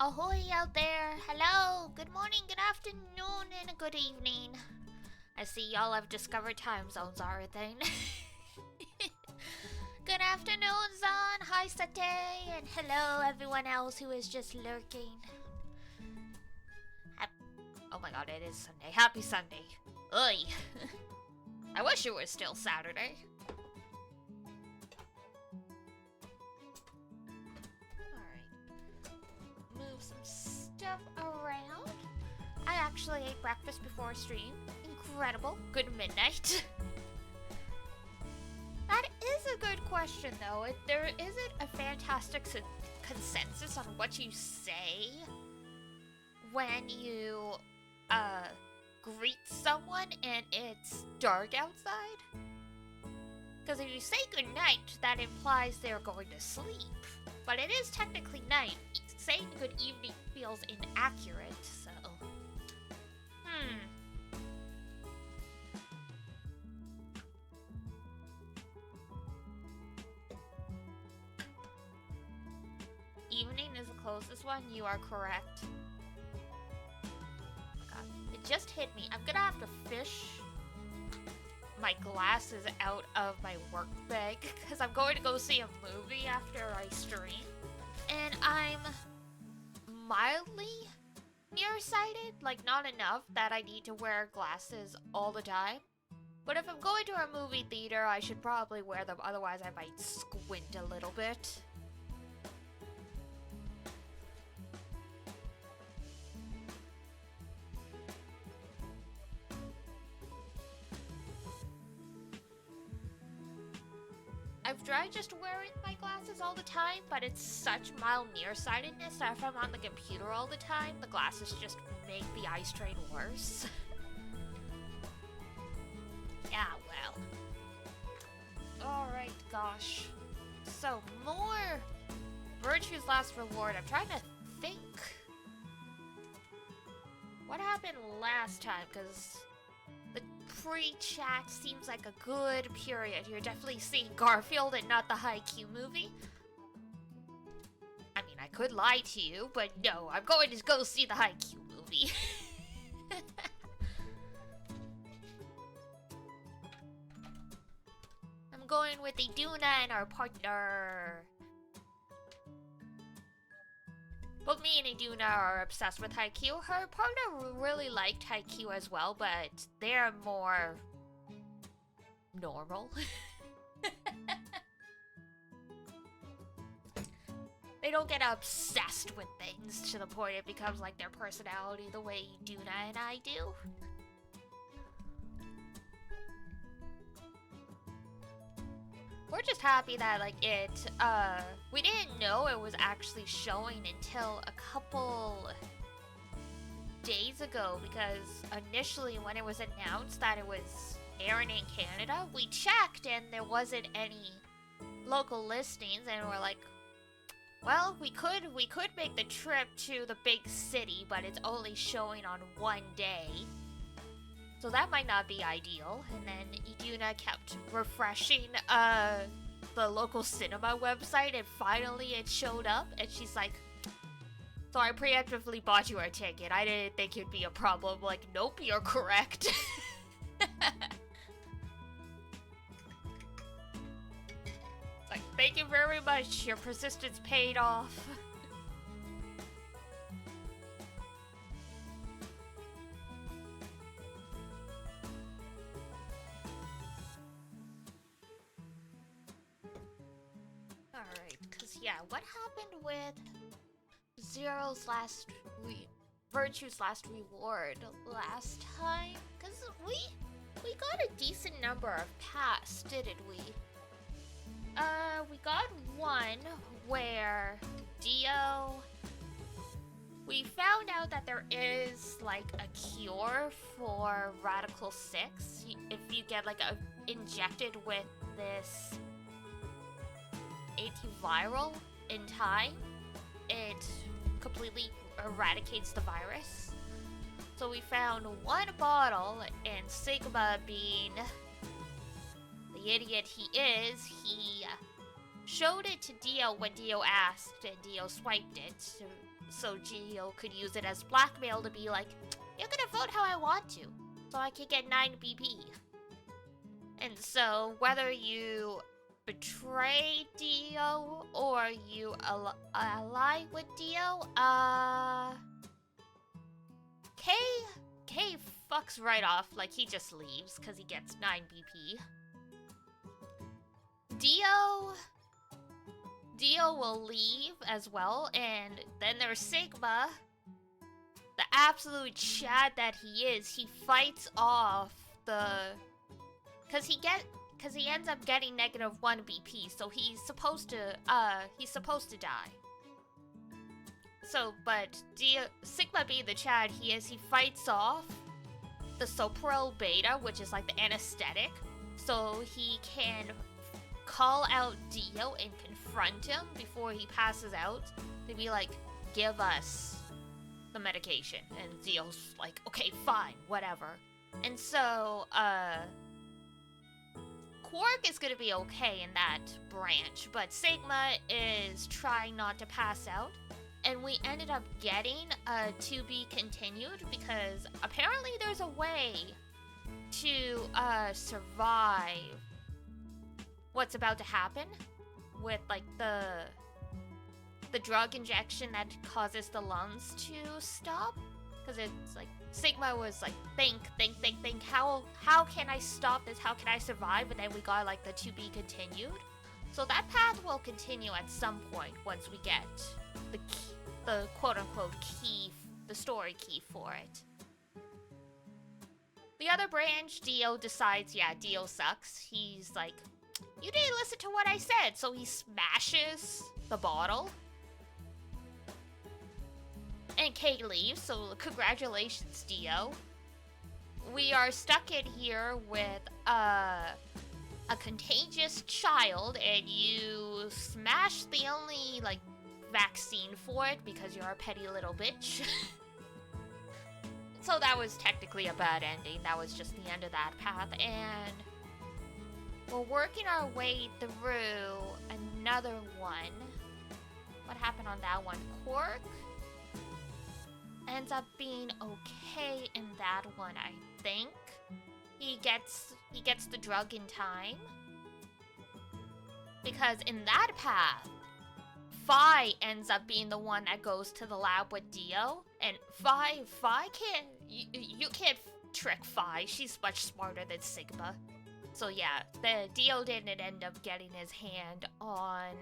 Ahoy out there! Hello! Good morning, good afternoon, and good evening. I see y'all have discovered time zones, aren't they? Good afternoon, Zon! Hi, Sate! And hello, everyone else who is just lurking. Oh my god, it is Sunday. Happy Sunday. Oi! I wish it was still Saturday. Move some stuff around. I actually ate breakfast before stream. Incredible. Good midnight. That is a good question, though. There isn't a fantastic consensus on what you say when you greet someone and it's dark outside. Because if you say goodnight, that implies they're going to sleep. But it is technically night. Saying good evening feels inaccurate, so... Evening is the closest one, you are correct. Oh my god, it just hit me. I'm gonna have to fish my glasses out of my work bag, because I'm going to go see a movie after I stream. And I'm mildly nearsighted, like not enough that I need to wear glasses all the time. But if I'm going to a movie theater, I should probably wear them, otherwise I might squint a little bit. I've tried just wearing my glasses all the time, but it's such mild nearsightedness that if I'm on the computer all the time, the glasses just make the eye strain worse. Yeah, well. Alright, gosh. So, more Virtue's Last Reward. I'm trying to think. What happened last time? Because the pre-chat seems like a good period. You're definitely seeing Garfield and not the Haikyuu movie. I mean, I could lie to you, but no, I'm going to go see the Haikyuu movie. I'm going with Iduna and our partner. Both me and Iduna are obsessed with Haikyuu. Her partner really liked Haikyuu as well, but they're more normal. They don't get obsessed with things to the point it becomes like their personality the way Iduna and I do. We're just happy that, like, we didn't know it was actually showing until a couple days ago, because initially when it was announced that it was airing in Canada, we checked and there wasn't any local listings, and we're like, well, we could make the trip to the big city, but it's only showing on one day. So that might not be ideal. And then Iduna kept refreshing the local cinema website, and finally it showed up, and she's like, so I preemptively bought you a ticket. I didn't think it'd be a problem. Like, nope, you're correct. It's like, thank you very much. Your persistence paid off. Alright, because yeah, what happened with Virtue's Last Reward last time? Because we got a decent number of pass, didn't we? We got one where Dio... We found out that there is, like, a cure for Radical 6. If you get, like, injected with this antiviral in time, it completely eradicates the virus. So we found one bottle, and Sigma, being the idiot he is, he showed it to Dio when Dio asked, and Dio swiped it, so Dio could use it as blackmail to be like, you're gonna vote how I want to, so I can get 9 BP. And so, whether you betray Dio or you ally with Dio, K fucks right off, like he just leaves because he gets 9 BP. Dio will leave as well, and then there's Sigma, the absolute Chad that he is. He fights off the, because he ends up getting -1 BP, so he's supposed to die. So, but Sigma being the Chad he is, he fights off the Sopril Beta, which is like the anesthetic, so he can call out Dio and confront him before he passes out to be like, give us the medication. And Dio's like, okay, fine, whatever. And so, Quark is gonna be okay in that branch, but Sigma is trying not to pass out. And we ended up getting to be continued because apparently there's a way to survive what's about to happen with like the drug injection that causes the lungs to stop. Because it's like Sigma was like, think, how can I stop this? How can I survive? And then we got like the to be continued. So that path will continue at some point once we get the key, the quote-unquote key, the story key for it. The other branch, Dio decides, yeah, Dio sucks. He's like, you didn't listen to what I said, so he smashes the bottle. And Kay leaves, so congratulations, Dio. We are stuck in here with a contagious child, and you smash the only, like, vaccine for it because you're a petty little bitch. So that was technically a bad ending. That was just the end of that path, and we're working our way through another one. What happened on that one? Quark ends up being okay in that one, I think. He gets the drug in time. Because in that path, Phi ends up being the one that goes to the lab with Dio. And Phi can't, you can't trick Phi. She's much smarter than Sigma. So yeah, the Dio didn't end up getting his hand on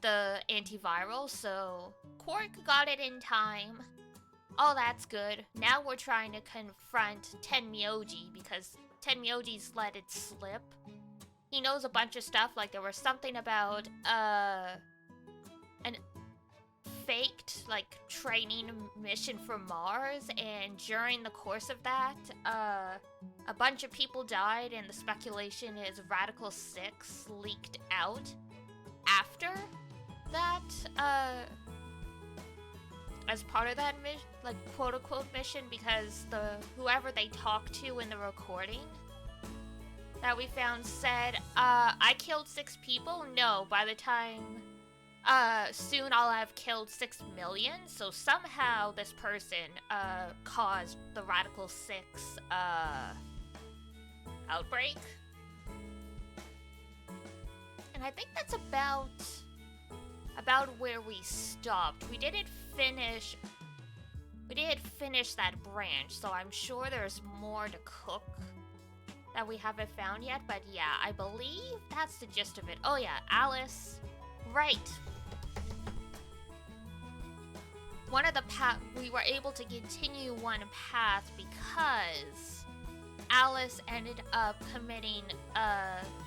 the antiviral, so Quark got it in time. Oh, that's good. Now we're trying to confront Tenmyoji because Tenmyoji's let it slip. He knows a bunch of stuff, like there was something about an faked like training mission for Mars, and during the course of that, a bunch of people died, and the speculation is Radical 6 leaked out after that, as part of that mission, like quote-unquote mission, because whoever they talked to in the recording that we found said, I killed 6 people? No, by the time, soon I'll have killed 6 million, so somehow this person, caused the Radical 6, outbreak. And I think that's about where we stopped. We didn't finish that branch, so I'm sure there's more to cook that we haven't found yet, but yeah, I believe that's the gist of it. Oh yeah, Alice. Right. One of the we were able to continue one path because Alice ended up committing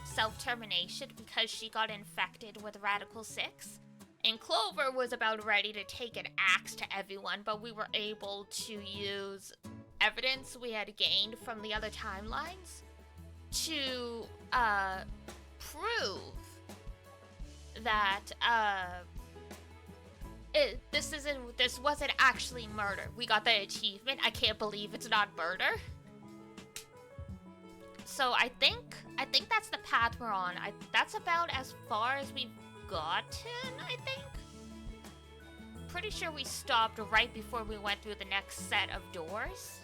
self-termination because she got infected with Radical 6. And Clover was about ready to take an axe to everyone, but we were able to use evidence we had gained from the other timelines to prove that this wasn't actually murder. We got the achievement. I can't believe it's not murder. so I think that's the path we're on. That's about as far as we've gotten, I think. Pretty sure we stopped right before we went through the next set of doors.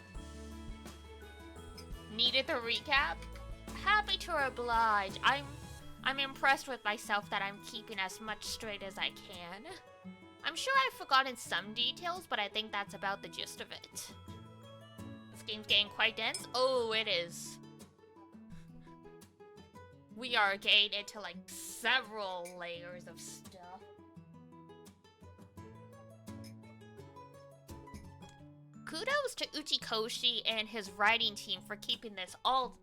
Needed the recap? Happy to oblige. I'm impressed with myself that I'm keeping as much straight as I can. I'm sure I've forgotten some details, but I think that's about the gist of it. This game's getting quite dense. Oh, it is. We are getting into like several layers of stuff. Kudos to Uchikoshi and his writing team for keeping this all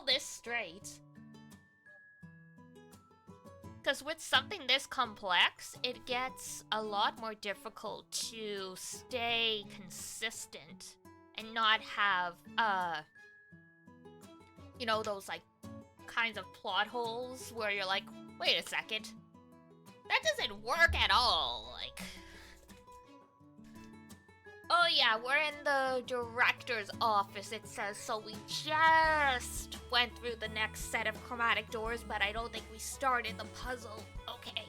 this straight. Because with something this complex, it gets a lot more difficult to stay consistent and not have, you know, those, like, kinds of plot holes where you're like, wait a second, that doesn't work at all, like... Oh yeah, we're in the director's office, it says, so we just went through the next set of chromatic doors, but I don't think we started the puzzle. Okay.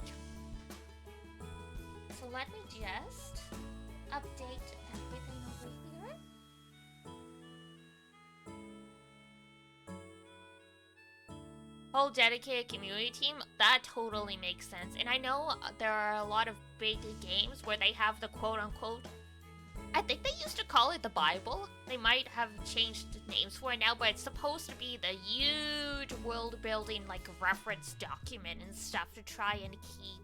So let me just update everything over here. Whole dedicated community team, that totally makes sense. And I know there are a lot of big games where they have the quote-unquote, I think they used to call it the Bible. They might have changed names for it now, but it's supposed to be the huge world-building, like, reference document and stuff to try and keep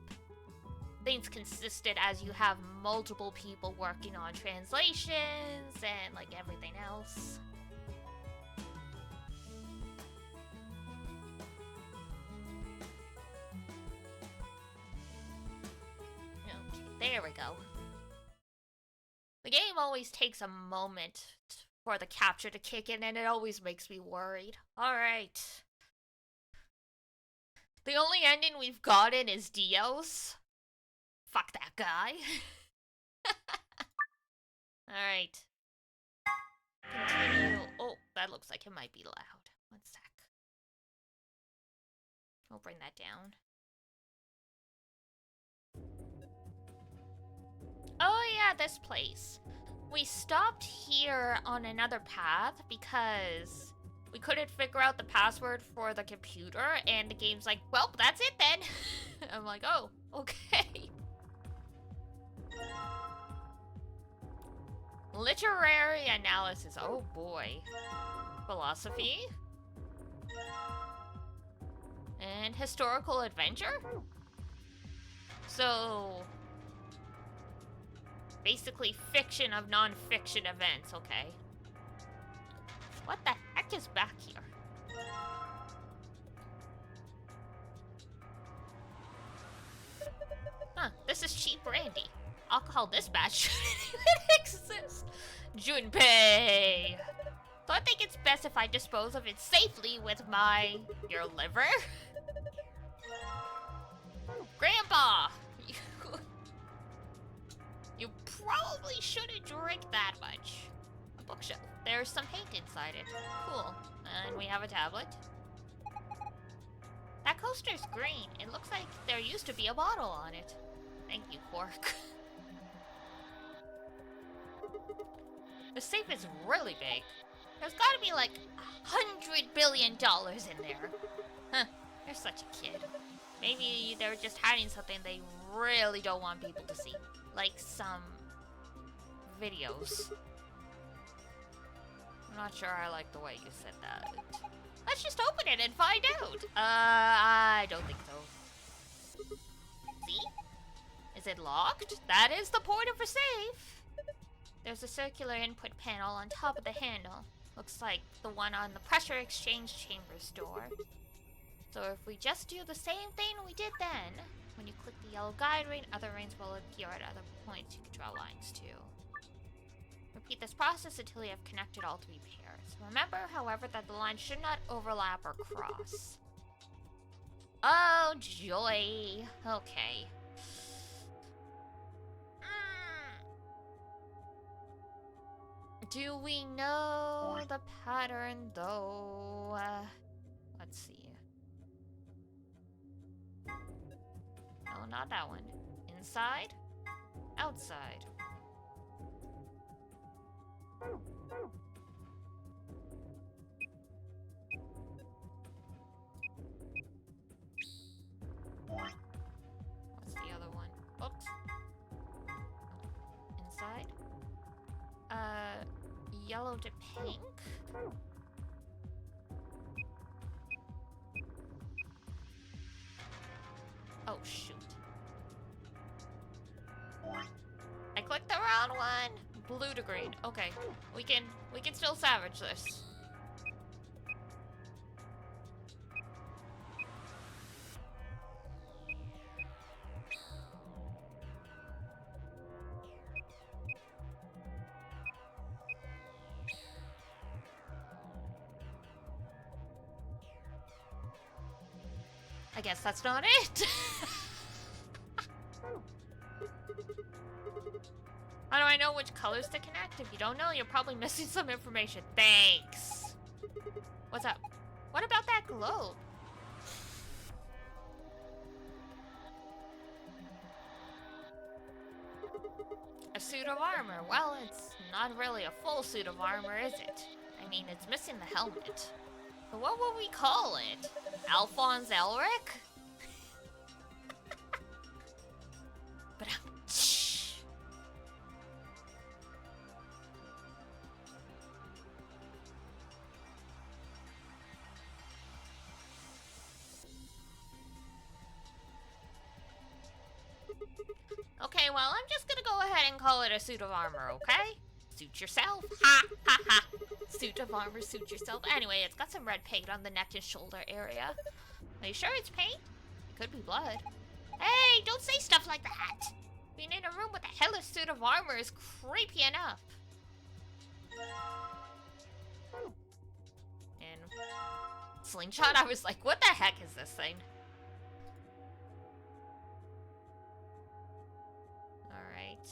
things consistent as you have multiple people working on translations and, like, everything else. Okay, there we go. The game always takes a moment for the capture to kick in, and it always makes me worried. Alright. The only ending we've gotten is Dio's. Fuck that guy. Alright. Continue. Oh, that looks like it might be loud. One sec. I'll bring that down. Oh yeah, this place. We stopped here on another path because we couldn't figure out the password for the computer, and the game's like, well, that's it then. I'm like, oh, okay. Literary analysis, oh boy. Philosophy. And historical adventure? So... basically fiction of non-fiction events, okay. What the heck is back here? Huh, this is cheap brandy. Alcohol dispatch shouldn't even exist. Junpei! So I think it's best if I dispose of it safely with your liver. Grandpa! You probably shouldn't drink that much. A bookshelf. There's some paint inside it. Cool. And we have a tablet. That coaster's green. It looks like there used to be a bottle on it. Thank you, Quark. The safe is really big. There's gotta be like $100 billion in there. Huh. You're such a kid. Maybe they're just hiding something they really don't want people to see. Like some videos. I'm not sure I like the way you said that. Let's just open it and find out. I don't think so. See? Is it locked? That is the point of a safe. There's a circular input panel on top of the handle. Looks like the one on the pressure exchange chambers door. So if we just do the same thing we did then, when you click the yellow guide ring, other rings will appear at other points you can draw lines to. Repeat this process until you have connected all three pairs. Remember, however, that the lines should not overlap or cross. Oh, joy. Okay. Do we know the pattern, though? Let's see. No, not that one. Inside? Outside. What's the other one? Oops. Inside? Yellow to pink? Oh, shoot. I clicked the wrong one! Blue to green. Okay. We can still salvage this. I guess that's not it. How do I know which colors to connect? If you don't know, you're probably missing some information. Thanks. What's up? What about that globe? A suit of armor. Well, it's not really a full suit of armor, is it? I mean, it's missing the helmet. So what would we call it? Alphonse Elric? But okay, well, I'm just gonna go ahead and call it a suit of armor, okay? Suit yourself. Ha ha ha. Suit of armor, suit yourself. Anyway, it's got some red paint on the neck and shoulder area. Are you sure it's paint? It could be blood. Hey, don't say stuff like that! Being in a room with a hellish suit of armor is creepy enough. And slingshot, I was like, what the heck is this thing? Alright.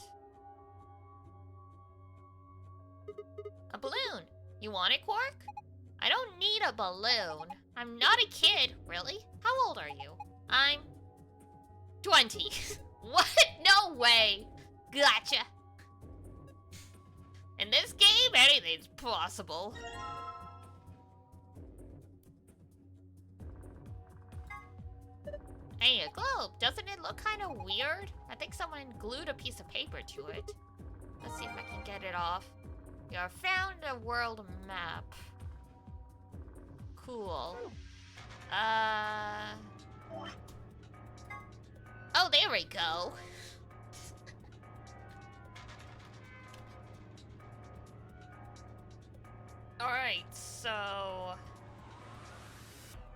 A balloon! You want it, Quark? I don't need a balloon. I'm not a kid, really? How old are you? I'm 20. What? No way. Gotcha. In this game, anything's possible. Hey, a globe. Doesn't it look kind of weird? I think someone glued a piece of paper to it. Let's see if I can get it off. You found a world map. Cool. Oh, there we go. Alright, so...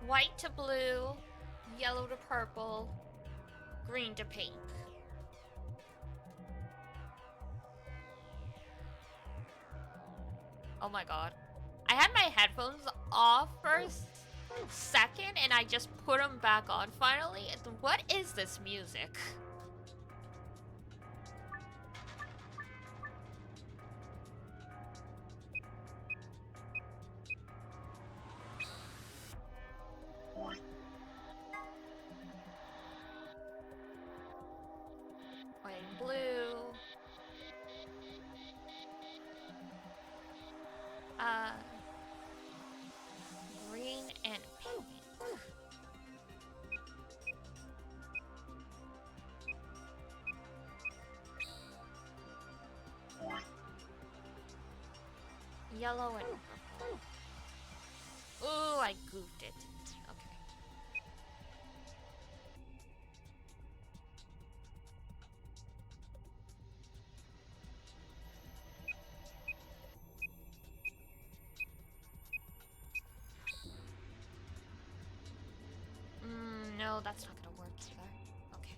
white to blue, yellow to purple, green to pink. Oh my god. I had my headphones off for a second and I just put them back on finally. What is this music? White and blue. Green and pink. Yellow and purple. Ooh, I goofed it. Okay. No, that's not gonna work either. Okay.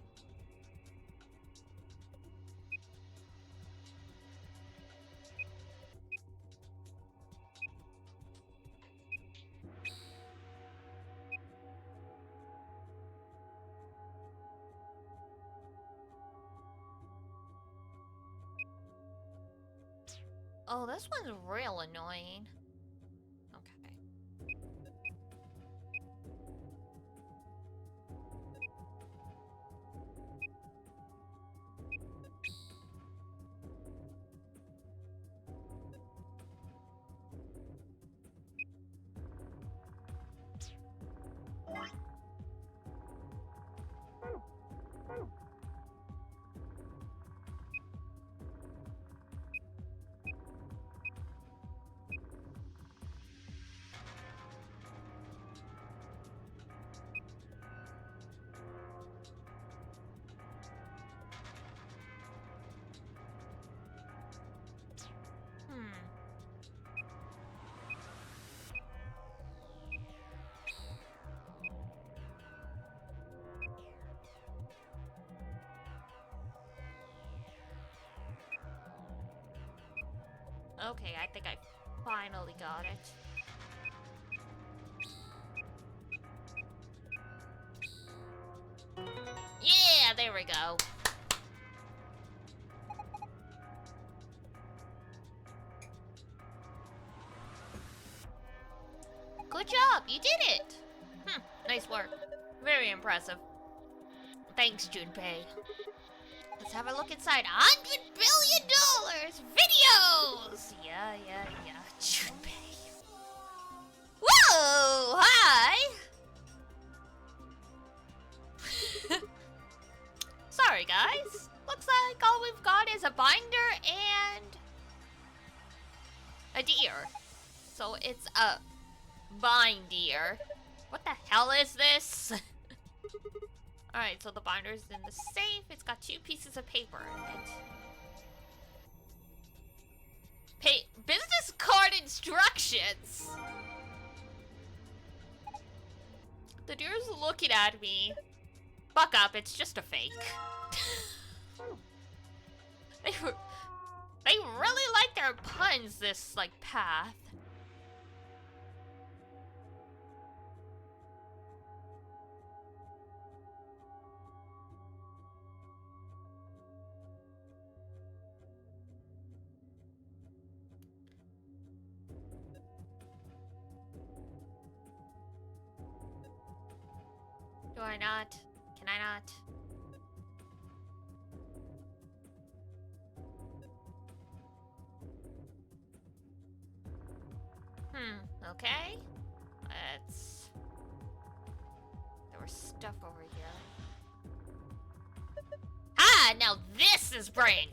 Oh, this one's real annoying. Okay. Okay, I think I finally got it. Yeah, there we go. Good job, you did it! Nice work. Very impressive. Thanks, Junpei. Let's have a look inside. $100 billion! Videos! Yeah. Junpei. Whoa! Hi! Sorry, guys. Looks like all we've got is a binder and a deer. So it's a bindeer. What the hell is this? Alright, so the binder's in the safe. It's got 2 pieces of paper in it. Business card instructions! The deer's looking at me. Buck up, it's just a fake. They really like their puns, this, like, path. Do I not? Can I not? Okay. Let's... There was stuff over here. Ah, now this is brandy!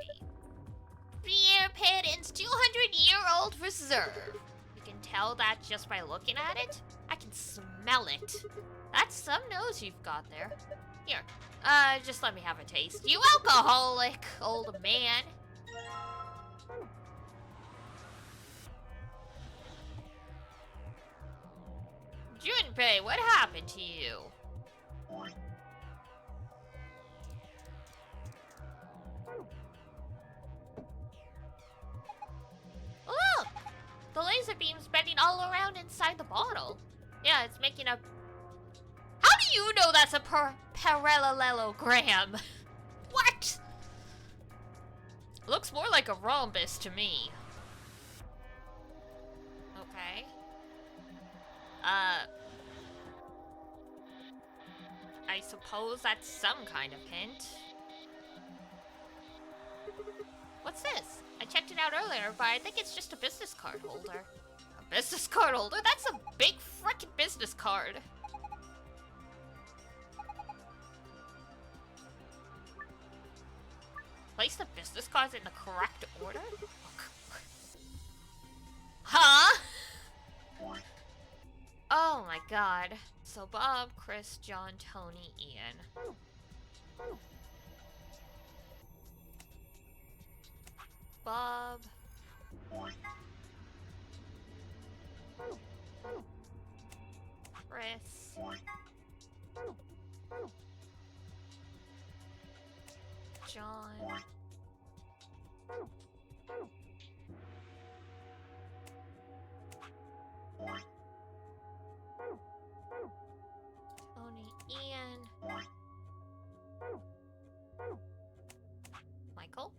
Pierre Pedin's 200-year-old reserve. You can tell that just by looking at it. I can smell it. That's some nose you've got there. Here, just let me have a taste. You alcoholic, old man. Junpei, what happened to you? Look! The laser beam's bending all around inside the bottle. Yeah, it's making a... How do you know that's a parallelogram? What? Looks more like a rhombus to me. Okay. I suppose that's some kind of hint. What's this? I checked it out earlier, but I think it's just a business card holder. A business card holder? That's a big frickin' business card. Place the business cards in the correct order? Huh? Oh my god. So Bob, Chris, John, Tony, Ian. Bob. Chris. John. Tony, Ian. Michael.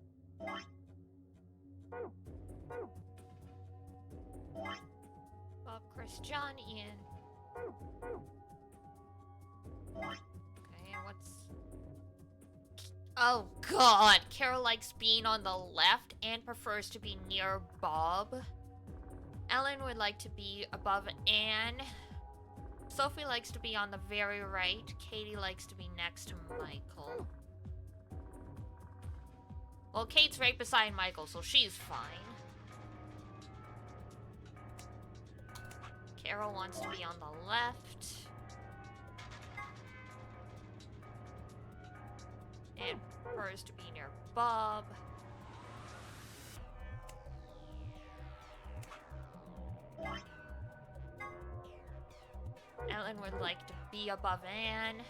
Bob, Chris, John, Ian. Okay, and what's... Oh god, Carol likes being on the left and prefers to be near Bob. Ellen would like to be above Anne. Sophie likes to be on the very right. Katie likes to be next to Michael. Well, Kate's right beside Michael, so she's fine. Carol wants to be on the left. And prefers to be near Bob. Ellen would like to be above Anne.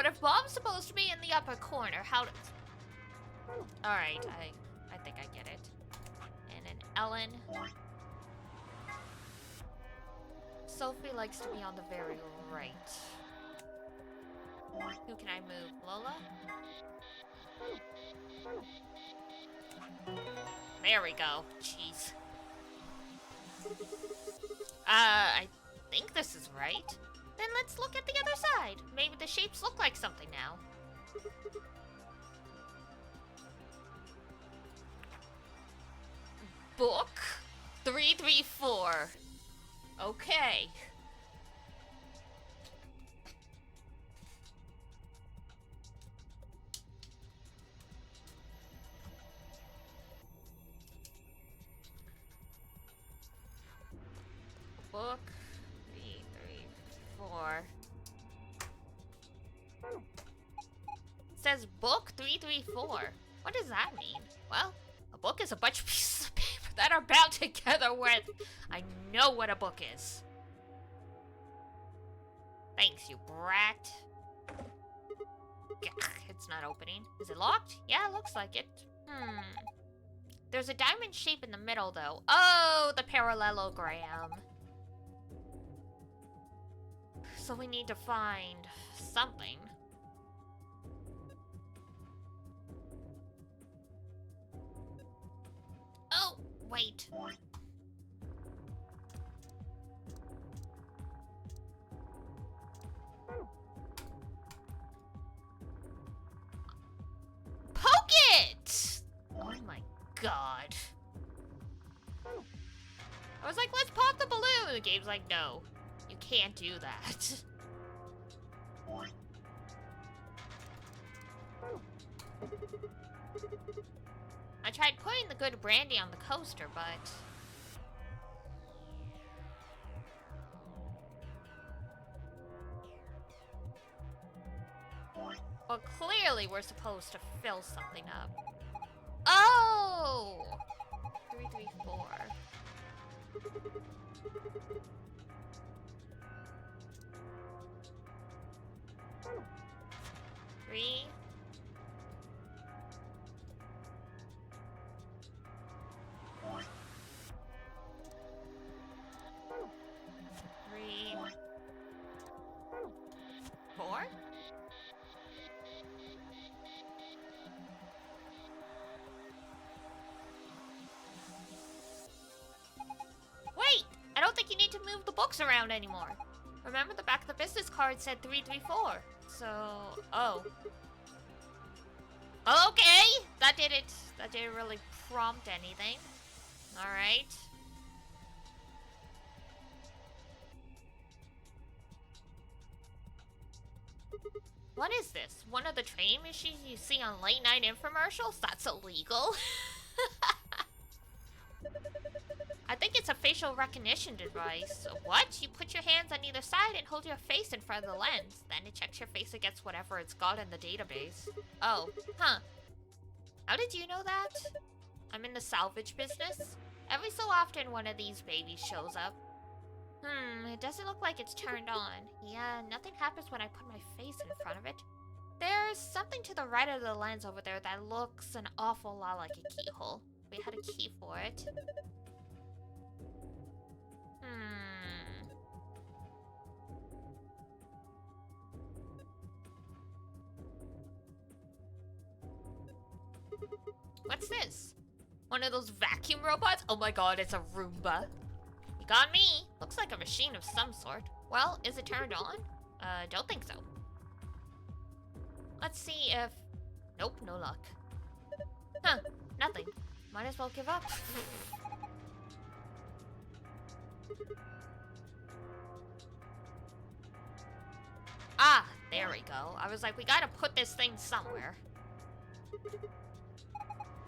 But if Bob's supposed to be in the upper corner, how does... Alright, I think I get it. And then Ellen. Sophie likes to be on the very right. Who can I move? Lola? There we go. Jeez. I think this is right. Then let's look at the other side. Maybe the shapes look like something now. Book 334. Okay. Book 334. It says book 334. What does that mean? Well, a book is a bunch of pieces of paper that are bound together with... I know what a book is. Thanks, you brat. It's not opening. Is it locked? Yeah, it looks like it. There's a diamond shape in the middle, though. Oh, the parallelogram. So we need to find something. Oh, wait. Poke it! Oh my god. I was like, let's pop the balloon. The game's like, no. You can't do that. I tried putting the good brandy on the coaster, but... Well, clearly we're supposed to fill something up. Oh! 334. Three. Three. Four. Wait! I don't think you need to move the books around anymore. Remember, the back of the business card said 334. So, oh. Okay! That didn't really prompt anything. Alright. What is this? One of the train machines you see on late night infomercials? That's illegal. I think it's a facial recognition device. What? You put your hands on either side and hold your face in front of the lens. Then it checks your face against whatever it's got in the database. Oh, huh. How did you know that? I'm in the salvage business. Every so often one of these babies shows up. It doesn't look like it's turned on. Yeah, nothing happens when I put my face in front of it. There's something to the right of the lens over there that looks an awful lot like a keyhole. We had a key for it. What's this? One of those vacuum robots? Oh my god, it's a Roomba. You got me. Looks like a machine of some sort. Well, is it turned on? Don't think so. Let's see if... Nope, no luck. Huh, nothing. Might as well give up. Ah, there we go. I was like, we gotta put this thing somewhere.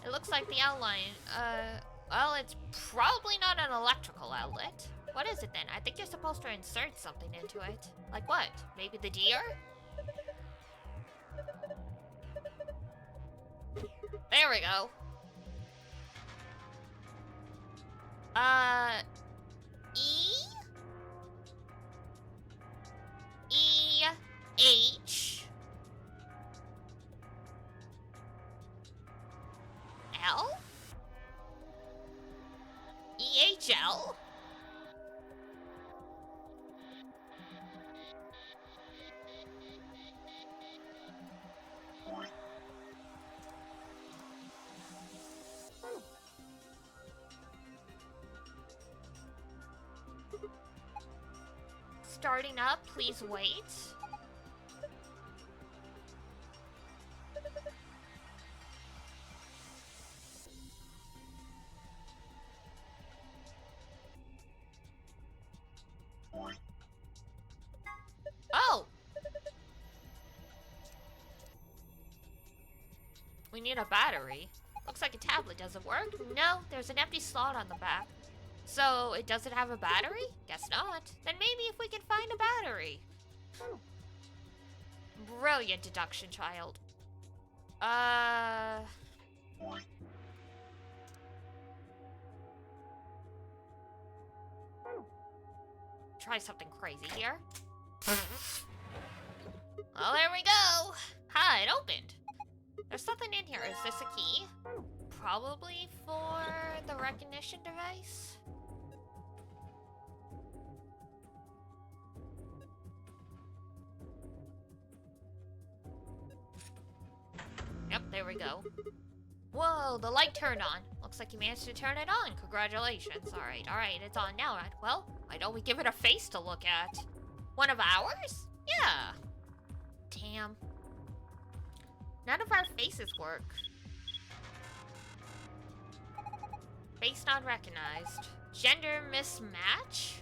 It looks like the outline, well, it's probably not an electrical outlet. What is it then? I think you're supposed to insert something into it. Like what? Maybe the deer? There we go. E H starting up. Please wait. Oh! We need a battery. Looks like a tablet doesn't work. No, there's an empty slot on the back. So, it doesn't have a battery? Guess not. Then maybe if we can find a battery. Brilliant deduction, child. Try something crazy here. Well, there we go. Ha, it opened. There's something in here. Is this a key? Probably for the recognition device. Yep, there we go. Whoa, the light turned on. Looks like you managed to turn it on. Congratulations. Alright, it's on now. Well, why don't we give it a face to look at? One of ours? Yeah. Damn. None of our faces work. Face not recognized. Gender mismatch?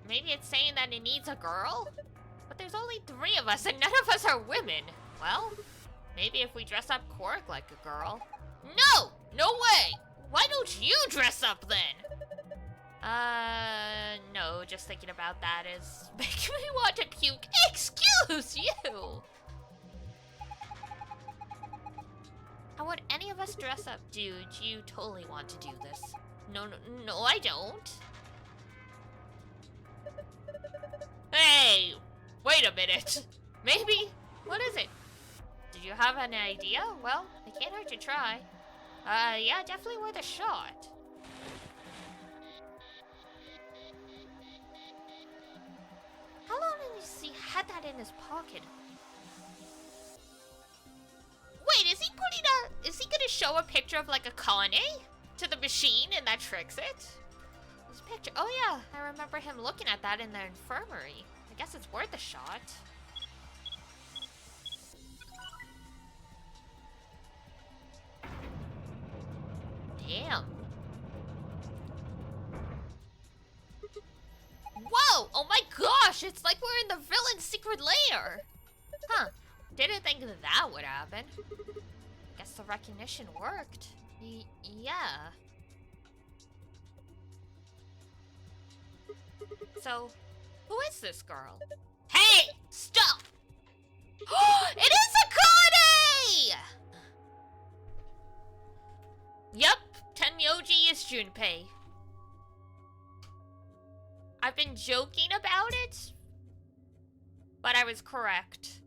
Maybe it's saying that it needs a girl? But there's only 3 of us and none of us are women. Well, maybe if we dress up Cork like a girl. No! No way! Why don't you dress up then? No, just thinking about that is making me want to puke. Excuse you! How would any of us dress up? Dude, you totally want to do this. No, I don't. Hey! Wait a minute. Maybe? What is it? Did you have an idea? Well, it can't hurt to try. Yeah, definitely worth a shot. How long has he had that in his pocket? Wait, is he gonna show a picture of like a Kane to the machine and that tricks it? This picture, oh yeah, I remember him looking at that in the infirmary. I guess it's worth a shot. Damn. Whoa! Oh my gosh! It's like we're in the villain's secret lair! Huh. Didn't think that would happen. Guess the recognition worked. Yeah. So, who is this girl? Hey! Stop! It is Akane! Yep, Tenmyoji is Junpei. I've been joking about it, but I was correct.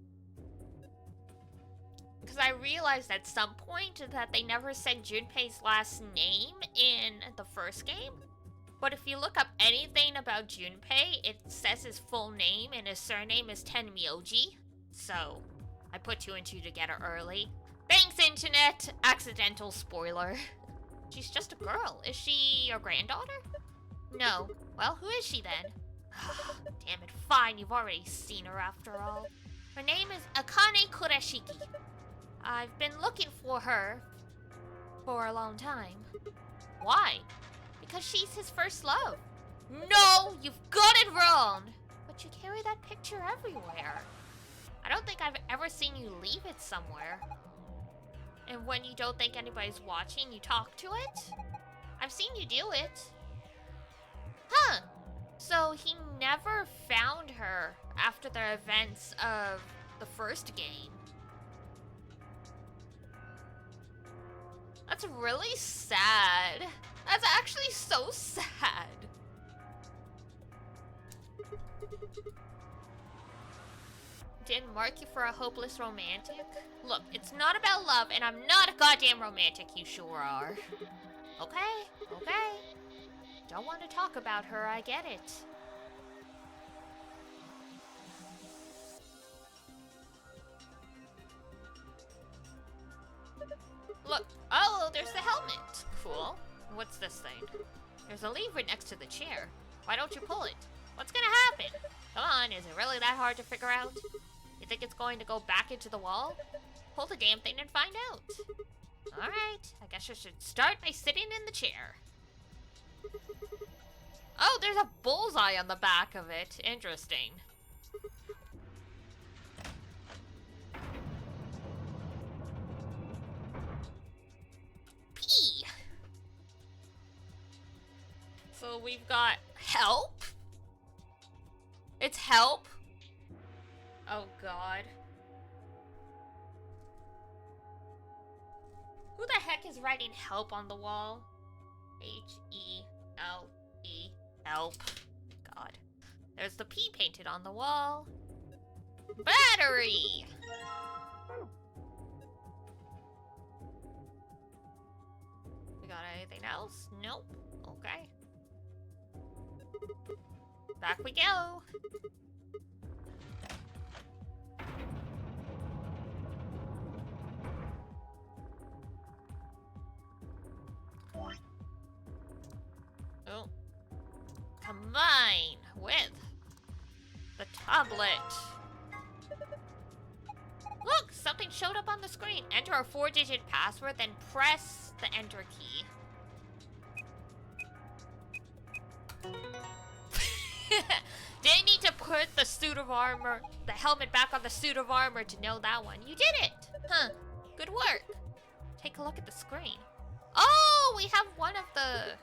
Because I realized at some point that they never said Junpei's last name in the first game. But if you look up anything about Junpei, it says his full name and his surname is Tenmyoji. So, I put 2 and 2 together early. Thanks, internet! Accidental spoiler. She's just a girl. Is she your granddaughter? No. Well, who is she then? Damn it, fine, you've already seen her after all. Her name is Akane Kureshiki. I've been looking for her for a long time. Why? Because she's his first love. No, you've got it wrong! But you carry that picture everywhere. I don't think I've ever seen you leave it somewhere. And when you don't think anybody's watching, you talk to it? I've seen you do it. Huh. So he never found her after the events of the first game. That's really sad. That's actually so sad. Didn't mark you for a hopeless romantic? Look, it's not about love, and I'm not a goddamn romantic, you sure are. Okay. Don't want to talk about her, I get it. Look, oh, there's the helmet. Cool. What's this thing? There's a lever next to the chair. Why don't you pull it? What's gonna happen? Come on, is it really that hard to figure out? You think it's going to go back into the wall? Pull the damn thing and find out. Alright, I guess I should start by sitting in the chair. Oh, there's a bullseye on the back of it. Interesting. P. So we've got help. It's help. Oh god. Who the heck is writing help on the wall? H-E-L-E. Help. God. There's the P painted on the wall. Battery! We got anything else? Nope. Okay. Back we go. Oh. Combine with the tablet. Look, something showed up on the screen. Enter a 4-digit password, then press the enter key. Didn't need to put the suit of armor, the helmet back on the suit of armor to know that one. You did it! Huh. Good work. Take a look at the screen. Oh, we have one of the...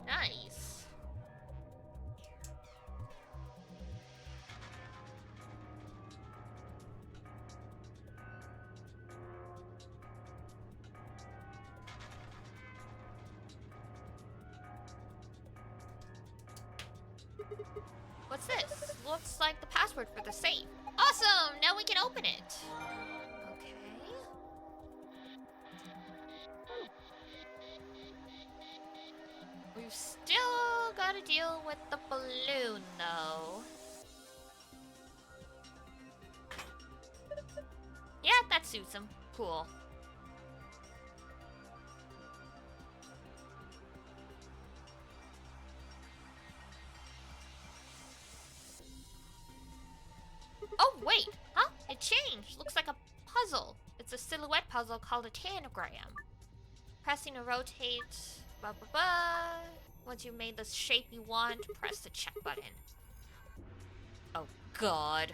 Nice. What's this? Looks like the password for the safe. Awesome! Now we can open it. Okay. We've still got to deal with the balloon, though. Yeah, that suits him. Cool. Oh, wait! Huh? It changed! Looks like a puzzle. It's a silhouette puzzle called a tanagram. Pressing to rotate... Blah, blah, blah. Once you've made the shape you want, press the check button. Oh, God.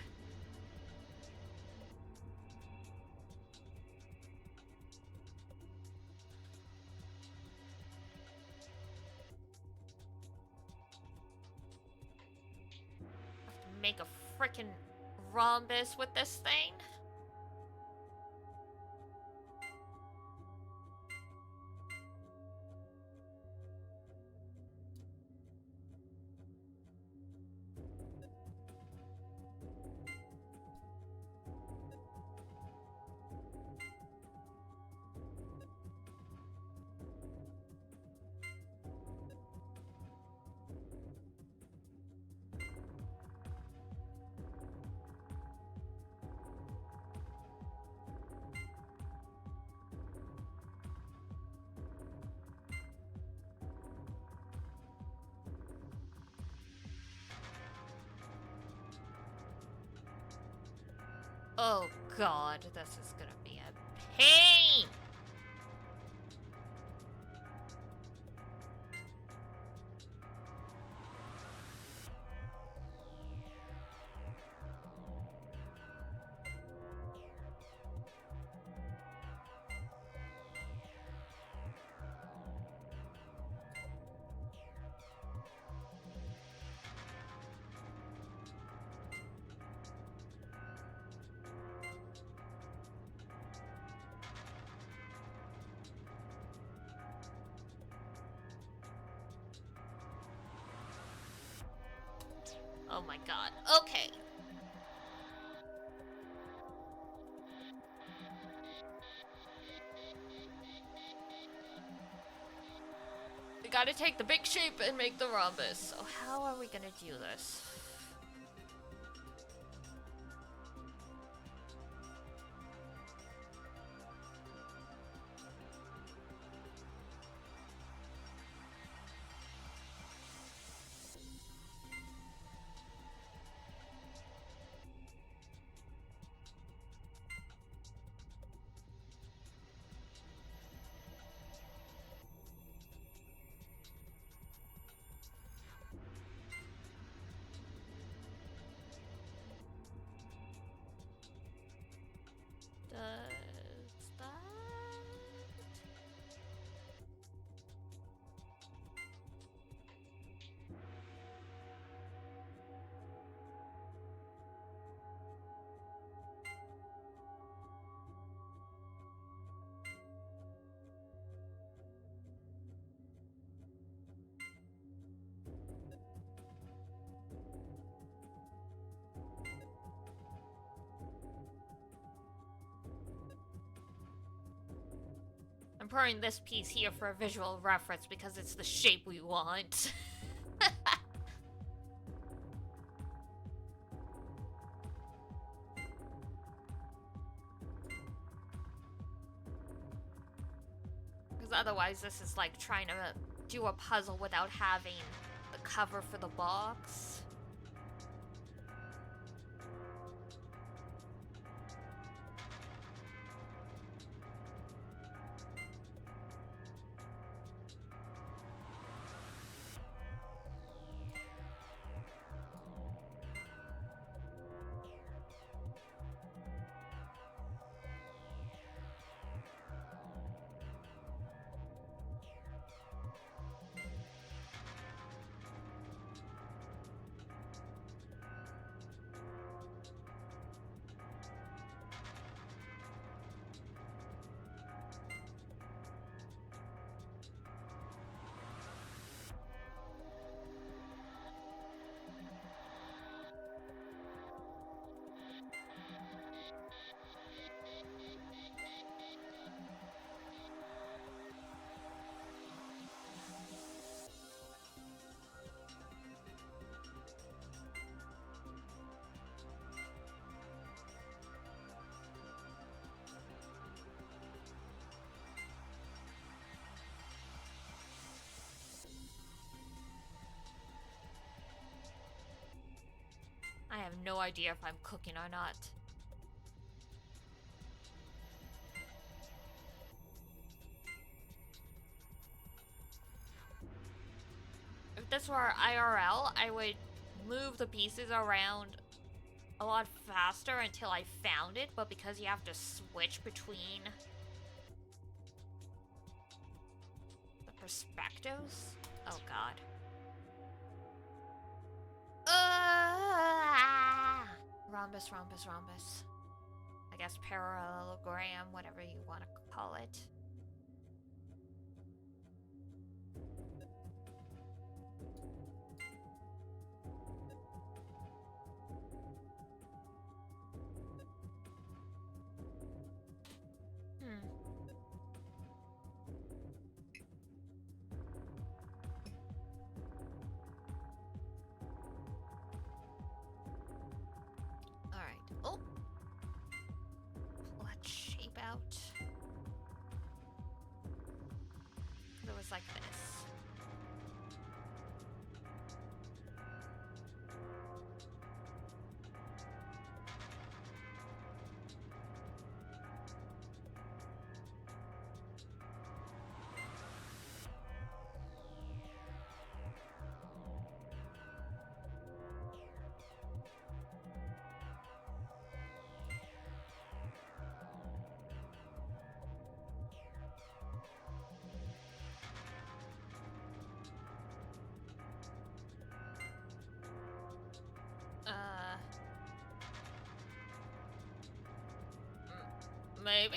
Have to make a frickin' rhombus with this thing. Oh God, this is gonna be a pain! Oh my God. Okay. We gotta take the big shape and make the rhombus. So how are we gonna do this? putting this piece here for a visual reference because it's the shape we want. Because otherwise this is like trying to do a puzzle without having the cover for the box. I have no idea if I'm cooking or not. If this were IRL, I would move the pieces around a lot faster until I found it, but because you have to switch between the perspectives, oh god. Rhombus, rhombus, rhombus. I guess parallelogram, whatever you want to call it. Oh! Pull that shape out. It was like this. Maybe?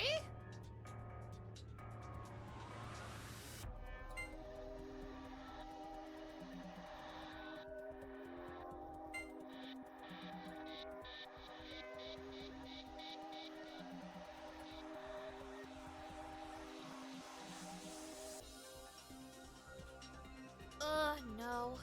No.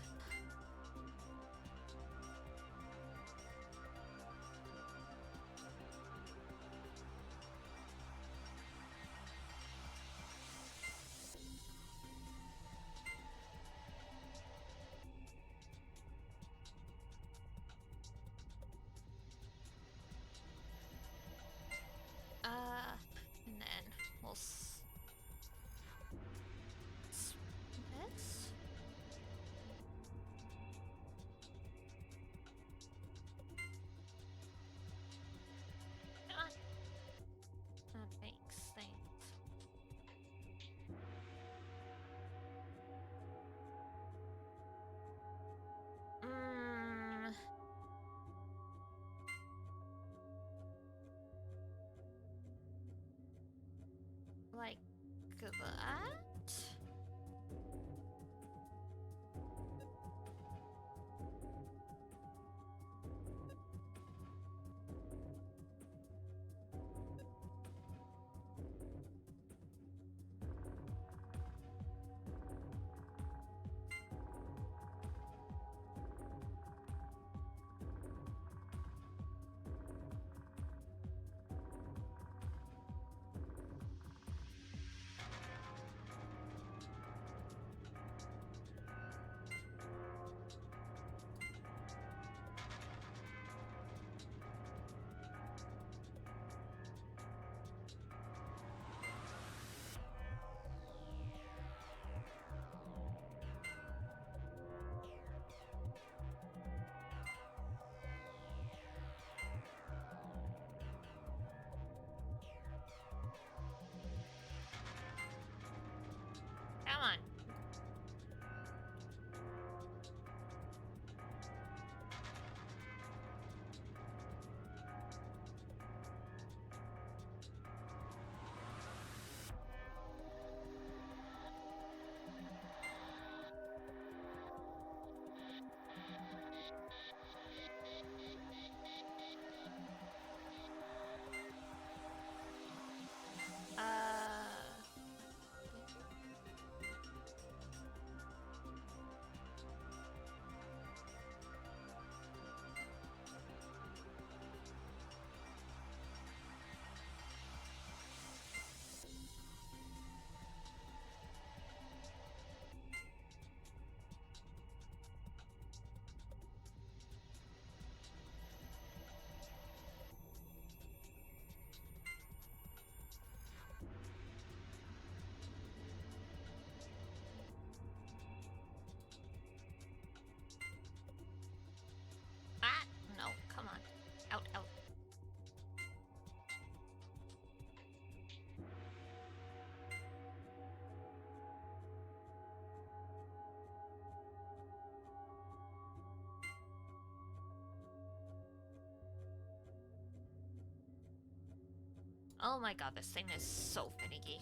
Oh my god, this thing is so finicky.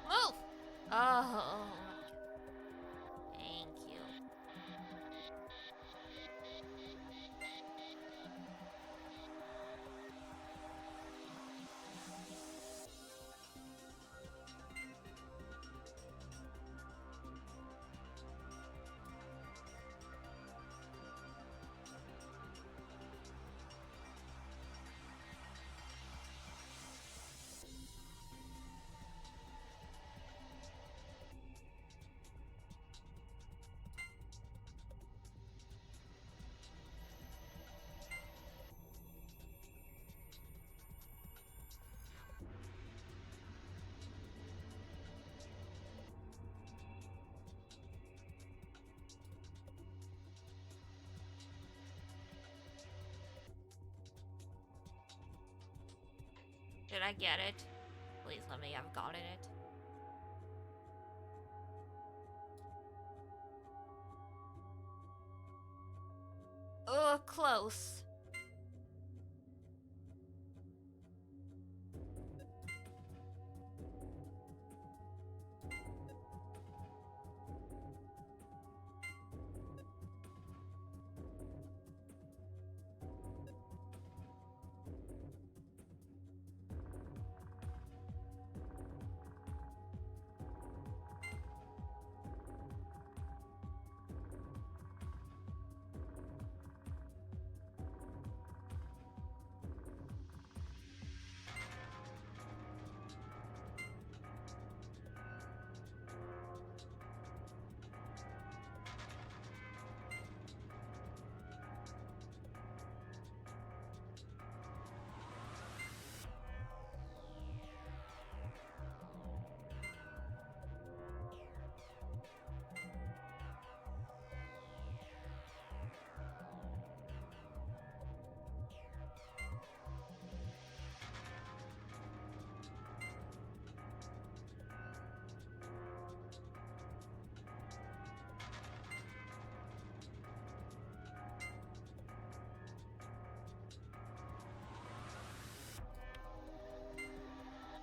Move! Oh, thank you. Did I get it? Please let me have gotten it. Ugh, close.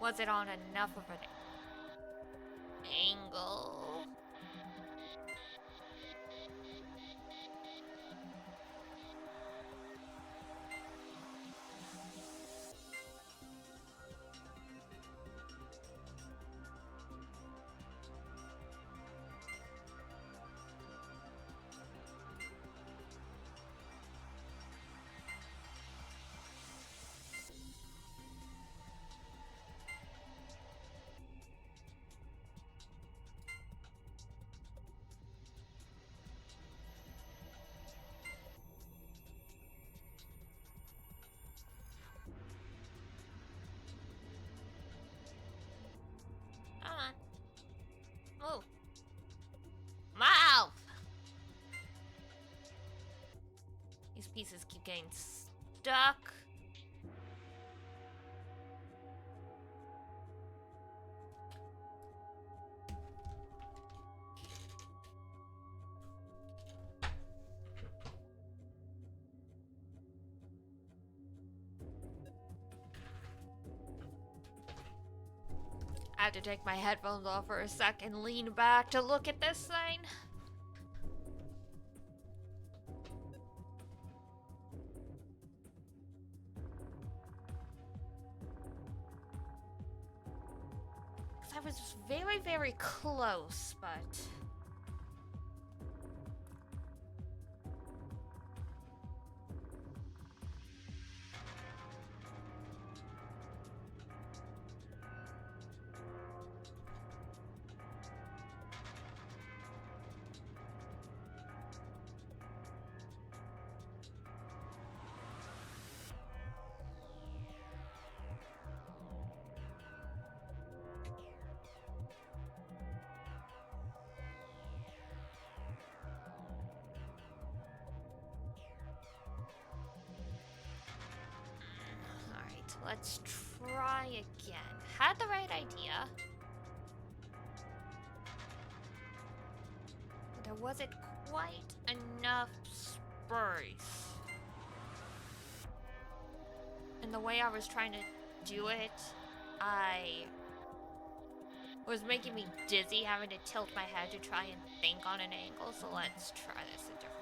Was it on enough of an angle? Come on. Move. Mouth! These pieces keep getting stuck. had to take my headphones off for a sec and lean back to look at this thing. I was very, very close, but... Let's try again. Had the right idea. But there wasn't quite enough space. And the way I was trying to do it, was making me dizzy, having to tilt my head to try and think on an angle. So let's try this a different way.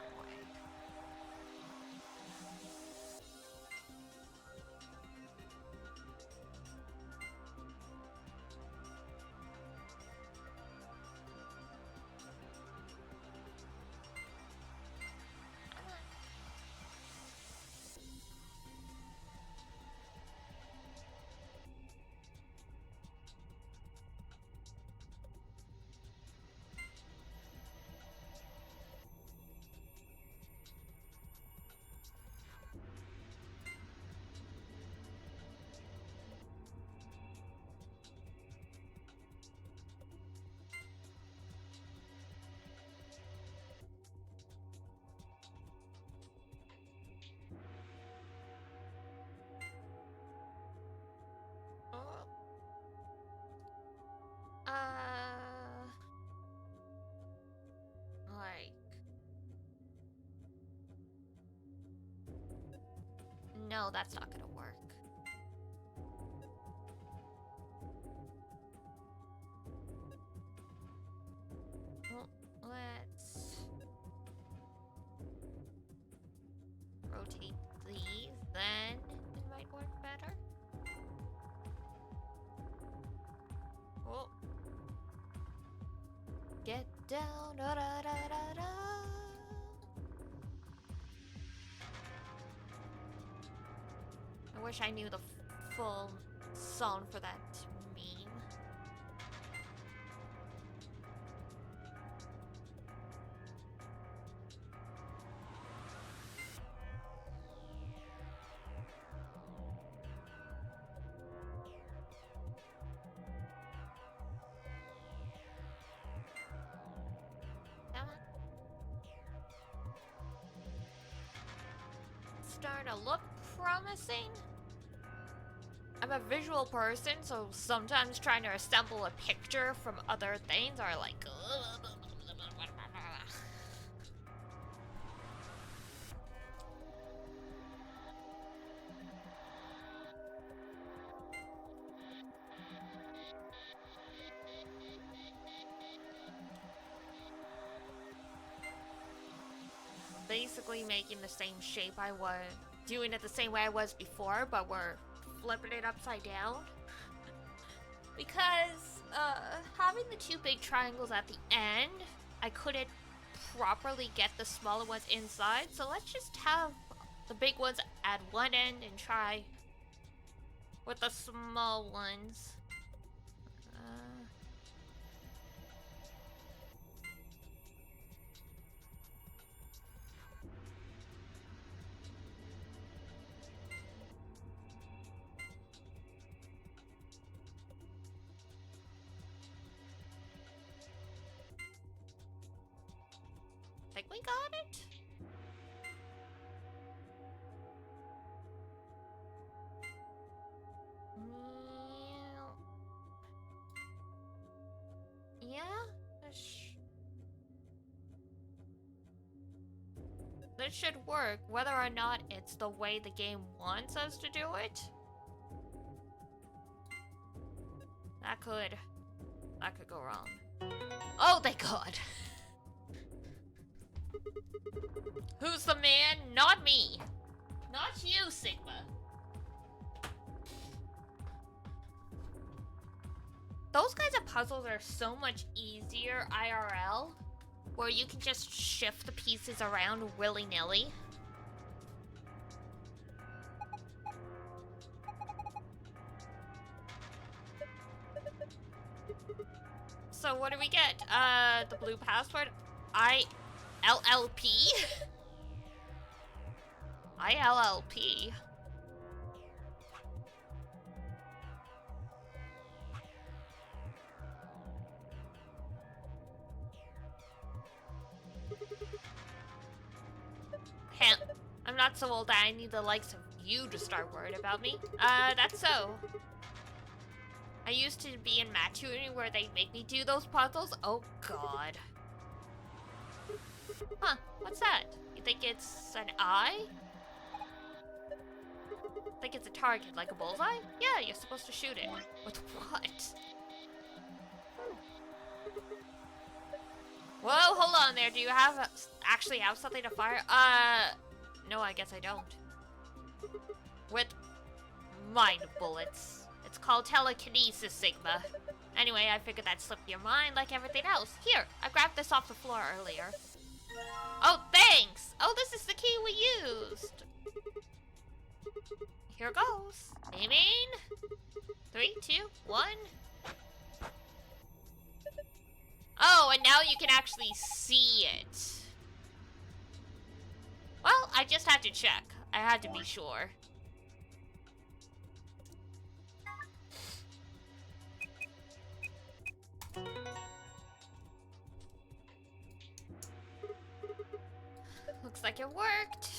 Like... No, that's not gonna work. Well, let's... rotate these, then it might work better. Oh. Get down, da da da da da. I wish I knew the full song for that meme. Starting to look promising. I'm a visual person, so sometimes trying to assemble a picture from other things are like... Basically making the same shape I was, doing it the same way I was before, but we're flipping it upside down. Because, having the two big triangles at the end, I couldn't properly get the smaller ones inside, so let's just have the big ones at one end and try with the small ones. Think we got it? Yeah, this should work, whether or not it's the way the game wants us to do it. That could That could go wrong. Oh, thank God. Who's the man? Not me. Not you, Sigma. Those kinds of puzzles are so much easier IRL, where you can just shift the pieces around willy-nilly. So what do we get? The blue password? ILLP? ILLP. I'm not so old that I need the likes of you to start worried about me. That's so. I used to be in mat tutoring where they make me do those puzzles. Oh God. Huh, what's that? You think it's an eye? Think it's a target, like a bullseye? Yeah, you're supposed to shoot it. With what? Whoa, hold on there. Do you actually have something to fire? No, I guess I don't. With mind bullets. It's called telekinesis, Sigma. Anyway, I figured that slipped your mind like everything else. Here, I grabbed this off the floor earlier. Oh, thanks! Oh, this is the key we used. Here goes. Aiming. 3, 2, 1. Oh, and now you can actually see it. Well, I just had to check. I had to be sure. Looks like it worked.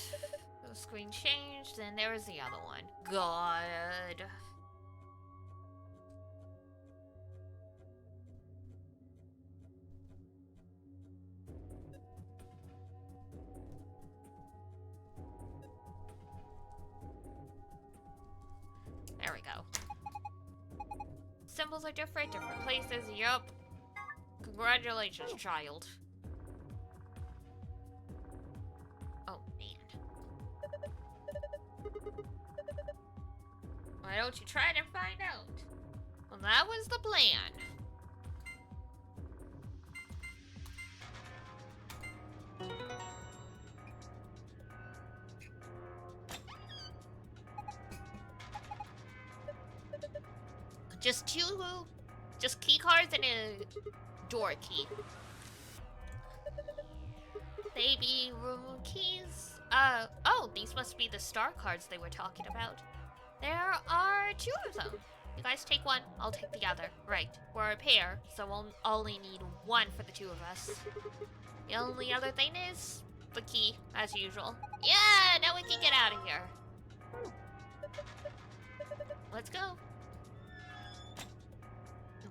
The screen changed, and there was the other one. God. There we go. Symbols are different places. Yup. Congratulations, child. Oh, man. Why don't you try to find out? Well, that was the plan. Just key cards and a door key. Baby room keys. Oh, these must be the star cards they were talking about. There are 2 of them. You guys take one, I'll take the other. Right, we're a pair, so we'll only need 1 for the 2 of us. The only other thing is the key, as usual. Yeah, now we can get out of here. Let's go.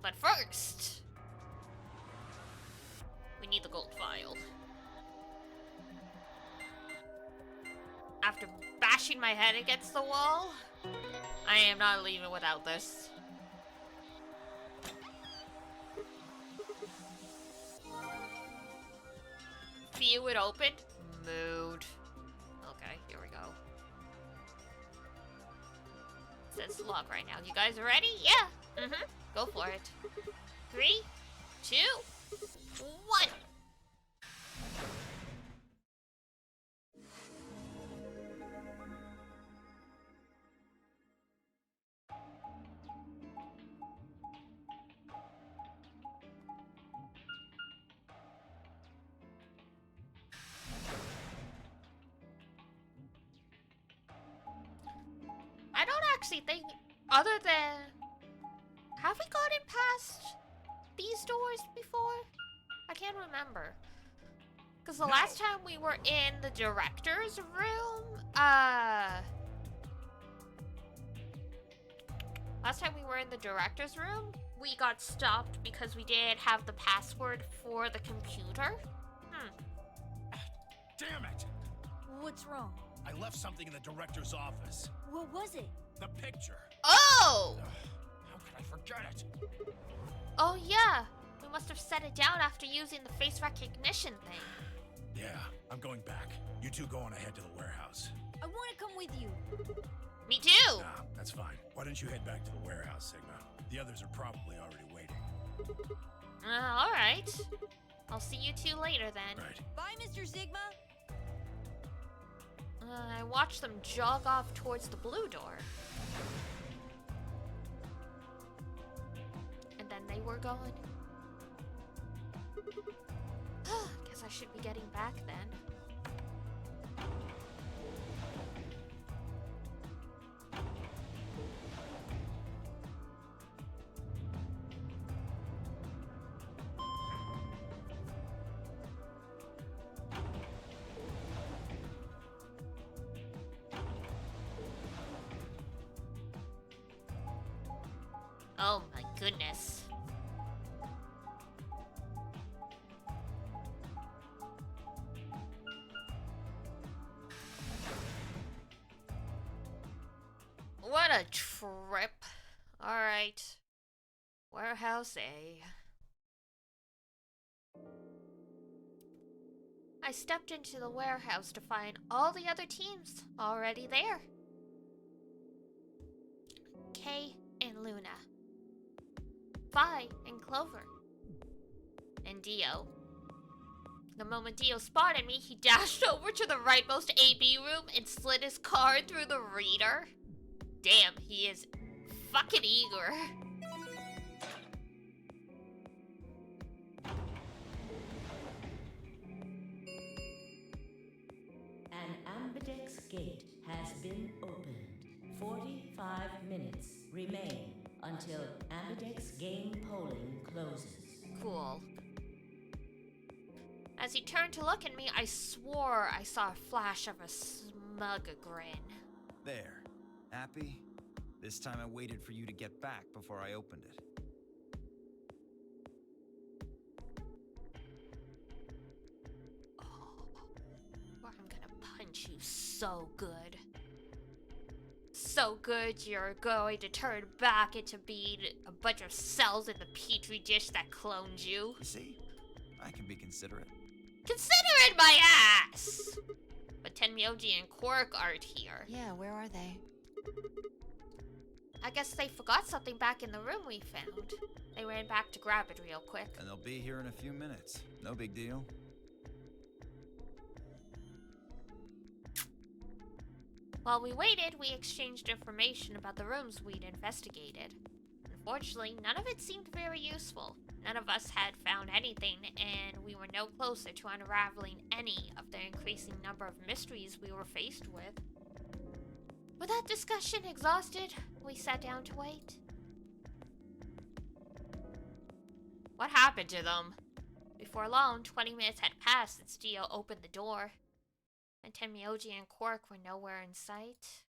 But first, we need the gold file. After bashing my head against the wall, I am not leaving without this. View it open. Mood. Okay, here we go. It says lock right now. You guys ready? Yeah. Mm-hmm. Go for it. 3, 2, 1. I don't actually think, other than... Have we gotten past these doors before? I can't remember. Because the last time we were in the director's room, we got stopped because we didn't have the password for the computer. Damn it! What's wrong? I left something in the director's office. What was it? The picture. Oh! How could I Get it! Oh yeah, we must have set it down after using the face recognition thing. Yeah, I'm going back. You two go on ahead to the warehouse. I want to come with you. Me too! Nah, that's fine. Why don't you head back to the warehouse, Sigma? The others are probably already waiting. Alright. I'll see you two later then. Right. Bye, Mr. Sigma. I watched them jog off towards the blue door. And then they were gone. Guess I should be getting back then. Oh my goodness. What a trip. Alright. Warehouse A. I stepped into the warehouse to find all the other teams already there. Kay and Luna. Vi and Clover. And Dio. The moment Dio spotted me, he dashed over to the rightmost AB room and slid his card through the reader. Damn, he is fucking eager. An ambidex gate has been opened. 45 minutes remain until ambidex game polling closes. Cool. As he turned to look at me, I swore I saw a flash of a smug grin. There. Happy? This time I waited for you to get back before I opened it. Oh, I'm gonna punch you so good. So good you're going to turn back into being a bunch of cells in the petri dish that cloned you. You see? I can be considerate. Considerate my ass! But Tenmyoji and Quark aren't here. Yeah, where are they? I guess they forgot something back in the room we found. They ran back to grab it real quick. And they'll be here in a few minutes. No big deal. While we waited, we exchanged information about the rooms we'd investigated. Unfortunately, none of it seemed very useful. None of us had found anything, and we were no closer to unraveling any of the increasing number of mysteries we were faced with. With that discussion exhausted, we sat down to wait. What happened to them? Before long, 20 minutes had passed since Dio opened the door. And Tenmyoji and Quark were nowhere in sight.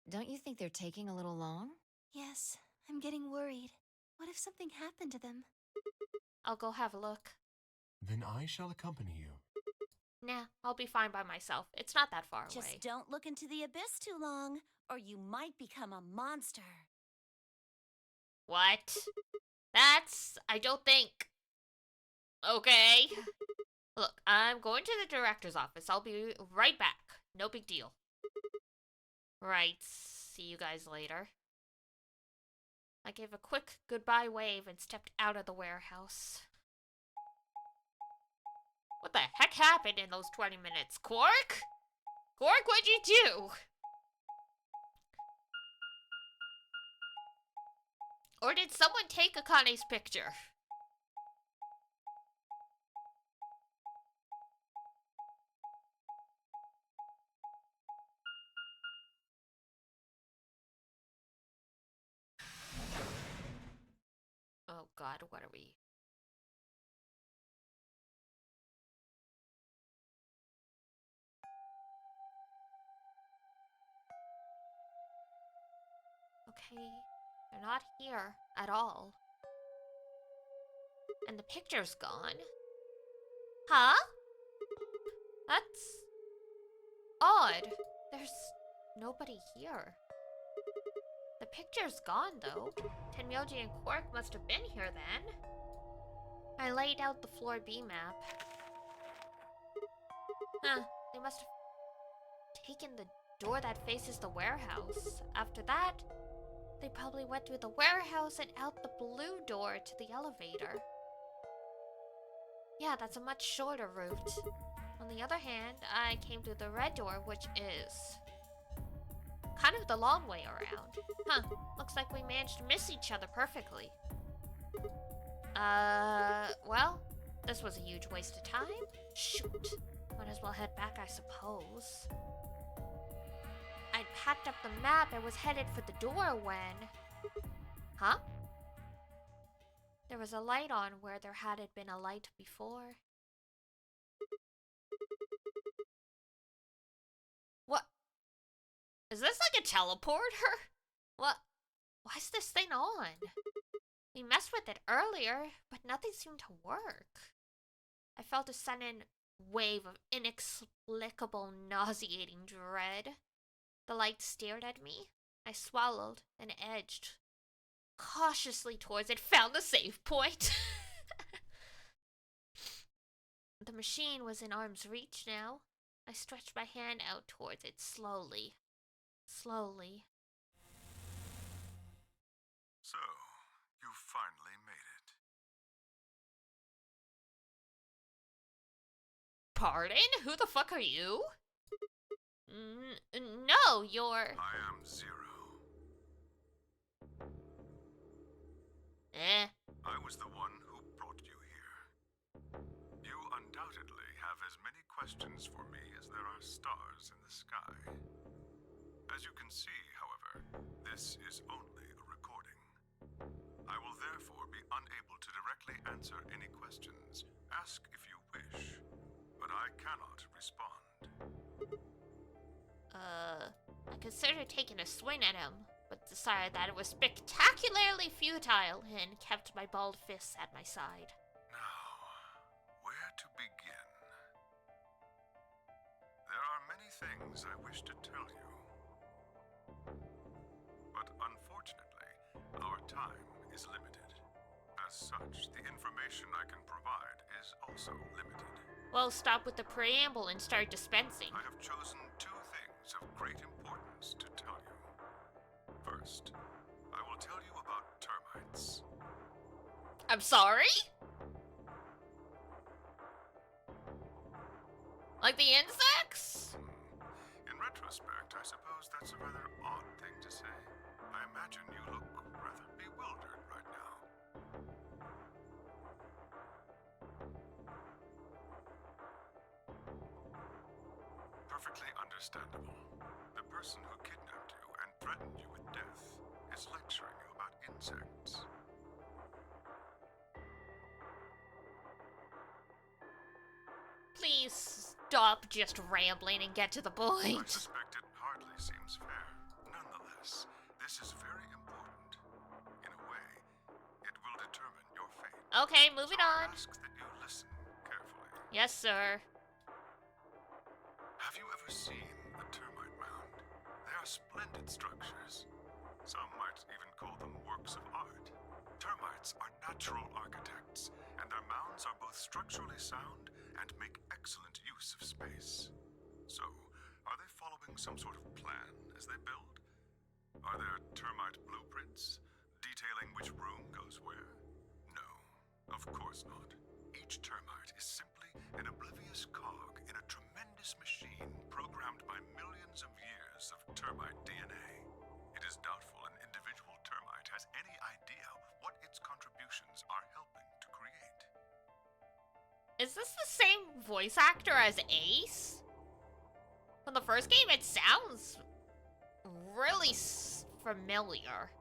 Don't you think they're taking a little long? Yes, I'm getting worried. What if something happened to them? I'll go have a look. Then I shall accompany you. Nah, I'll be fine by myself. It's not that far away. Just don't look into the abyss too long, or you might become a monster. What? I don't think. Okay. Look, I'm going to the director's office. I'll be right back. No big deal. Right, see you guys later. I gave a quick goodbye wave and stepped out of the warehouse. What the heck happened in those 20 minutes? Quark? Quark, what'd you do? Or did someone take Akane's picture? Oh god, what are we? Okay, they're not here at all. And the picture's gone. Huh? That's odd. There's nobody here. The picture's gone, though. Tenmyoji and Quark must have been here then. I laid out the floor B map. Huh, they must have taken the door that faces the warehouse. After that, they probably went through the warehouse and out the blue door to the elevator. Yeah, that's a much shorter route. On the other hand, I came through the red door, which is kind of the long way around. Huh, looks like we managed to miss each other perfectly. Well, this was a huge waste of time. Shoot, might as well head back, I suppose. I'd packed up the map and was headed for the door when... Huh? There was a light on where there hadn't been a light before. What? Is this like a teleporter? What? Why is this thing on? We messed with it earlier, but nothing seemed to work. I felt a sudden wave of inexplicable, nauseating dread. The light stared at me. I swallowed and edged cautiously towards it, found the save point. The machine was in arm's reach now. I stretched my hand out towards it slowly. Slowly. So, you finally made it. Pardon? Who the fuck are you? No, you're... I am Zero. I was the one who brought you here. You undoubtedly have as many questions for me as there are stars in the sky. As you can see, however, this is only a recording. I will therefore be unable to directly answer any questions. Ask if you wish, but I cannot respond. I considered taking a swing at him, but decided that it was spectacularly futile and kept my balled fists at my side. Now, where to begin? There are many things I wish to tell you. But unfortunately, our time is limited. As such, the information I can provide is also limited. Well, stop with the preamble and start dispensing. I have chosen two things of great importance to tell you. First, I will tell you about termites. I'm sorry? Like the insects? In retrospect, I suppose that's a rather odd thing to say. I imagine you look rather bewildered right now. Perfectly understandable. The person who kidnapped you and threatened you with death is lecturing you about insects. Please stop just rambling and get to the I point. suspect it hardly seems fair. Nonetheless, this is very important. In a way, it will determine your fate. Okay, moving So I on. ask that you listen carefully. Yes, sir. Have you ever seen a termite mound? They are splendid structures. Some might even call them works of art. Termites are natural architects, and their mounds are both structurally sound and make excellent use of space. So, are they following some sort of plan as they build? Are there termite blueprints detailing which room goes where? No, of course not. Each termite is simply an oblivious cog in a tremendous machine programmed by millions of years of termite DNA. It is doubtful an individual termite has any idea what its contributions are helping to create. Is this the same voice actor as Ace? From the first game, it sounds really familiar.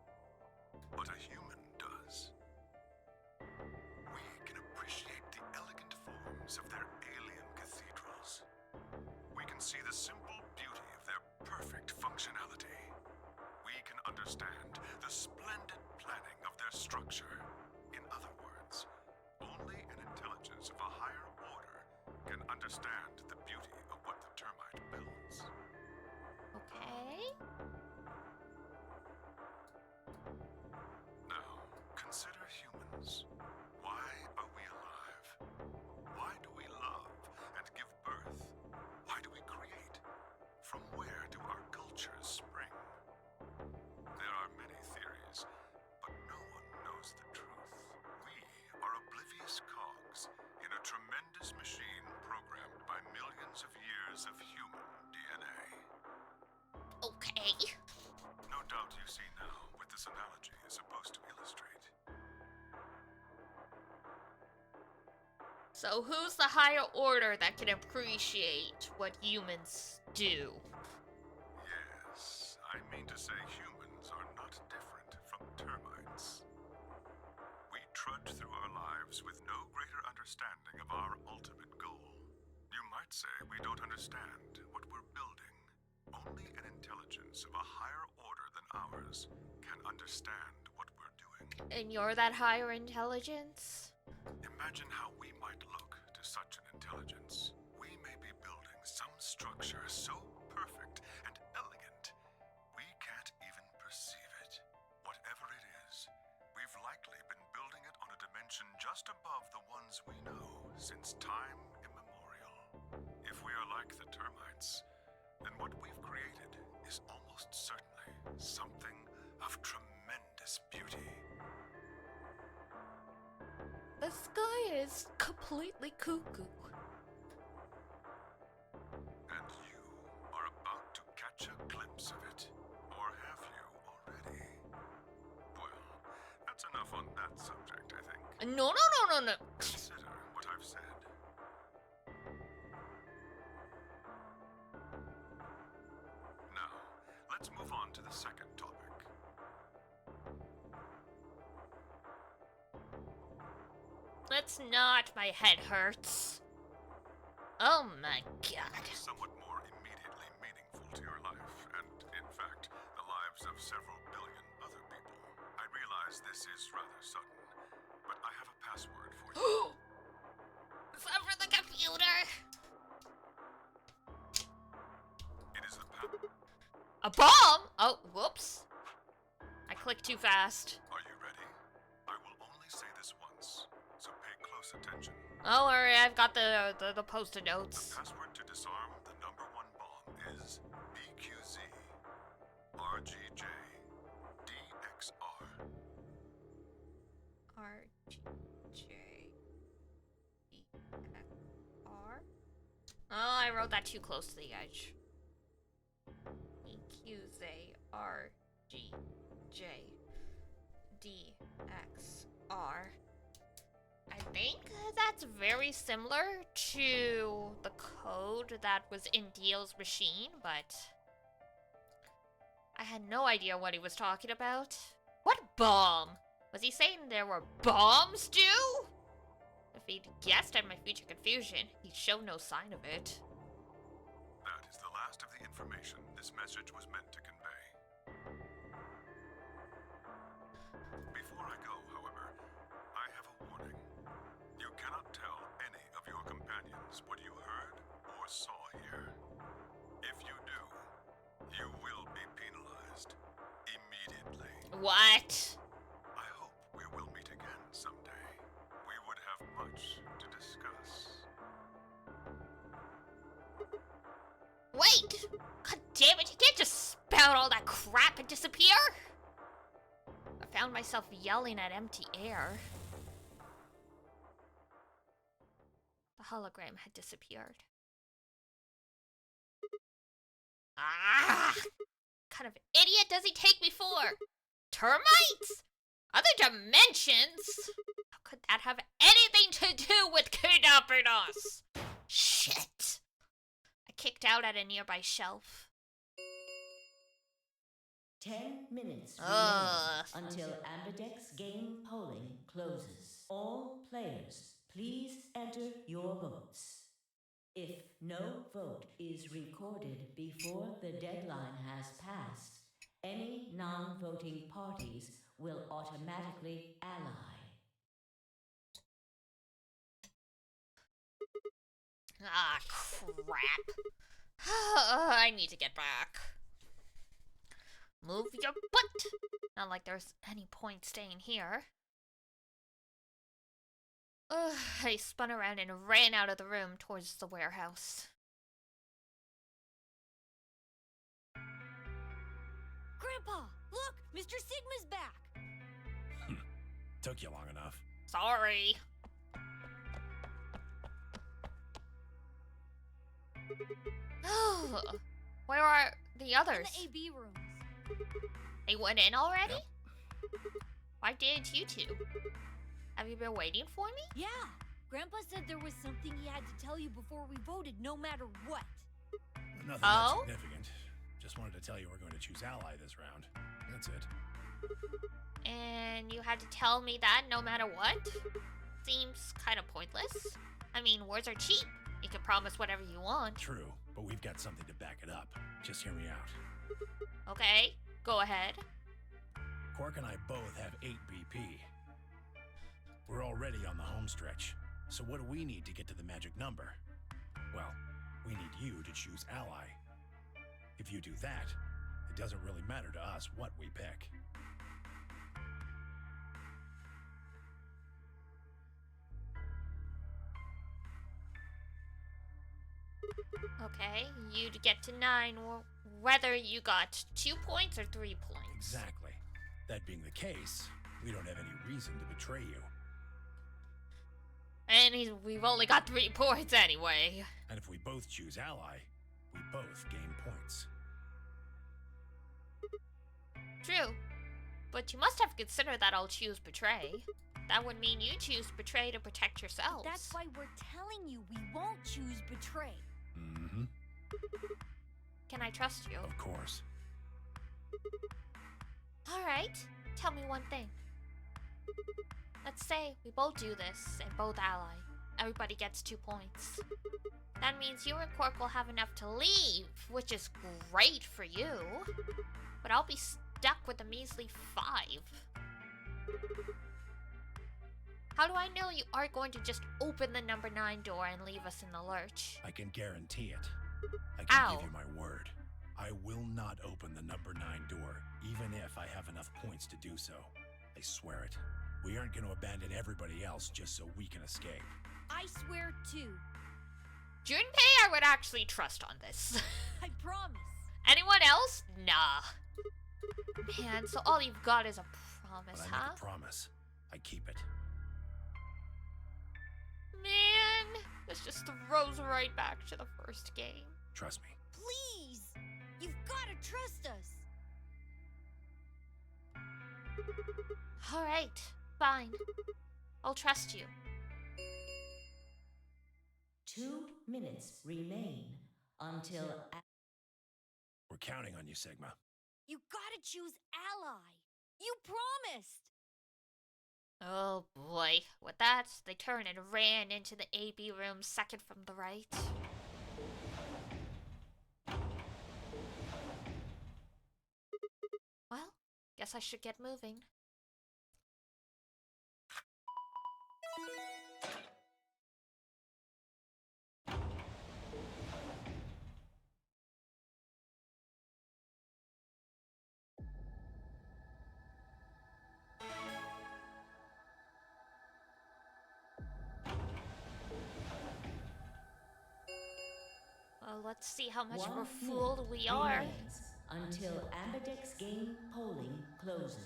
But a human does. We can appreciate the elegant forms of their alien cathedrals. We can see the simple beauty of their perfect functionality. We can understand the splendid planning of their structure. In other words, only an intelligence of a higher order can understand the beauty of what the termite builds. Okay. from where do our cultures spring? There are many theories, but no one knows the truth. We are oblivious cogs in a tremendous machine programmed by millions of years of human DNA. Okay. No doubt you see now what this analogy is supposed to illustrate. So who's the higher order that can appreciate what humans do? Yes, I mean to say humans are not different from termites. We trudge through our lives with no greater understanding of our ultimate goal. You might say we don't understand what we're building. Only an intelligence of a higher order than ours can understand what we're doing. And you're that higher intelligence? Imagine how we might look to such an intelligence. We may be building some structure so perfect and elegant, we can't even perceive it. Whatever it is, we've likely been building it on a dimension just above the ones we know since time immemorial. If we are like the termites, then what we've created is almost certainly something of tremendous beauty. The sky is completely cuckoo. And you are about to catch a glimpse of it. Or have you already? Well, that's enough on that subject, I think. No. Consider what I've said. Now, let's move on to the second topic. Let's not. My head hurts. Oh my god. Somewhat more immediately meaningful to your life, and in fact, the lives of several billion other people. I realize this is rather sudden, but I have a password for you. Is that for the computer? It is the A bomb? Oh, whoops. I clicked too fast. Are you ready? I will only say this once, so pay close attention. Oh, alright, I've got the post-it notes. Password to disarm the number one bomb is BQZ RGJ DXR. R. Oh, I wrote that too close to the edge. EQZRGJDXR. I think that's very similar to the code that was in Dio's machine, but I had no idea what he was talking about. What bomb? Was he saying there were bombs due? If he'd guessed at my future confusion, he'd show no sign of it. That is the last of the information this message was meant to convey. Before I go, however, I have a warning. You cannot tell any of your companions what you heard or saw here. If you do, you will be penalized immediately. What? I hope we will meet again someday. We would have much to discuss. Wait! God damn it, you can't just spout all that crap and disappear! I found myself yelling at empty air. The hologram had disappeared. Ah! What kind of idiot does he take me for? Termites? Other dimensions? How could that have anything to do with kidnapping us? Shit! I kicked out at a nearby shelf. 10 minutes Ugh. remain until Ambidex game polling closes. All players, please enter your votes. If no vote is recorded before the deadline has passed, any non-voting parties will automatically ally. Ah, crap. I need to get back. Move your butt! Not like there's any point staying here. I spun around and ran out of the room towards the warehouse. Mr. Sigma's back! Took you long enough. Sorry. Where are the In others? the AB rooms. They went in already? Yep. Why didn't you two? Have you been waiting for me? Yeah! Grandpa said there was something he had to tell you before we voted, no matter what. Nothing Oh? that significant. Just wanted to tell you we're going to choose ally this round. That's it. And you had to tell me that no matter what? Seems kind of pointless. I mean, words are cheap. You can promise whatever you want. True, but we've got something to back it up. Just hear me out. Okay, go ahead. Quark and I both have 8 BP. We're already on the home stretch. So what do we need to get to the magic number? Well, we need you to choose ally. If you do that, it doesn't really matter to us what we pick. Okay, you'd get to 9 whether you got 2 points or 3 points. Exactly. That being the case, we don't have any reason to betray you. And we've only got 3 points anyway. And if we both choose ally, we both gain points. True. But you must have considered that I'll choose betray. That would mean you choose betray to protect yourselves. That's why we're telling you we won't choose betray. Mm-hmm. Can I trust you? Of course. Alright, tell me one thing. Let's say we both do this and both ally. Everybody gets 2 points. That means you and Quark will have enough to leave, which is great for you. But I'll be stuck with a measly 5. How do I know you aren't going to just open the number 9 door and leave us in the lurch? I can guarantee it. I can Ow. give you my word. I will not open the number 9 door, even if I have enough points to do so. I swear it. We aren't going to abandon everybody else just so we can escape. I swear too. Junpei, I would actually trust on this. I promise. Anyone else? Nah. Man, so all you've got is a promise, But I huh? make a promise. I keep it. Man, this just throws right back to the first game. Trust me. Please! You've gotta trust us! Alright, fine. I'll trust you. 2 minutes remain until. We're counting on you, Sigma. You gotta choose ally! You promised! Oh boy. With that, they turned and ran into the AB room second from the right. Well, guess I should get moving. Well, let's see how much of a 1 fool we minute are. remains until Ambidex game polling closes.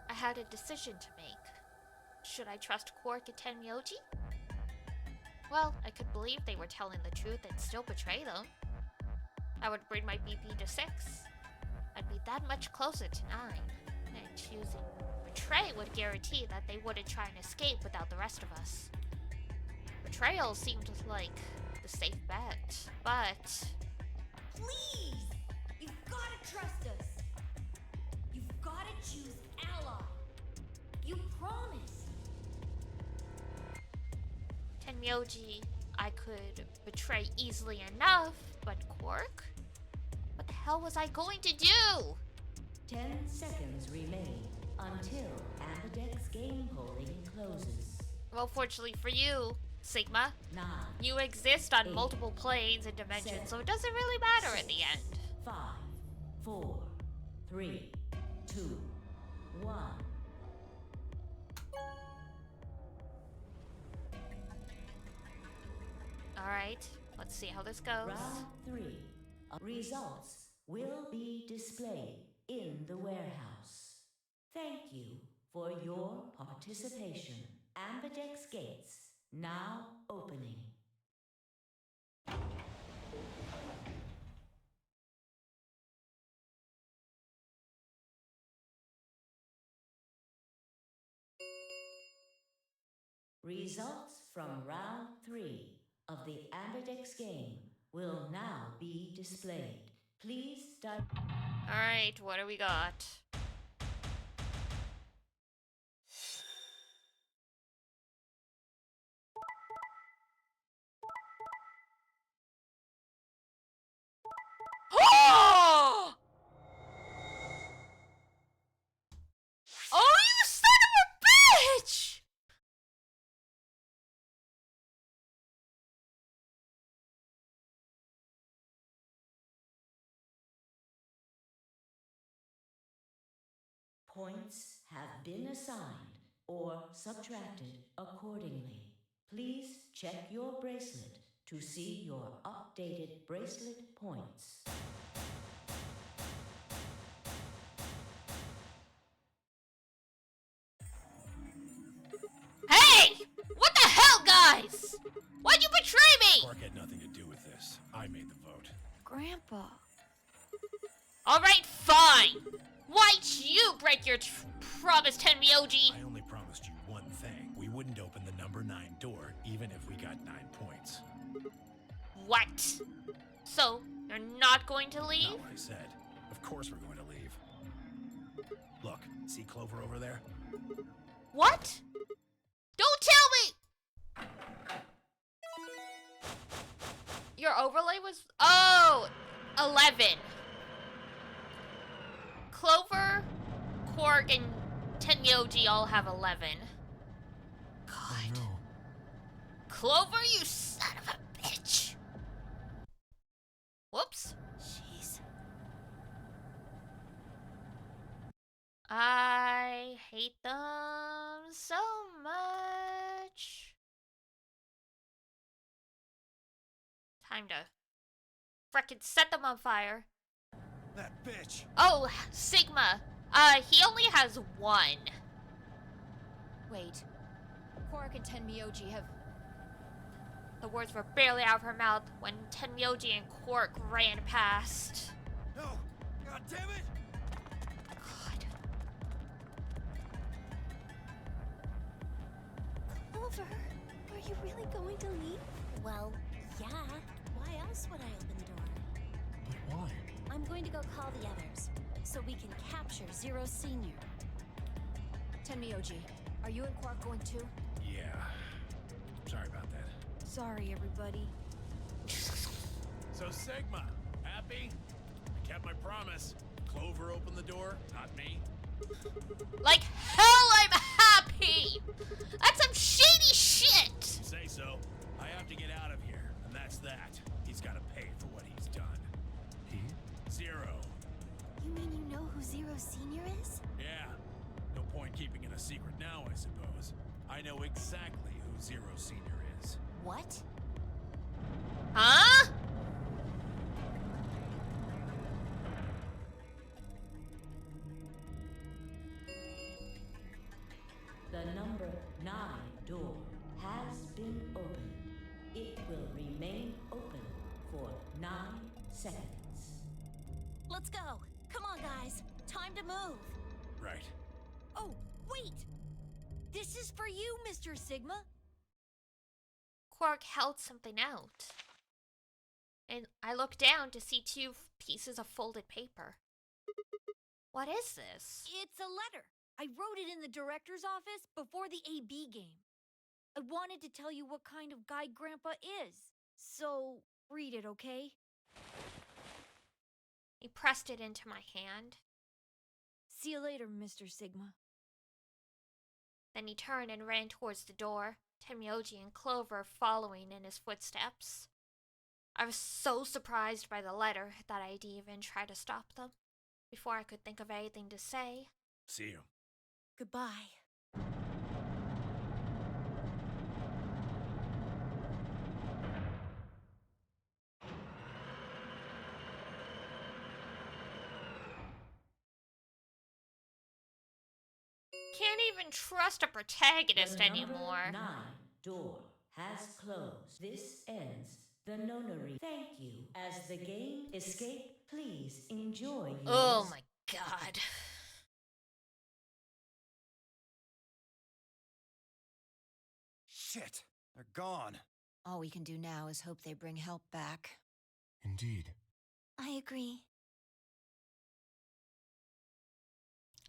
I had a decision to make. Should I trust Quark and Tenmyoji? Well, I could believe they were telling the truth and still betray them. I would bring my BP to 6. I'd be that much closer to 9. And choosing betray would guarantee that they wouldn't try and escape without the rest of us. Betrayal seemed like the safe bet, but... Please! You've gotta trust us! You've gotta choose ally! You promised! Tenmyoji, I could betray easily enough, but Quark? What the hell was I going to do? 10 seconds remain until Ambidex game polling closes. Well, fortunately for you, Sigma, 9, you exist on 8, multiple planes and dimensions, 7, so it doesn't really matter in the end. 5, 4, 3, 2, 1. Alright, let's see how this goes. Round 3. Results will be displayed in the warehouse. Thank you for your participation. Ambidex gates now opening. Results from round 3 of the Ambidex game will now be displayed. Please start. Alright, what do we got? Oh! Oh, you son of a bitch! Points have been assigned or subtracted accordingly. Please check your bracelet to see your updated bracelet points. Hey! What the hell, guys? Why'd you betray me? Quark had nothing to do with this. I made the vote. Grandpa. Alright, fine. Why'd you break your promise, Tenryoji? I only promised you one thing. We wouldn't open the number 9 door, even if we got 9 points. What? So, you're not going to leave? Not what I said. Of course we're going to leave. Look, see Clover over there? What? Don't tell me! Your overlay was... Oh! 11. Clover, Quark, and Tenryoji all have 11. God. No. Clover, you son of a bitch! Whoops. Jeez. I hate them so much. Time to frickin' set them on fire. That bitch! Oh, Sigma. He only has 1. Wait. Quark and Tenryoji have... The words were barely out of her mouth when Tenryoji and Quark ran past. No! God damn it! God. Clover, are you really going to leave? Well, yeah. Why else would I open the door? But why? I'm going to go call the others, so we can capture Zero Senior. Tenryoji, are you and Quark going too? Yeah. Sorry about that. Sorry, everybody. So Sigma, happy? I kept my promise. Clover opened the door, not me. Like hell I'm happy! That's some shady shit! You say so. I have to get out of here, and that's that. He's gotta pay for what he's done. He? Zero. You mean you know who Zero Senior is? Yeah. No point keeping it a secret now, I suppose. I know exactly who Zero Senior is. What? Huh? The number 9 door has been opened. It will remain open for 9 seconds. Let's go. Come on, guys. Time to move. Right. Oh, wait! This is for you, Mr. Sigma. Quark held something out. And I looked down to see 2 pieces of folded paper. What is this? It's a letter. I wrote it in the director's office before the AB game. I wanted to tell you what kind of guy Grandpa is. So, read it, okay? He pressed it into my hand. See you later, Mr. Sigma. Then he turned and ran towards the door, Tenryoji and Clover following in his footsteps. I was so surprised by the letter that I didn't even try to stop them before I could think of anything to say. See you. Goodbye. Can't even trust a protagonist The number anymore. 9 door has closed. This ends the nonary. Thank you. As the game escape, please enjoy yours. Oh my god. Shit, they're gone. All we can do now is hope they bring help back. Indeed. I agree.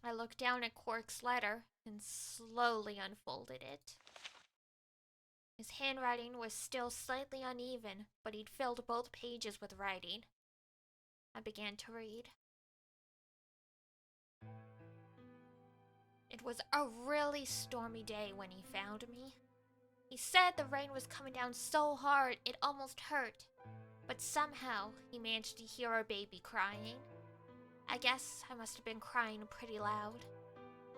I looked down at Quark's letter and slowly unfolded it. His handwriting was still slightly uneven, but he'd filled both pages with writing. I began to read. It was a really stormy day when he found me. He said the rain was coming down so hard it almost hurt, but somehow he managed to hear our baby crying. I guess I must have been crying pretty loud.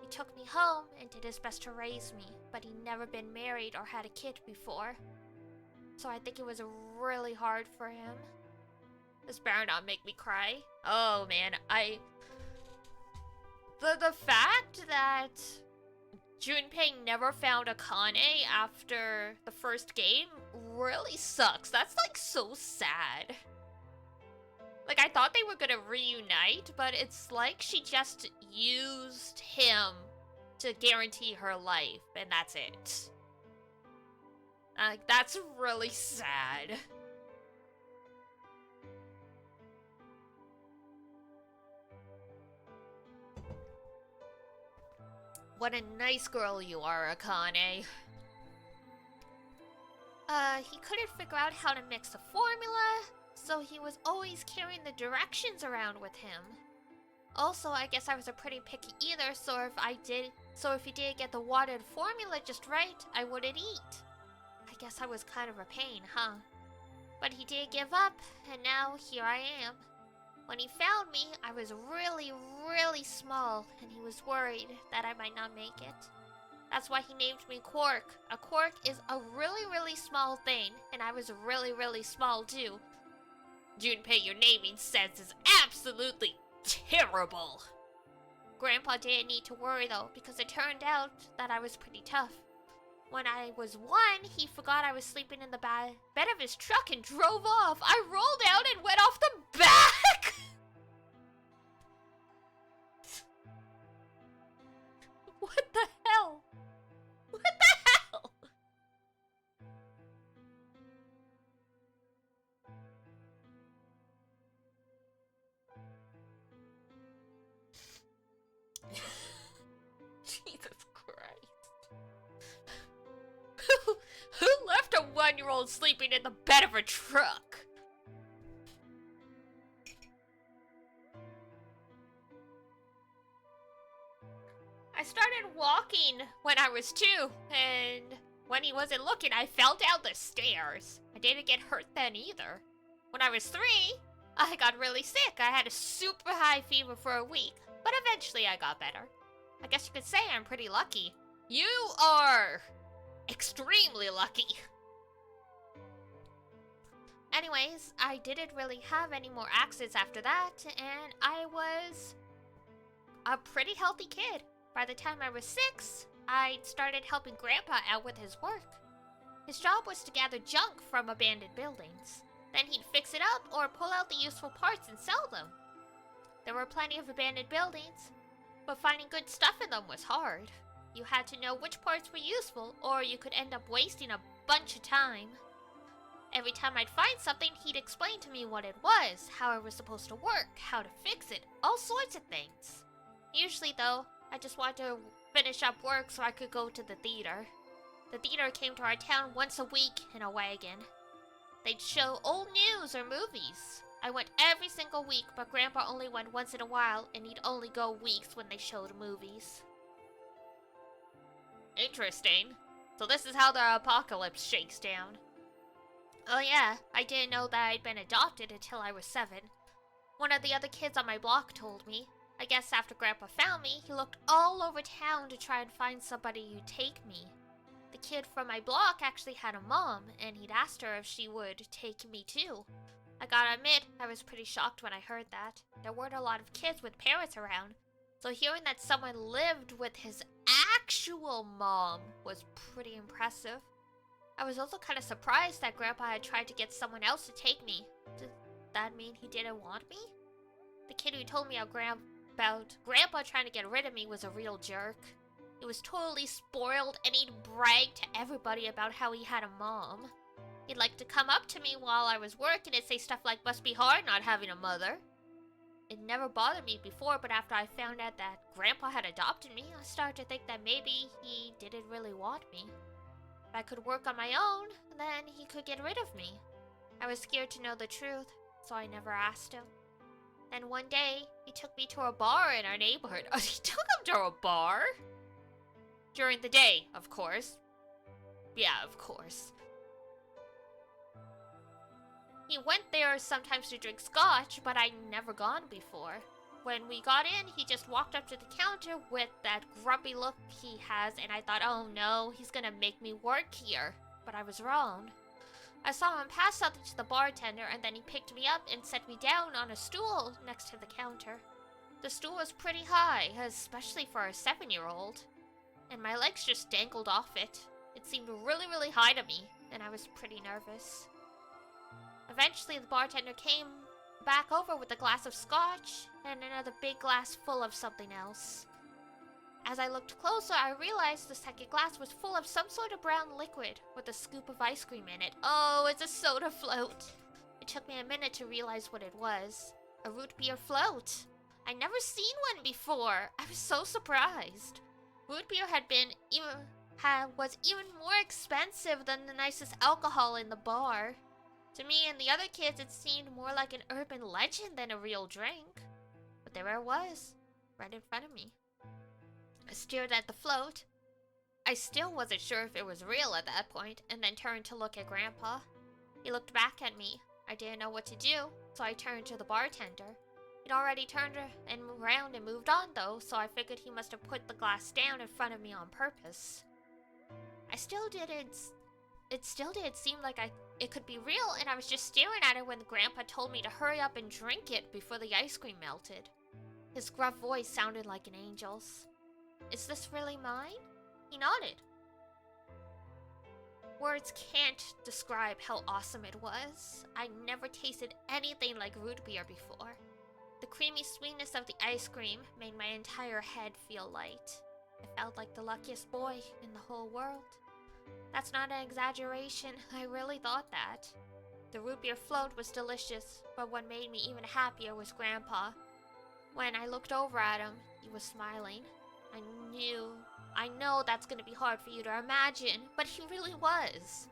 He took me home and did his best to raise me, but he'd never been married or had a kid before. So I think it was really hard for him. This better not make me cry. Oh man, The fact that Junpei never found Akane after the first game really sucks. That's like so sad. Like, I thought they were gonna reunite, but it's like she just used him to guarantee her life, and that's it. Like, that's really sad. What a nice girl you are, Akane. He couldn't figure out how to mix a formula, so he was always carrying the directions around with him. Also, I guess I was a pretty picky eater, so if he didn't get the watered formula just right, I wouldn't eat. I guess I was kind of a pain, huh? But he did give up, and now here I am. When he found me, I was really, really small, and he was worried that I might not make it. That's why he named me Quark. A quark is a really, really small thing, and I was really, really small too. Junpei, your naming sense is absolutely terrible. Grandpa didn't need to worry though, because it turned out that I was pretty tough. When I was 1, he forgot I was sleeping in the bed of his truck and drove off. I rolled out and went off the back! What the hell? What the hell? Jesus Christ. Who left a 1-year-old sleeping in the bed of a truck? I started walking when I was 2, and when he wasn't looking, I fell down the stairs. I didn't get hurt then either. When I was 3, I got really sick. I had a super high fever for a week, but eventually I got better. I guess you could say I'm pretty lucky. You are extremely lucky. Anyways, I didn't really have any more accidents after that, and I was a pretty healthy kid. By the time I was 6, I started helping Grandpa out with his work. His job was to gather junk from abandoned buildings. Then he'd fix it up or pull out the useful parts and sell them. There were plenty of abandoned buildings, but finding good stuff in them was hard. You had to know which parts were useful, or you could end up wasting a bunch of time. Every time I'd find something, he'd explain to me what it was, how it was supposed to work, how to fix it, all sorts of things. Usually, though, I just wanted to finish up work so I could go to the theater. The theater came to our town once a week in a wagon. They'd show old news or movies. I went every single week, but Grandpa only went once in a while, and he'd only go weeks when they showed movies. Interesting. So this is how the apocalypse shakes down. Oh yeah, I didn't know that I'd been adopted until I was 7. One of the other kids on my block told me. I guess after Grandpa found me, he looked all over town to try and find somebody who'd take me. The kid from my block actually had a mom, and he'd asked her if she would take me too. I gotta admit, I was pretty shocked when I heard that. There weren't a lot of kids with parents around, So hearing that someone lived with his actual mom was pretty impressive. I was also kind of surprised that Grandpa had tried to get someone else to take me. Did that mean he didn't want me? The kid who told me about Grandpa trying to get rid of me was a real jerk. He was totally spoiled and he'd brag to everybody about how he had a mom. He'd like to come up to me while I was working and say stuff like, "Must be hard not having a mother." It never bothered me before, but after I found out that Grandpa had adopted me, I started to think that maybe he didn't really want me. If I could work on my own, then he could get rid of me. I was scared to know the truth, so I never asked him. Then one day, he took me to a bar in our neighborhood. Oh, he took him to a bar? During the day, of course. Yeah, of course. He went there sometimes to drink scotch, but I'd never gone before. When we got in, he just walked up to the counter with that grumpy look he has, and I thought, oh no, he's gonna make me work here. But I was wrong. I saw him pass something to the bartender, and then he picked me up and set me down on a stool next to the counter. The stool was pretty high, especially for a 7-year-old, and my legs just dangled off it. It seemed really, really high to me, and I was pretty nervous. Eventually, the bartender came back over with a glass of scotch and another big glass full of something else. As I looked closer, I realized the second glass was full of some sort of brown liquid with a scoop of ice cream in it. Oh, it's a soda float. It took me a minute to realize what it was. A root beer float. I'd never seen one before. I was so surprised. Root beer was even more expensive than the nicest alcohol in the bar. To me and the other kids, it seemed more like an urban legend than a real drink. But there it was, right in front of me. I stared at the float. I still wasn't sure if it was real at that point, and then turned to look at Grandpa. He looked back at me. I didn't know what to do, so I turned to the bartender. He'd already turned around and moved on though, so I figured he must have put the glass down in front of me on purpose. It still didn't seem like it could be real, and I was just staring at it when Grandpa told me to hurry up and drink it before the ice cream melted. His gruff voice sounded like an angel's. "Is this really mine?" He nodded. Words can't describe how awesome it was. I'd never tasted anything like root beer before. The creamy sweetness of the ice cream made my entire head feel light. I felt like the luckiest boy in the whole world. That's not an exaggeration, I really thought that. The root beer float was delicious, but what made me even happier was Grandpa. When I looked over at him, he was smiling. I know that's gonna be hard for you to imagine, but he really was.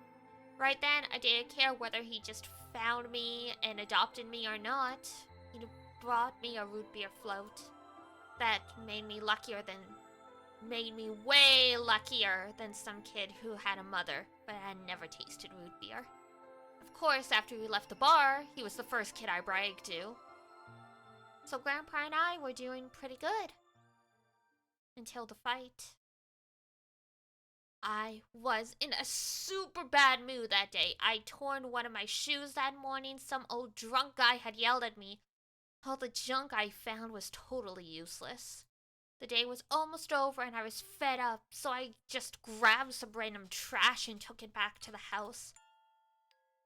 Right then, I didn't care whether he just found me and adopted me or not. He brought me a root beer float. That made me way luckier than some kid who had a mother, but had never tasted root beer. Of course, after we left the bar, he was the first kid I bragged to. So Grandpa and I were doing pretty good. Until the fight. I was in a super bad mood that day. I'd torn one of my shoes that morning. Some old drunk guy had yelled at me. All the junk I found was totally useless. The day was almost over and I was fed up, so I just grabbed some random trash and took it back to the house.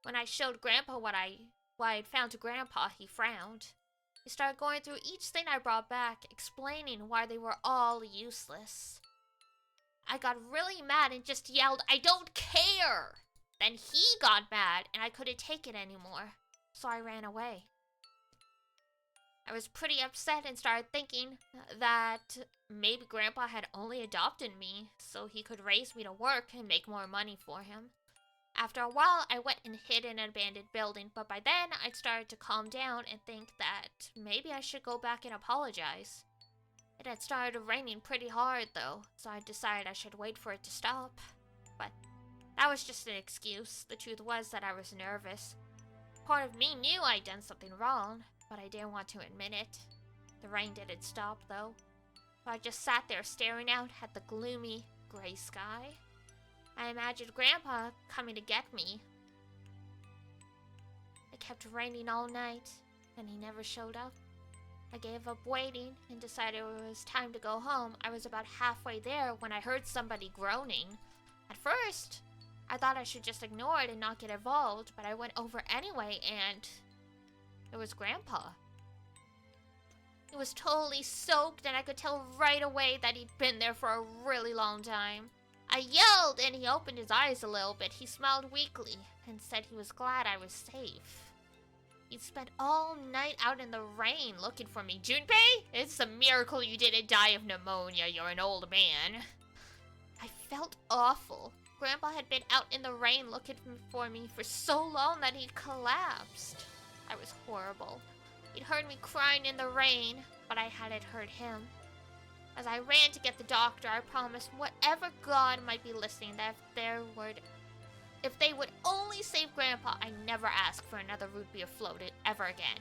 When I showed Grandpa what I'd found to Grandpa, he frowned. He started going through each thing I brought back, explaining why they were all useless. I got really mad and just yelled, "I don't care!" Then he got mad and I couldn't take it anymore, so I ran away. I was pretty upset and started thinking that maybe Grandpa had only adopted me so he could raise me to work and make more money for him. After a while, I went and hid in an abandoned building, but by then, I'd started to calm down and think that maybe I should go back and apologize. It had started raining pretty hard, though, so I decided I should wait for it to stop. But that was just an excuse. The truth was that I was nervous. Part of me knew I'd done something wrong, but I didn't want to admit it. The rain didn't stop, though, so I just sat there staring out at the gloomy, gray sky. I imagined Grandpa coming to get me. It kept raining all night, and he never showed up. I gave up waiting and decided it was time to go home. I was about halfway there when I heard somebody groaning. At first, I thought I should just ignore it and not get involved, but I went over anyway, and it was Grandpa. He was totally soaked, and I could tell right away that he'd been there for a really long time. I yelled, and he opened his eyes a little bit. He smiled weakly and said he was glad I was safe. He'd spent all night out in the rain looking for me. Junpei, it's a miracle you didn't die of pneumonia. You're an old man. I felt awful. Grandpa had been out in the rain looking for me for so long that he'd collapsed. I was horrible. He'd heard me crying in the rain, but I hadn't heard him. As I ran to get the doctor, I promised whatever God might be listening that if they would only save Grandpa, I'd never ask for another root beer floated ever again.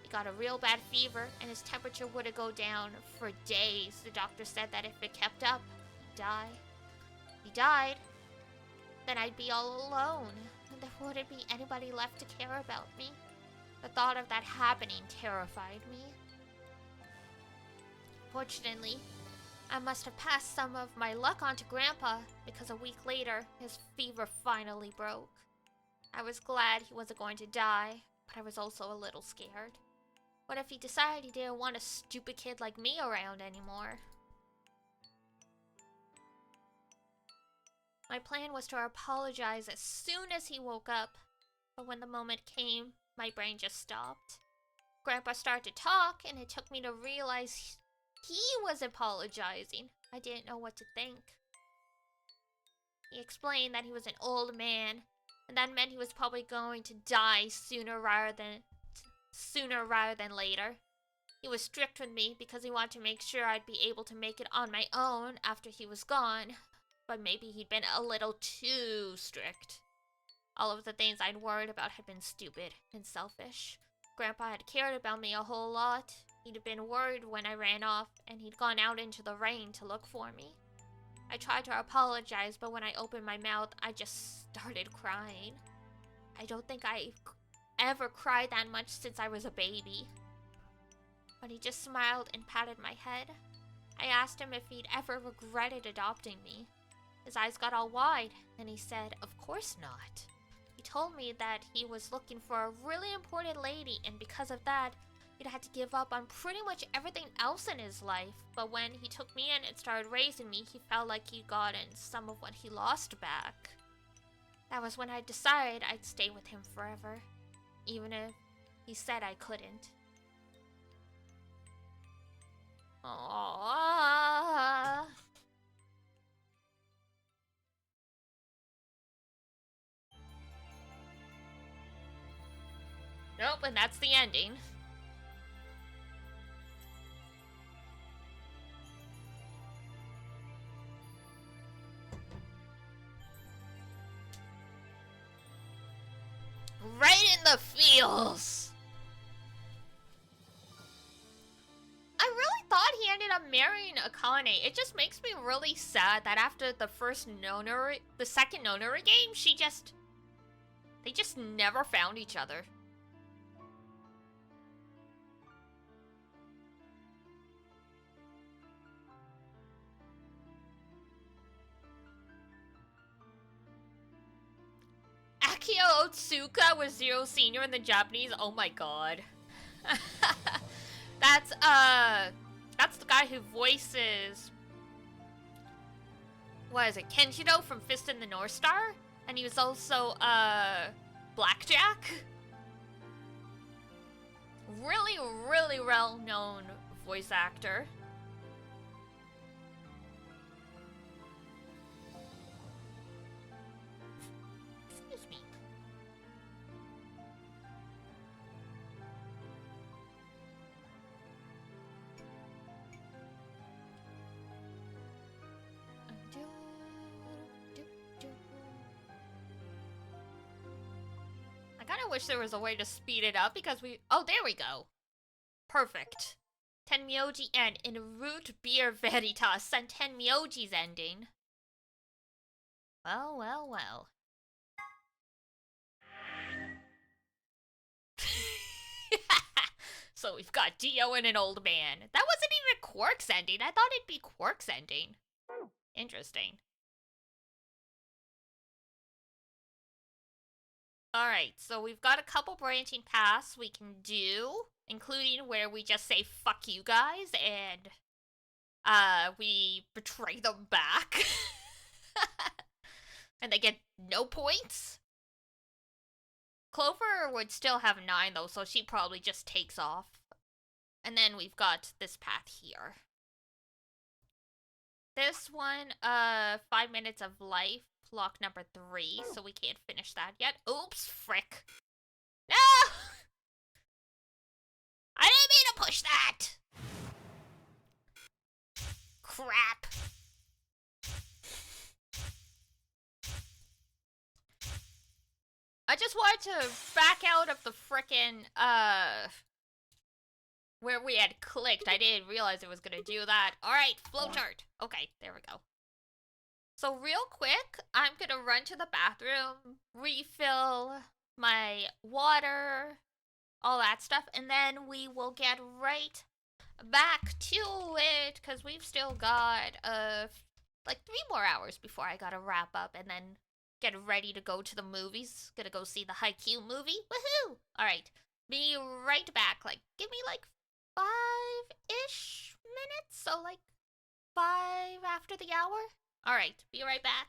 He got a real bad fever, and his temperature wouldn't go down for days. The doctor said that if it kept up, he'd die. If he died, then I'd be all alone, and there wouldn't be anybody left to care about me. The thought of that happening terrified me. Fortunately, I must have passed some of my luck on to Grandpa, because a week later, his fever finally broke. I was glad he wasn't going to die, but I was also a little scared. What if he decided he didn't want a stupid kid like me around anymore? My plan was to apologize as soon as he woke up, but when the moment came, my brain just stopped. Grandpa started to talk, and it took me to realize he was apologizing. I didn't know what to think. He explained that he was an old man, and that meant he was probably going to die sooner rather than later. He was strict with me because he wanted to make sure I'd be able to make it on my own after he was gone, but maybe he'd been a little too strict. All of the things I'd worried about had been stupid and selfish. Grandpa had cared about me a whole lot. He'd been worried when I ran off, and he'd gone out into the rain to look for me. I tried to apologize, but when I opened my mouth, I just started crying. I don't think I ever cried that much since I was a baby. But he just smiled and patted my head. I asked him if he'd ever regretted adopting me. His eyes got all wide, and he said, "Of course not." He told me that he was looking for a really important lady, and because of that, he'd had to give up on pretty much everything else in his life. But when he took me in and started raising me, he felt like he'd gotten some of what he lost back. That was when I decided I'd stay with him forever, even if he said I couldn't. Aww. Nope, and that's the ending. Right in the feels. I really thought he ended up marrying Akane. It just makes me really sad that after the second Nonary game, they just never found each other. Akio Otsuka was Zero Senior in the Japanese. Oh my god. That's the guy who voices, what is it, Kenshiro from Fist in the North Star? And he was also, Blackjack. Really, really well-known voice actor. Excuse me. I kinda wish there was a way to speed it up because oh, there we go. Perfect. Tenmyoji end in root beer veritas sent Tenmyoji's ending. Well, well, well. So we've got Dio and an old man. That wasn't even Quark's ending. I thought it'd be Quark's ending. Interesting. Alright, so we've got a couple branching paths we can do, including where we just say fuck you guys and we betray them back. And they get no points. Clover would still have 9 though, so she probably just takes off. And then we've got this path here. This one, 5 minutes of life, lock number 3, so we can't finish that yet. Oops, frick. No! I didn't mean to push that! Crap. I just wanted to back out of the frickin', where we had clicked. I didn't realize it was gonna do that. Alright, flowchart. Okay, there we go. So real quick, I'm gonna run to the bathroom, refill my water, all that stuff, and then we will get right back to it, because we've still got, like 3 more hours before I gotta wrap up, and then get ready to go to the movies. Gonna go see the Haikyuu movie. Woohoo! Alright, be right back. Like, give me like 5-ish minutes, so like 5 after the hour. Alright, be right back.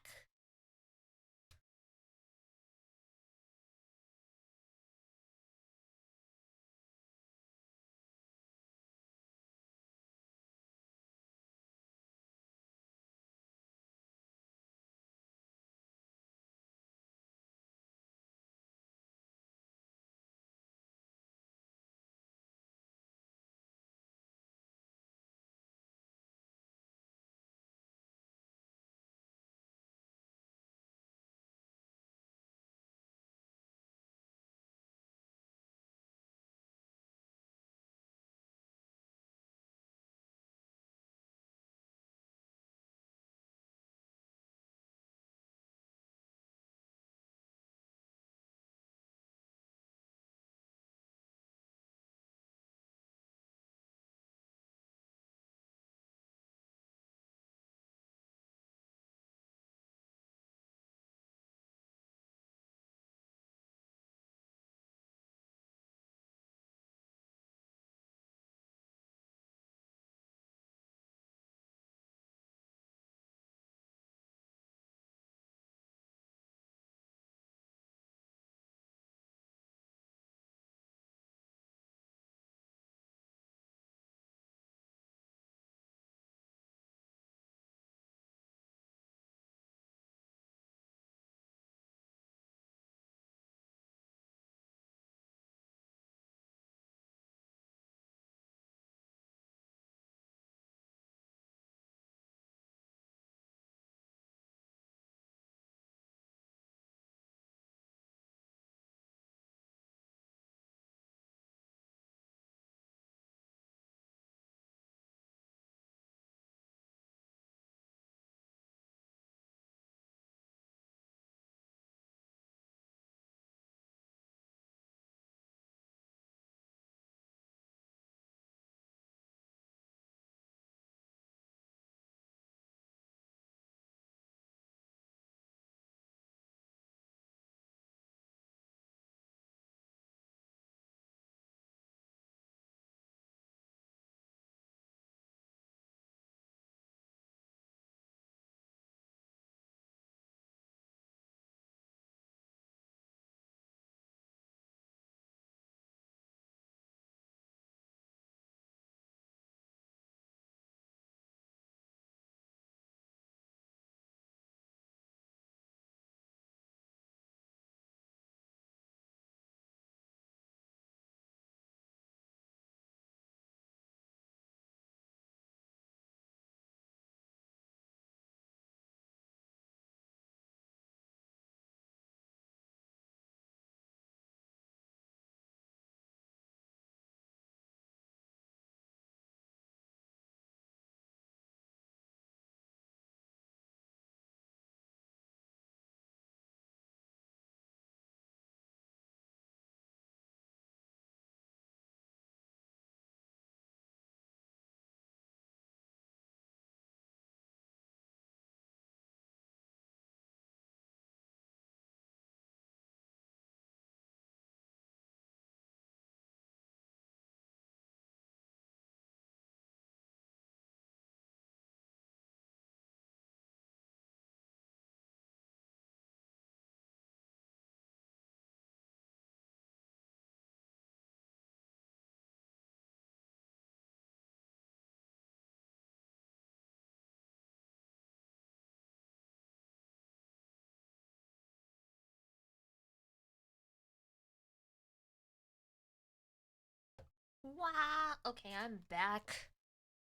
Wow. Okay, I'm back.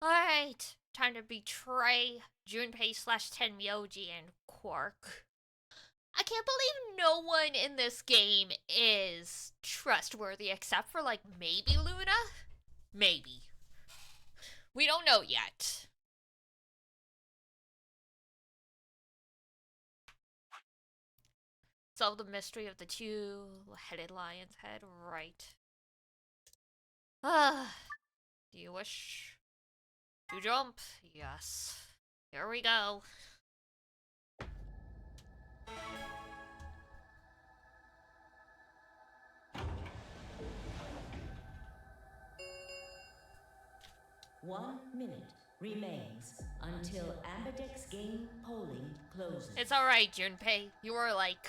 Alright. Time to betray Junpei/Tenmyoji and Quark. I can't believe no one in this game is trustworthy except for, like, maybe Luna? Maybe. We don't know yet. Solve the mystery of the two-headed lion's head, right. Do you wish to jump? Yes. Here we go. One minute remains until Ambidex game polling closes. It's alright, Junpei. You were like...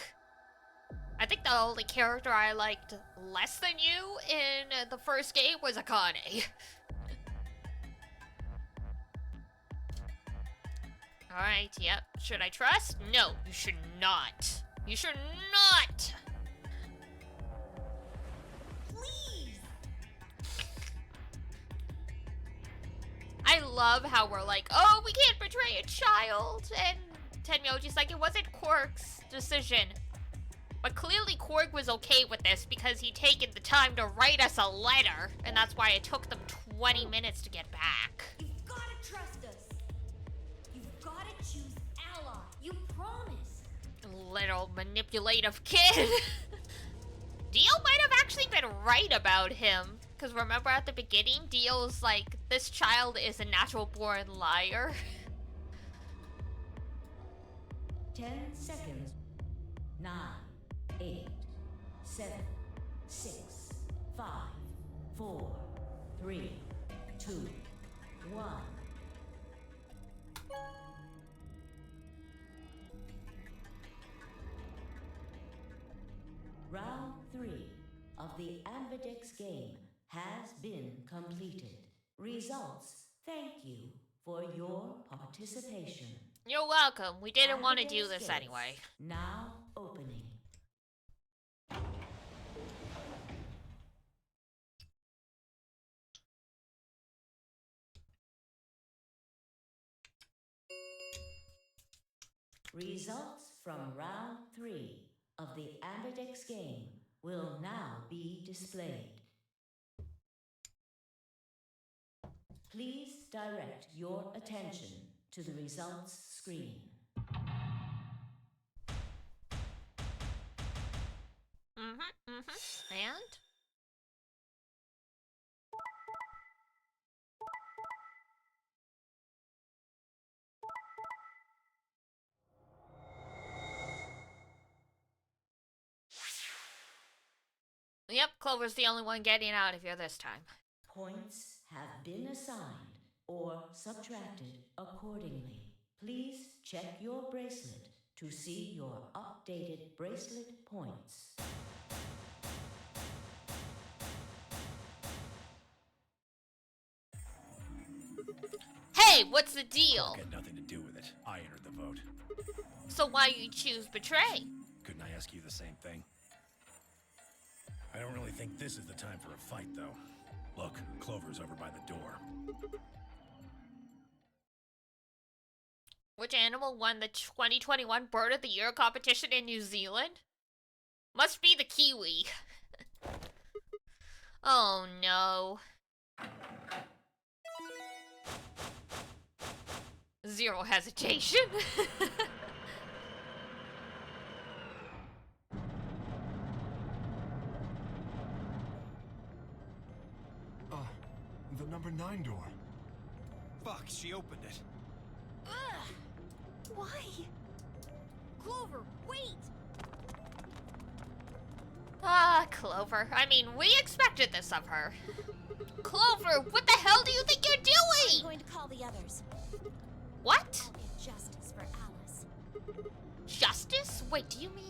I think the only character I liked less than you in the first game was Akane. Alright, yep. Should I trust? No, you should not. You should not! Please! I love how we're like, oh, we can't betray a child, and Tenmyoji's like, it wasn't Quark's decision. But clearly Quark was okay with this because he'd taken the time to write us a letter, and that's why it took them 20 minutes to get back. You've gotta trust us. You've gotta choose ally. You promised. Little manipulative kid. Dio might have actually been right about him. Because remember at the beginning, Dio's like, this child is a natural born liar. 10 seconds. 9, 8, 7, 6, 5, 4, 3, 2, 1. Round 3 of the Ambidex game has been completed. Results, thank you for your participation. You're welcome. We didn't want to do this Gates anyway. Now opening. Results from round 3 of the Ambidex game will now be displayed. Please direct your attention to the results screen. And? Yep, Clover's the only one getting out of here this time. Points have been assigned or subtracted accordingly. Please check your bracelet to see your updated bracelet points. Hey, what's the deal? Quark had nothing to do with it. I entered the vote. So why you choose betray? Couldn't I ask you the same thing? I don't really think this is the time for a fight, though. Look, Clover's over by the door. Which animal won the 2021 Bird of the Year competition in New Zealand? Must be the kiwi. Oh no. Zero hesitation. The number 9 door. Fuck, she opened it. Why? Clover, wait! Ah, Clover. I mean, we expected this of her. Clover, what the hell do you think you're I'm doing? going to call the others. What? I'll get justice for Alice. Justice? Wait, do you mean?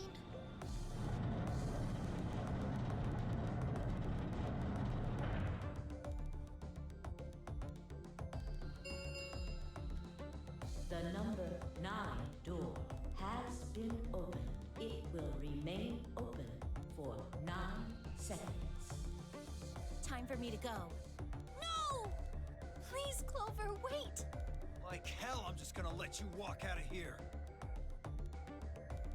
The number 9 door has been opened. It will remain open for 9 seconds. Time time for me to go. No! Please, Clover, wait! Like hell, I'm just gonna let you walk out of here.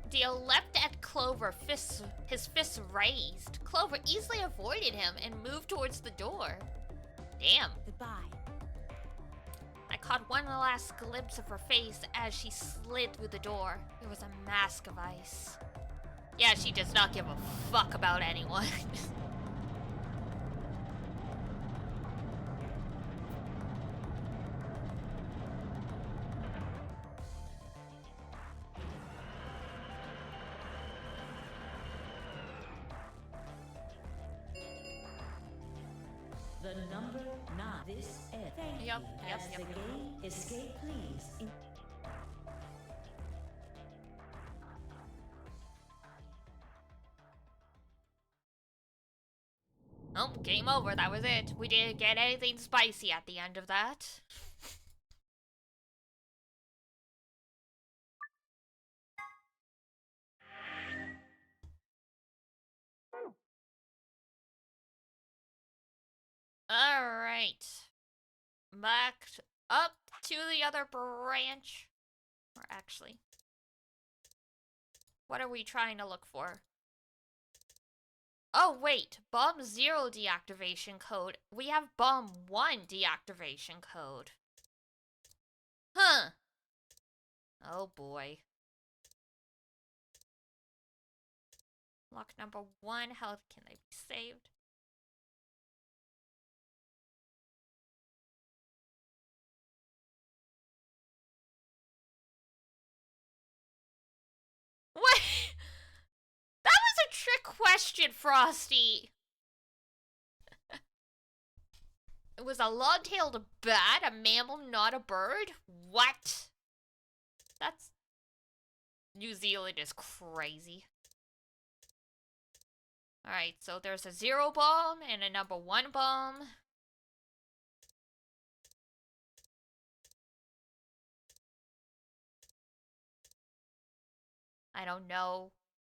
Dio leapt at Clover, his fists raised. Clover easily avoided him and moved towards the door. Damn. Goodbye. I caught one last glimpse of her face as she slid through the door. It was a mask of ice. Yeah, she does not give a fuck about anyone. The number 9. This ends. Thank Yep, you. yep, As yep, the game escape, please. Oh, game over. That was it. We didn't get anything spicy at the end of that. Alright. Back up to the other branch. Or actually, what are we trying to look for? Oh, wait. Bomb 0 deactivation code. We have Bomb 1 deactivation code. Huh. Oh, boy. Lock number 1. How can they be saved? What? That was a trick question, Frosty. It was a long-tailed bat, a mammal, not a bird? What? That's... New Zealand is crazy. Alright, so there's a 0 bomb and a number 1 bomb. I don't know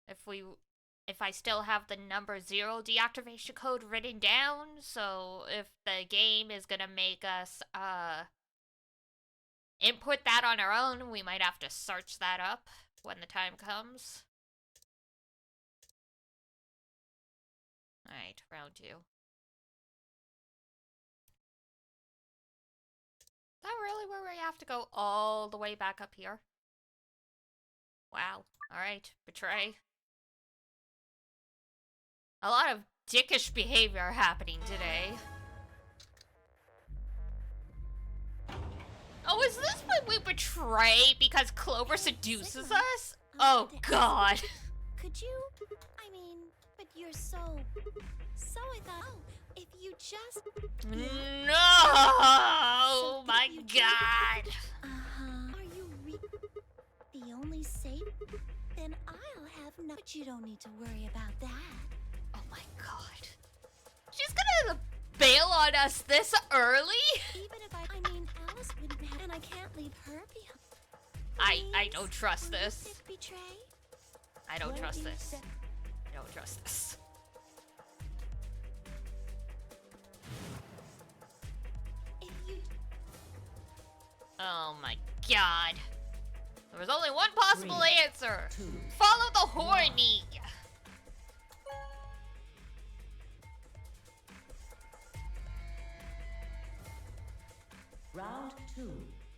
if I still have the number 0 deactivation code written down, so if the game is gonna make us input that on our own, we might have to search that up when the time comes. Alright, round 2. Is that really where we have to go all the way back up here? Wow. Alright, betray. A lot of dickish behavior happening today. Oh, is this when we betray because Clover seduces us? Oh, God. Could you? I mean, but you're so I thought, oh, if you just... No! Oh, my God. Uh-huh. Are you the only safe? Then I'll have no... But you don't need to worry about that. Oh, my God. She's gonna bail on us this early? Even if I mean, Alice wouldn't have... And I can't leave her behind. I don't trust this. Betray? I don't trust this. I don't trust this. Oh my God. There was only one possible answer. Follow the horny. Round 2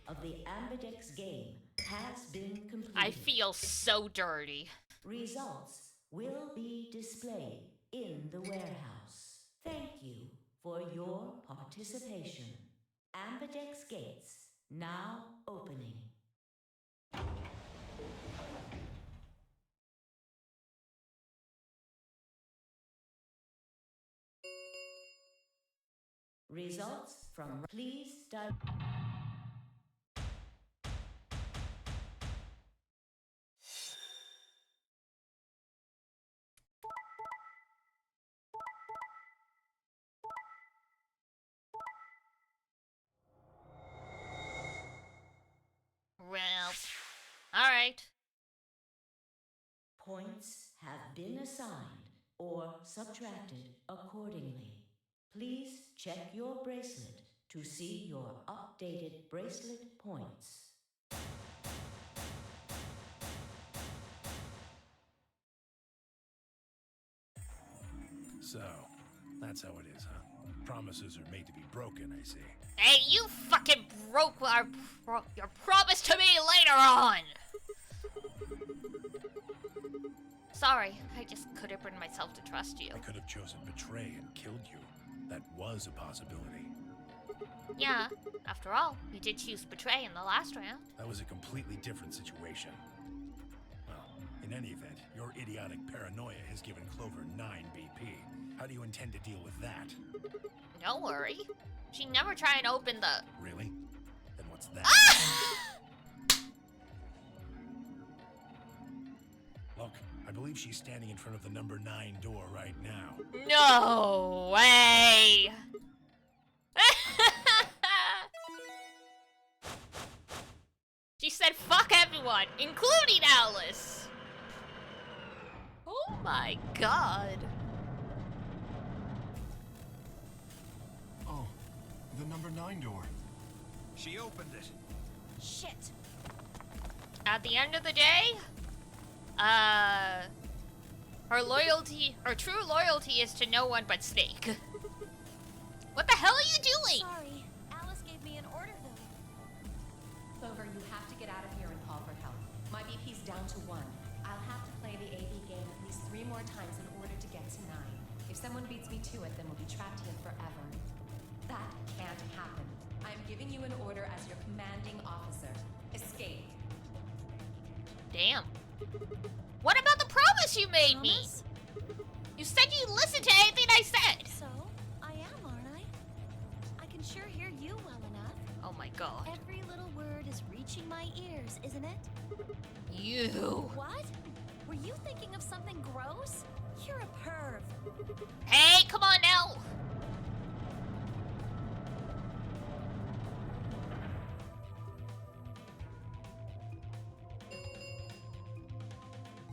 of the Ambidex game has been completed. I feel so dirty. Results will be displayed in the warehouse. Thank you for your participation. Ambidex gates now opening. Results from please start. Well, alright. Points have been assigned or subtracted accordingly. Please check your bracelet to see your updated bracelet points. So, that's how it is, huh? Promises are made to be broken, I see. Hey, you fucking broke your promise to me later on! Sorry, I just couldn't bring myself to trust you. I could have chosen betray and killed you. That was a possibility. Yeah, after all, you did choose betray in the last round. That was a completely different situation. Well, in any event, your idiotic paranoia has given Clover 9 BP. How do you intend to deal with that? Don't worry. She never try and open the... Really? Then what's that? Look, I believe she's standing in front of the number 9 door right now. No way! She said fuck everyone, including Alice! Oh my god. Oh, the number 9 door. She opened it. Shit. At the end of the day, her true loyalty is to no one but Snake. What the hell are you doing? Sorry, Alice gave me an order though. Clover, you have to get out of here and call for help. My BP's down to 1. I'll have to play the AB game at least 3 more times in order to get to 9. If someone beats me to it, then we'll be trapped here forever. That can't happen. I'm giving you an order as your commanding officer. Escape. Damn. What about the promise you made me? Promise? You said you'd listen to anything I said. So, I am, aren't I? I can sure hear you well enough. Oh my god. Every little word is reaching my ears, isn't it? You. What? Were you thinking of something gross? You're a perv. Hey, come on now.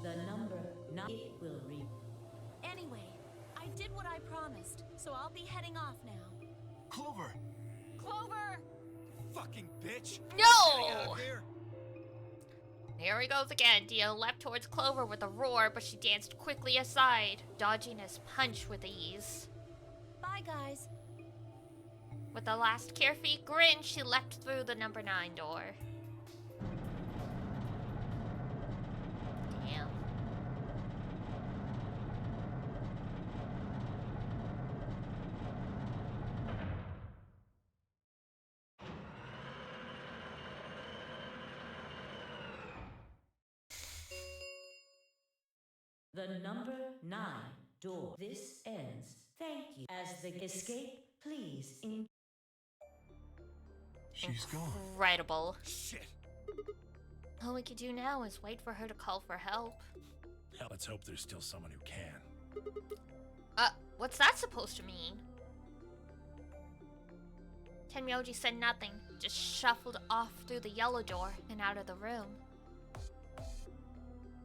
The number 9 it will read. Anyway, I did what I promised, so I'll be heading off now. Clover! Clover! Fucking bitch! No! Get out of here! Here he goes again. Dio leapt towards Clover with a roar, but she danced quickly aside, dodging his punch with ease. Bye, guys. With a last carefree grin, she leapt through the number 9 door. Damn. The number 9 door. This ends. Thank you. As the escape, please. She's gone. Incredible. Shit! All we can do now is wait for her to call for help. Hell, let's hope there's still someone who can. What's that supposed to mean? Tenmyoji said nothing, just shuffled off through the yellow door and out of the room.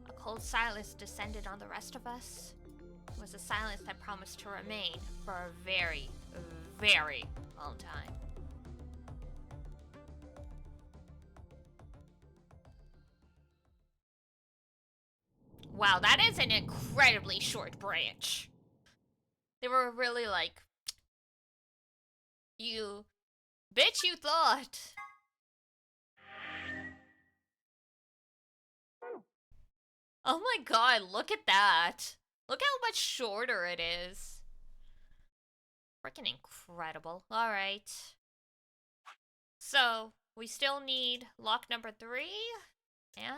A cold silence descended on the rest of us. It was a silence that promised to remain for a very, very long time. Wow, that is an incredibly short branch. They were really like, you bitch, you thought. Oh my god, look at that. Look how much shorter it is. Freaking incredible. Alright. So, we still need lock number 3. And...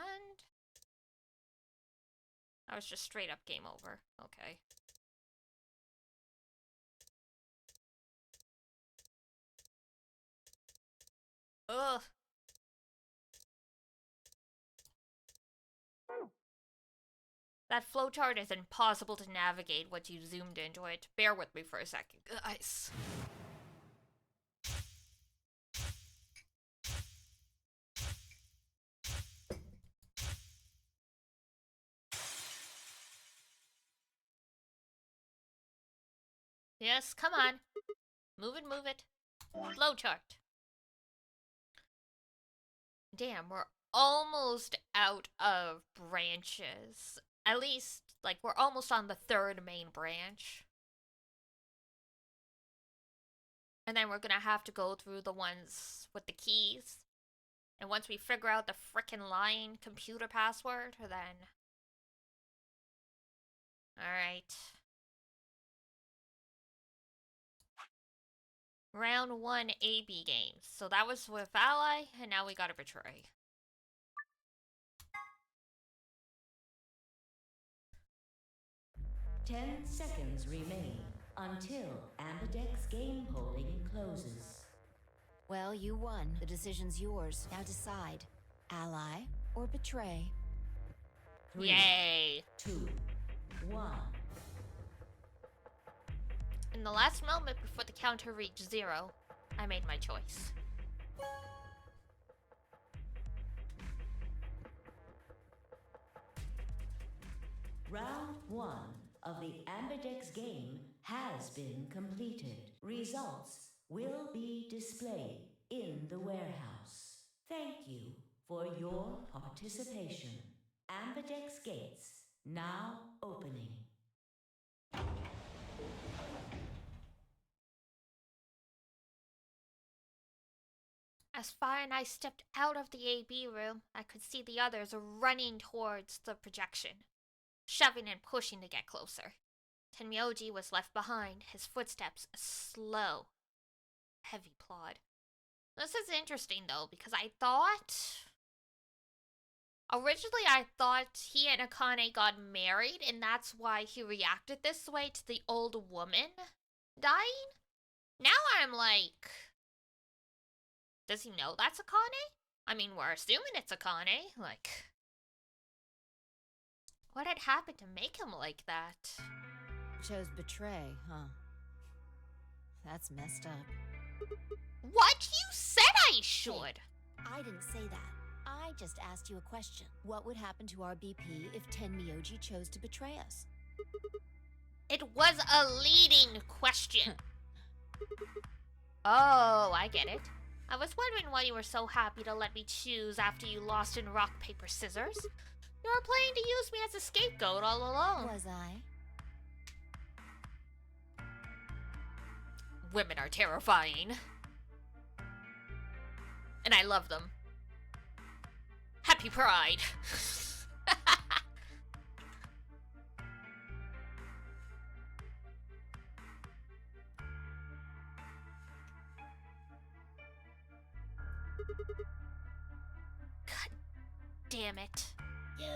that was just straight up game over. Okay. Ugh. That flowchart is impossible to navigate once you zoomed into it. Bear with me for a second, guys. Yes, come on. Move it, move it. Flowchart. Damn, we're almost out of branches. At least, like, we're almost on the third main branch. And then we're gonna have to go through the ones with the keys. And once we figure out the frickin' lying computer password, then... Alright. Round 1 AB games. So that was with Ally, and now we gotta Betray. Ten seconds remain until Ambidex game polling closes. Well, you won. The decision's yours. Now decide. Ally or betray? 3, Yay! 2, 1. In the last moment before the counter reached 0, I made my choice. Round 1 of the Ambidex game has been completed. Results will be displayed in the warehouse. Thank you for your participation. Ambidex gates now opening. As Fire and I stepped out of the AB room, I could see the others running towards the projection, shoving and pushing to get closer. Tenmyoji was left behind, his footsteps a slow, heavy plod. This is interesting though, because originally I thought he and Akane got married, and that's why he reacted this way to the old woman dying. Now I'm like, does he know that's Akane? I mean, we're assuming it's Akane. Like, what had happened to make him like that? Chose betray, huh? That's messed up. What? You said I should! Hey, I didn't say that. I just asked you a question. What would happen to our BP if Tenmyoji chose to betray us? It was a leading question. Oh, I get it. I was wondering why you were so happy to let me choose after you lost in rock, paper, scissors. You were planning to use me as a scapegoat all along. Was I? Women are terrifying. And I love them. Happy Pride. God damn it. Yo,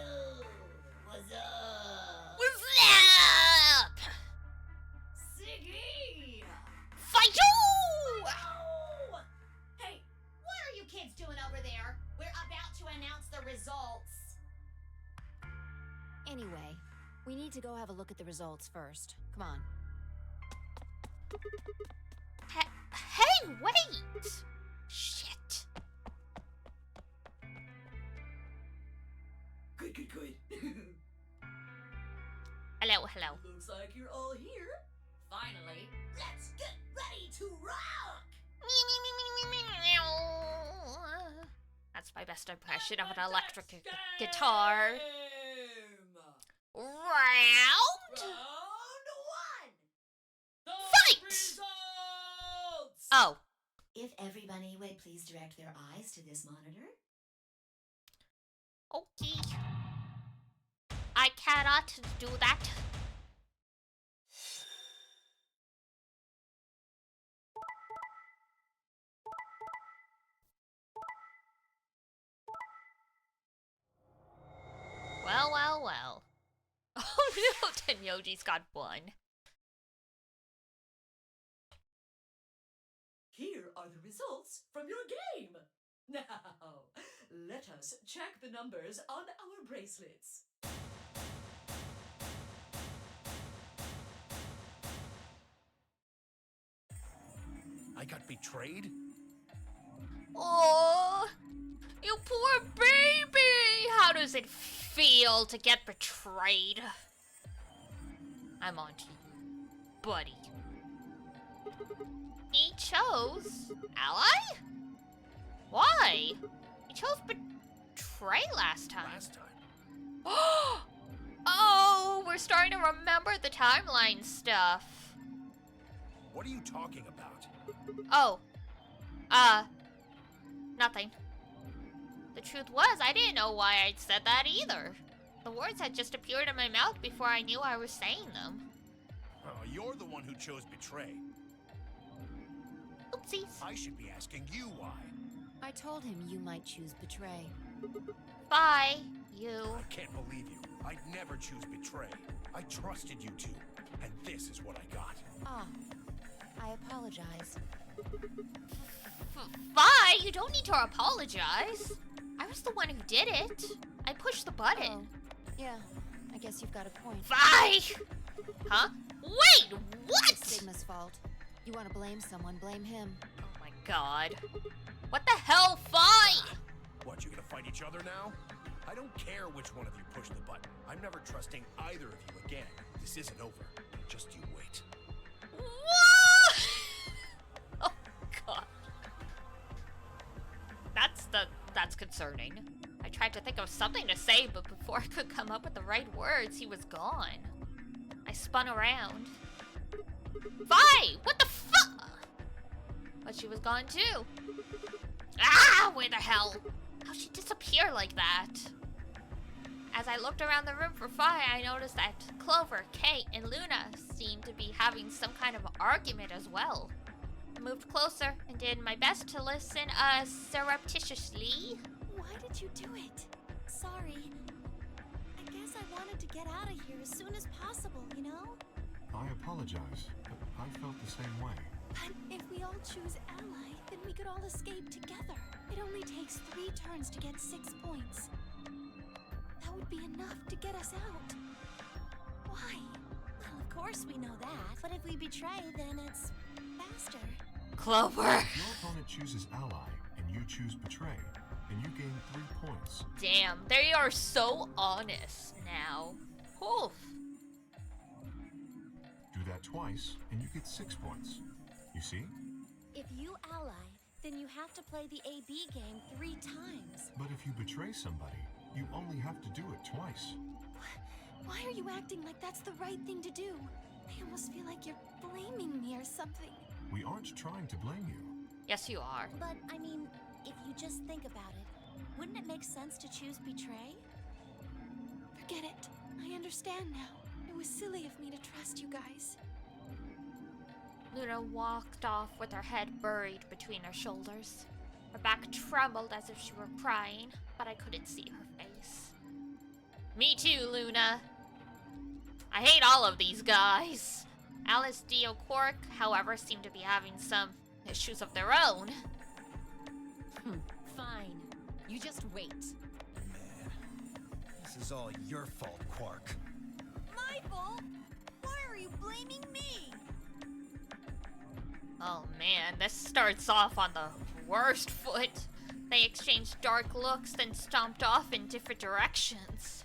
what's up? What's up? Siggy! Fight you! Oh! Hey, what are you kids doing over there? We're about to announce the results. Anyway, we need to go have a look at the results first. Come on. Hey, wait! Shit. Good. Hello, hello. Looks like you're all here. Finally, let's get ready to rock! That's my best impression of an electric guitar. Round one! Fight! Results! Oh. If everybody would please direct their eyes to this monitor. Okay. I cannot do that. Well. Oh no, Tenmyoji's got one. Here are the results from your game. Now, let us check the numbers on our bracelets. I got betrayed? Oh, you poor baby! How does it feel to get betrayed? I'm on to you, buddy. He chose ally? Why? He chose betray last time. Last time? Oh, we're starting to remember the timeline stuff. What are you talking about? Oh. Nothing. The truth was, I didn't know why I'd said that either. The words had just appeared in my mouth before I knew I was saying them. Oh, you're the one who chose betray. Oopsies. I should be asking you why. I told him you might choose betray. Bye, you. I can't believe you. I'd never choose betray. I trusted you two, and this is what I got. Ah, I apologize. Bye, you don't need to apologize. I was the one who did it. I pushed the button. Oh, yeah, I guess you've got a point. Bye! Huh? Wait, what? It's Sigma's fault. You want to blame someone, blame him. Oh my god. What the hell, Fi? What, you gonna fight each other now? I don't care which one of you pushed the button. I'm never trusting either of you again. This isn't over. Just you wait. What? Oh god. That's concerning. I tried to think of something to say, but before I could come up with the right words, he was gone. I spun around. Vi! What the fuck? But she was gone too. Ah! Where the hell? How'd she disappear like that? As I looked around the room for Fi, I noticed that Clover, Kate, and Luna seemed to be having some kind of argument as well. I moved closer and did my best to listen, surreptitiously. Why did you do it? Sorry. I guess I wanted to get out of here as soon as possible, you know? I apologize, but I felt the same way. But if we all choose ally, then we could all escape together. It only takes 3 turns to get 6 points. That would be enough to get us out. Why? Well, of course we know that. But if we betray, then it's faster. Clover! If your opponent chooses ally and you choose betray, then you gain 3 points. Damn, they are so honest now. Oof. Do that twice and you get 6 points. You see? If you ally, then you have to play the AB game 3 times. But if you betray somebody, you only have to do it twice. Why are you acting like that's the right thing to do? I almost feel like you're blaming me or something. We aren't trying to blame you. Yes, you are. But, I mean, if you just think about it, wouldn't it make sense to choose betray? Forget it. I understand now. It was silly of me to trust you guys. Luna walked off with her head buried between her shoulders. Her back trembled as if she were crying, but I couldn't see her face. Me too, Luna. I hate all of these guys. Alice, Dio, Quark, however, seem to be having some issues of their own. Fine. You just wait. Man, this is all your fault, Quark. My fault? Why are you blaming me? Oh man, this starts off on the worst foot. They exchanged dark looks, then stomped off in different directions.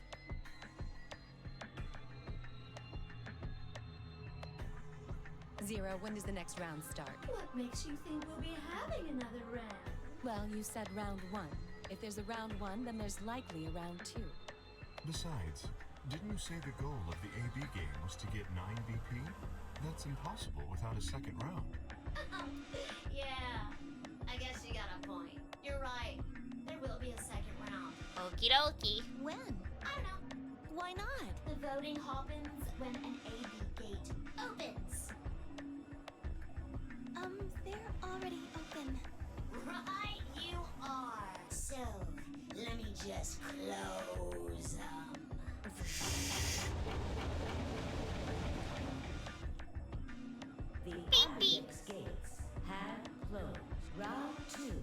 Zero, when does the next round start? What makes you think we'll be having another round? Well, you said round 1. If there's a round 1, then there's likely a round 2. Besides, didn't you say the goal of the AB game was to get 9 BP? That's impossible without a second round. Yeah, I guess you got a point. You're right. There will be a second round. Okie dokie. When? I don't know. Why not? The voting happens when an AB gate opens. They're already open. Right, you are. So, let me just close them. The Ambidex gates have closed. Round 2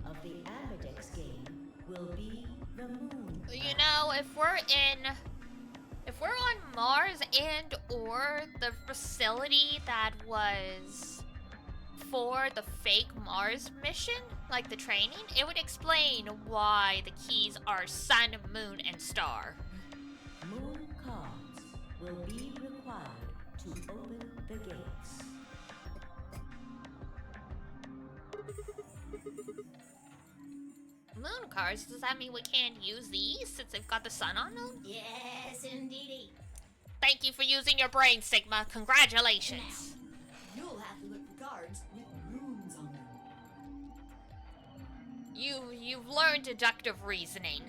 of the Ambidex game will be the moon. You know, if we're on Mars and or the facility that was for the fake Mars mission, like the training, it would explain why the keys are sun, moon, and star. Moon cards will be required to open the gates. Moon cards? Does that mean we can't use these since they've got the sun on them? Yes, indeedy. Thank you for using your brain, Sigma. Congratulations. You'll have to look for cards with moons on them. You've learned deductive reasoning.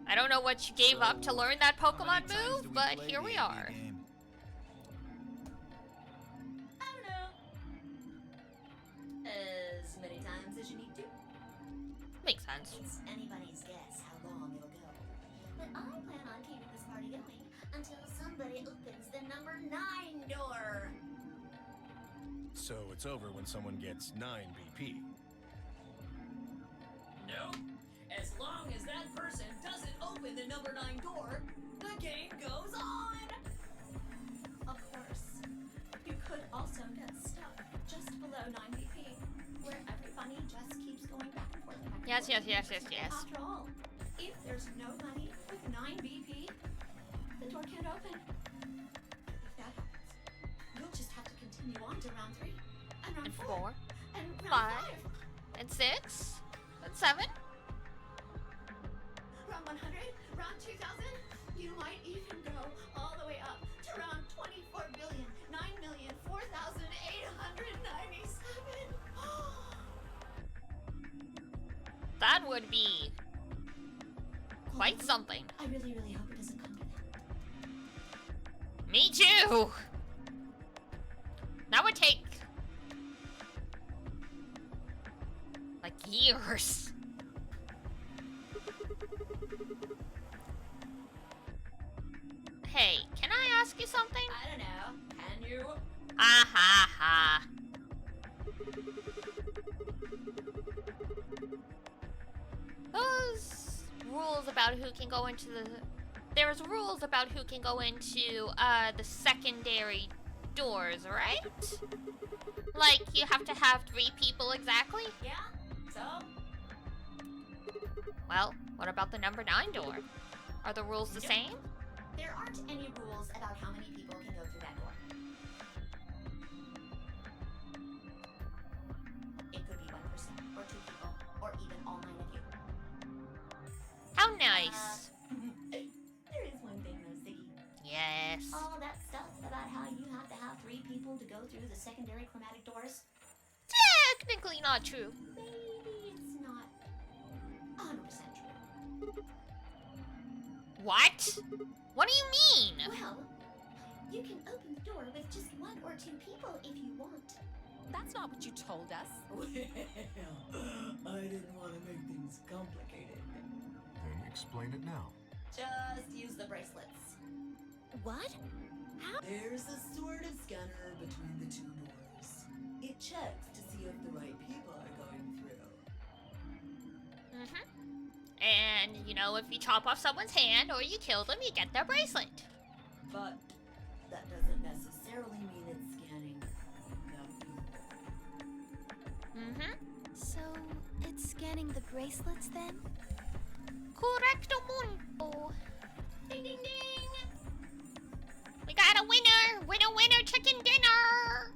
I don't know what you gave up to learn that Pokemon move, but here we are. I don't know. As many times as you need to. Makes sense. It's anybody's guess how long it'll go. But I plan on keeping this party going until somebody opens the number 9 door. So it's over when someone gets 9 BP. Nope. As long as that person doesn't open the number 9 door, the game goes on! Of course. You could also get stuck just below 9 BP, where every bunny just keeps going back and forth. Yes. After all, if there's no bunny with 9 BP, the door can't open. If that happens, you'll just have to continue on to round 3, and round And 4, 4, and round 5, and 6, and 7. round 100, round 2000, you might even go all the way up to round 24,009,004,897. That would be quite something. I really, really hope it doesn't come to that. Me too! That would take like years. Hey, can I ask you something? I don't know. Can you? Ha ha ha. Those rules about who can go into the... There's rules about who can go into the secondary doors, right? Like, you have to have 3 people exactly? Yeah? So? Well, what about the number 9 door? Are the rules the Nope. same? There aren't any rules about how many people can go through that door. It could be 1 person, or 2 people, or even all 9 of you. How nice. There is one thing though, Ziggy. Yes. All that stuff about how you have to have 3 people to go through the secondary chromatic doors, Technically not true. maybe it's not 100% true. What? What do you mean? Well, you can open the door with just 1 or 2 people if you want. That's not what you told us. Well, I didn't want to make things complicated. Then explain it now. Just use the bracelets. What? There's a sort of scanner between the 2 doors. It checks to see if the right people are going through. Mm-hmm. And, you know, if you chop off someone's hand or you kill them, you get their bracelet. But that doesn't necessarily mean it's scanning the people. Mm-hmm. So, it's scanning the bracelets then? Correcto mundo. Ding ding ding! We got a winner! Winner, winner, chicken dinner!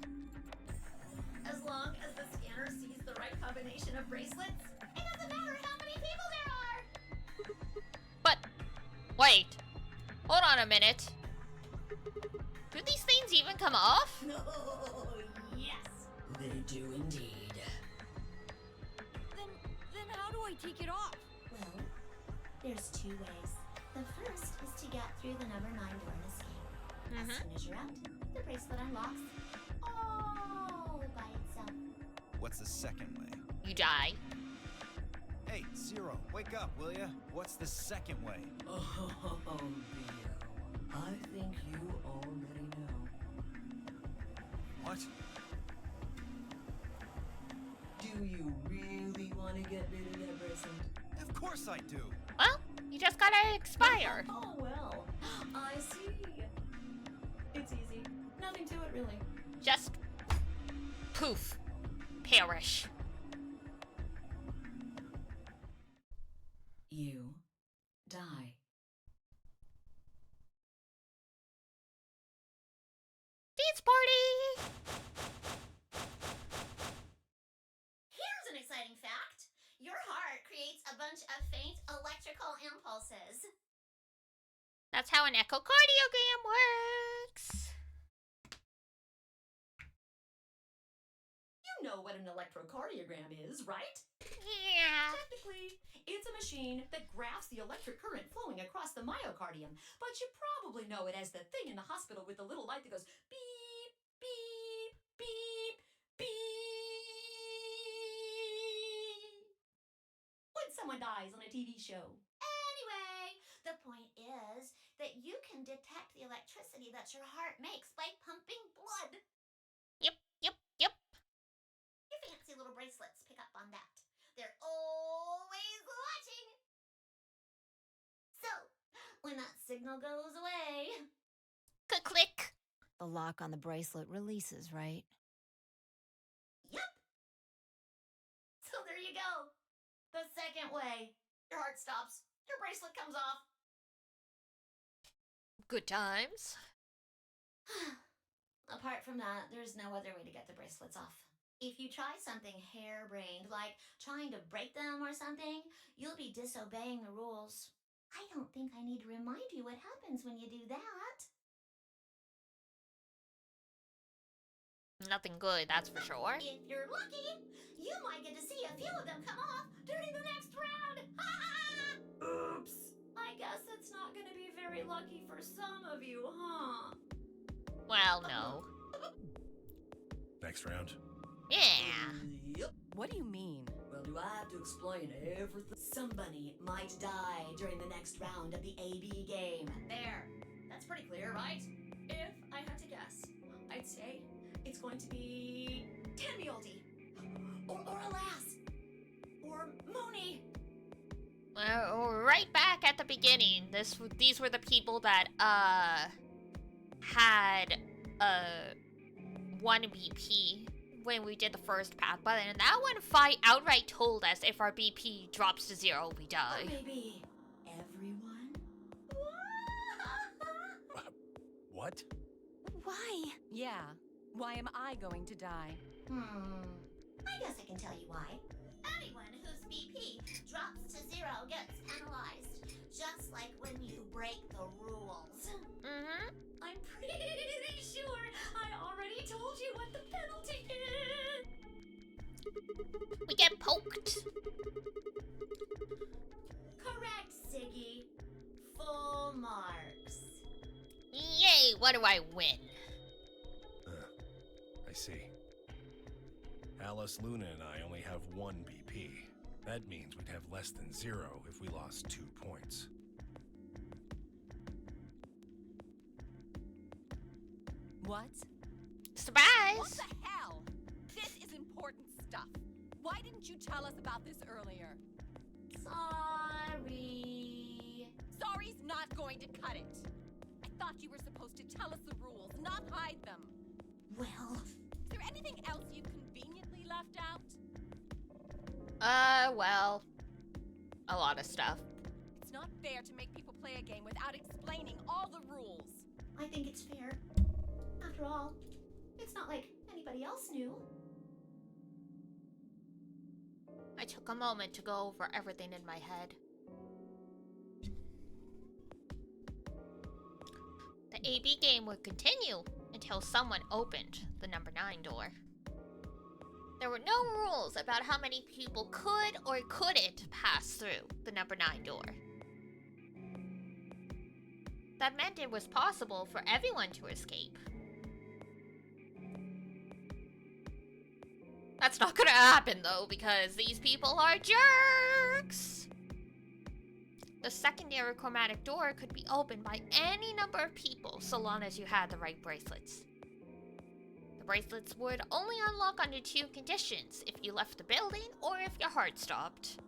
As long as the scanner sees the right combination of bracelets, it doesn't matter how many people there are! But, wait. Hold on a minute. Do these things even come off? No, yes, they do indeed. Then how do I take it off? Well, there's 2 ways. The first is to get through the number 9 door and escape. As soon as you're out, the bracelet unlocks all by itself. What's the second way? You die. Hey, Zero, wake up, will ya? What's the second way? Oh, Theo. I think you already know. What? Do you really want to get rid of that bracelet? Of course I do. Well, you just gotta expire. Oh, well. I see. It's easy. Nothing to it, really. Just poof. Perish. You die. Ding dance party! Here's an exciting fact. Your heart creates a bunch of faint electrical impulses. That's how an echocardiogram works. You know what an electrocardiogram is, right? Yeah. Technically, it's a machine that graphs the electric current flowing across the myocardium, but you probably know it as the thing in the hospital with the little light that goes beep, beep, beep, beep. When someone dies on a TV show. Anyway, the point is that you can detect the electricity that your heart makes by pumping blood. Yep. Your fancy little bracelets pick up on that. They're always watching. So, when that signal goes away... Click. The lock on the bracelet releases, right? Yep. So there you go. The second way. Your heart stops. Your bracelet comes off. Good times. Apart from that, there's no other way to get the bracelets off. If you try something harebrained, like trying to break them or something, you'll be disobeying the rules. I don't think I need to remind you what happens when you do that. Nothing good, that's for sure. If you're lucky, you might get to see a few of them come off during the next round. Oops. I guess it's not going to be very lucky for some of you, huh? Well, no. Next round. Yeah. Yep. What do you mean? Well, do I have to explain everything? Somebody might die during the next round of the AB game. There. That's pretty clear, right? If I had to guess, I'd say it's going to be Tamioldi. Or Alas. Or Mooney. Right back at the beginning, these were the people that had 1 BP when we did the first path, but in that one fight outright told us if our BP drops to 0, we die. Or maybe everyone? What? Why? Yeah. Why am I going to die? I guess I can tell you why. Anyone whose BP drops to 0 gets penalized, just like when you break the rules. Mm-hmm. I'm pretty sure I already told you what the penalty is. We get poked. Correct, Siggy. Full marks. Yay, what do I win? I see. Alice, Luna, and I only have 1 BP. That means we'd have less than 0 if we lost 2 points. What? Surprise! What the hell? This is important stuff. Why didn't you tell us about this earlier? Sorry. Sorry's not going to cut it. I thought you were supposed to tell us the rules, not hide them. Well... Is there anything else you conveniently left out? Well, a lot of stuff. It's not fair to make people play a game without explaining all the rules. I think it's fair. After all, it's not like anybody else knew. I took a moment to go over everything in my head. The AB game would continue until someone opened the number 9 door. There were no rules about how many people could or couldn't pass through the number 9 door. That meant it was possible for everyone to escape. That's not gonna happen though, because these people are jerks! The secondary chromatic door could be opened by any number of people so long as you had the right bracelets. The bracelets would only unlock under 2 conditions: if you left the building or if your heart stopped.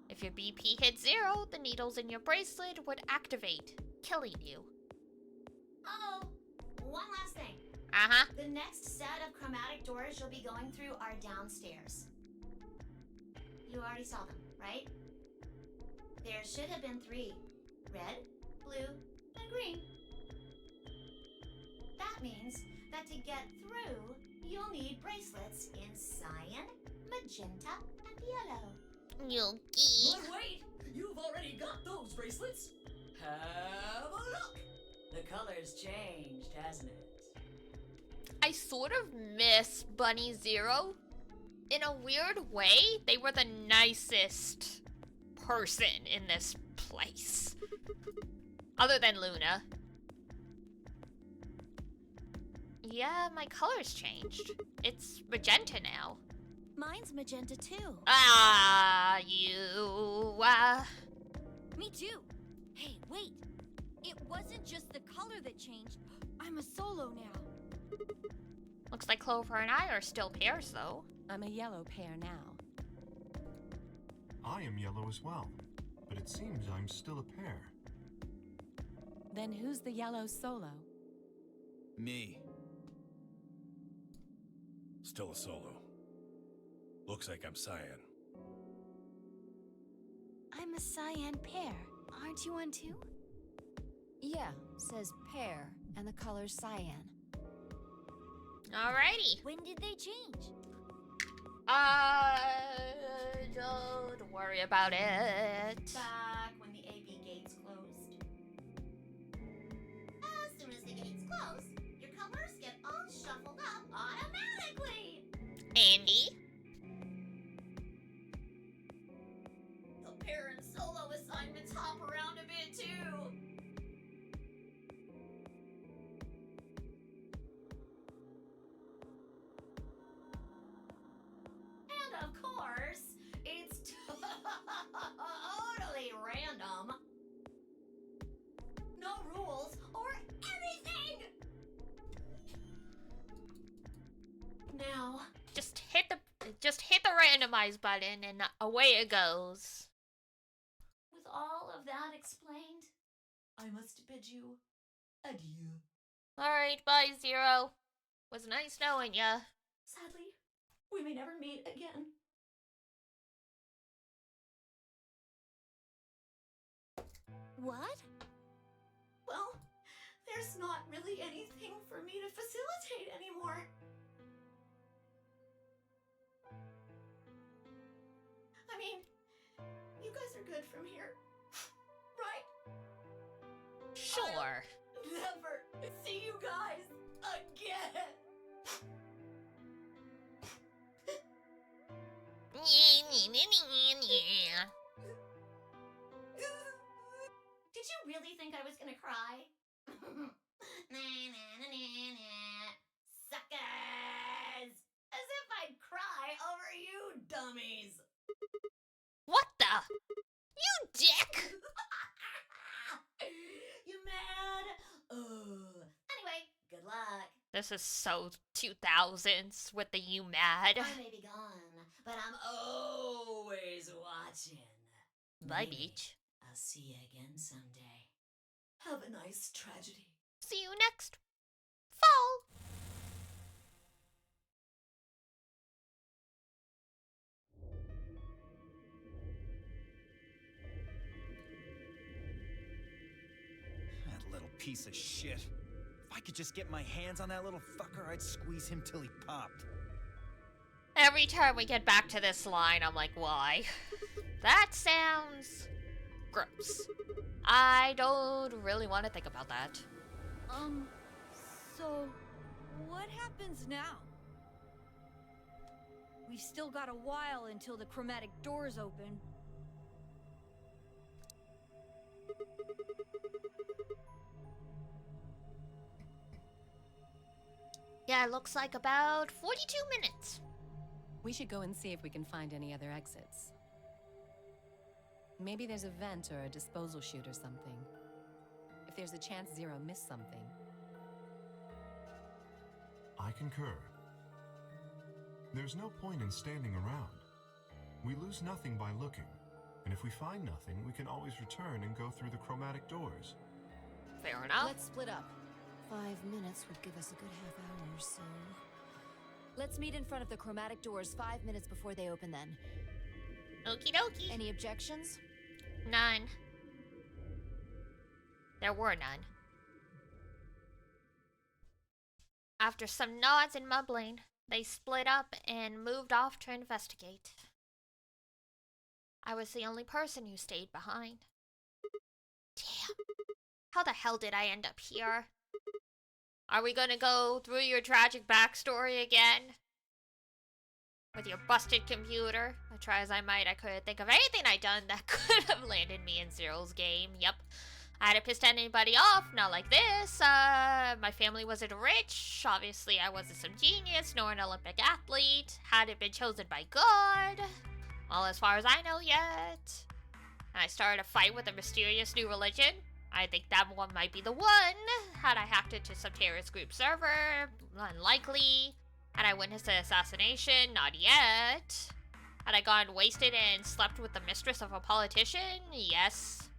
If your BP hit 0, the needles in your bracelet would activate, killing you. Oh, one last thing. Uh-huh. The next set of chromatic doors you'll be going through are downstairs. You already saw them, right? There should have been 3. Red, blue, and green. That means that to get through, you'll need bracelets in cyan, magenta, and yellow. Yuki. But wait! You've already got those bracelets! Have a look! The color's changed, hasn't it? I sort of miss Bunny Zero. In a weird way, they were the nicest person in this place. Other than Luna. Yeah, my color's changed. It's magenta now. Mine's magenta too. Ah, you. Me too. Hey, wait. It wasn't just the color that changed. I'm a solo now. Looks like Clover and I are still pairs, though. I'm a yellow pair now. I am yellow as well, but it seems I'm still a pair. Then who's the yellow solo? Me. Still a solo. Looks like I'm cyan. I'm a cyan pair. Aren't you one too? Yeah, says pear, and the color's cyan. Alrighty. When did they change? Don't worry about it. Back when the AB gates closed. As soon as the gates close, your colors get all shuffled up automatically. Andy? The pair and solo assignments hop around a bit too. And of course, it's totally random. No rules or anything. Now, Just hit the randomize button and away it goes. with all of that explained, I must bid you adieu. Alright, bye, Zero. Was nice knowing ya. Sadly, we may never meet again. What? Well, there's not really anything for me to facilitate anymore. I mean, you guys are good from here, right? Sure. Never see you guys again. Did you really think I was gonna cry? Suckers! As if I'd cry over you dummies! What the? You dick! You mad? Anyway, good luck. This is so 2000s with the you mad. I may be gone, but I'm always watching. Bye, Maybe Beach. I'll see you again someday. Have a nice tragedy. See you next fall. That little piece of shit. If I could just get my hands on that little fucker, I'd squeeze him till he popped. Every time we get back to this line, I'm like, why? That sounds gross. I don't really want to think about that. So what happens now? We've still got a while until the chromatic doors open. Yeah, it looks like about 42 minutes. We should go and see if we can find any other exits. Maybe there's a vent or a disposal chute or something. If there's a chance Zero missed something. I concur. There's no point in standing around. We lose nothing by looking, and if we find nothing, we can always return and go through the chromatic doors. Fair enough. Let's split up. 5 minutes would give us a good half hour or so. Let's meet in front of the chromatic doors 5 minutes before they open then. Okie dokie. Any objections? None. There were none. After some nods and mumbling, they split up and moved off to investigate. I was the only person who stayed behind. Damn. How the hell did I end up here? Are we gonna go through your tragic backstory again? With your busted computer? I try as I might, I couldn't think of anything I'd done that could have landed me in Zero's game. Yep. I hadn't pissed anybody off, not like this. My family wasn't rich. Obviously, I wasn't some genius, nor an Olympic athlete. Hadn't been chosen by God. Well, as far as I know yet. And I started a fight with a mysterious new religion. I think that one might be the one. Had I hacked into some terrorist group server? Unlikely. Had I witnessed an assassination? Not yet. Had I gone wasted and slept with the mistress of a politician? Yes.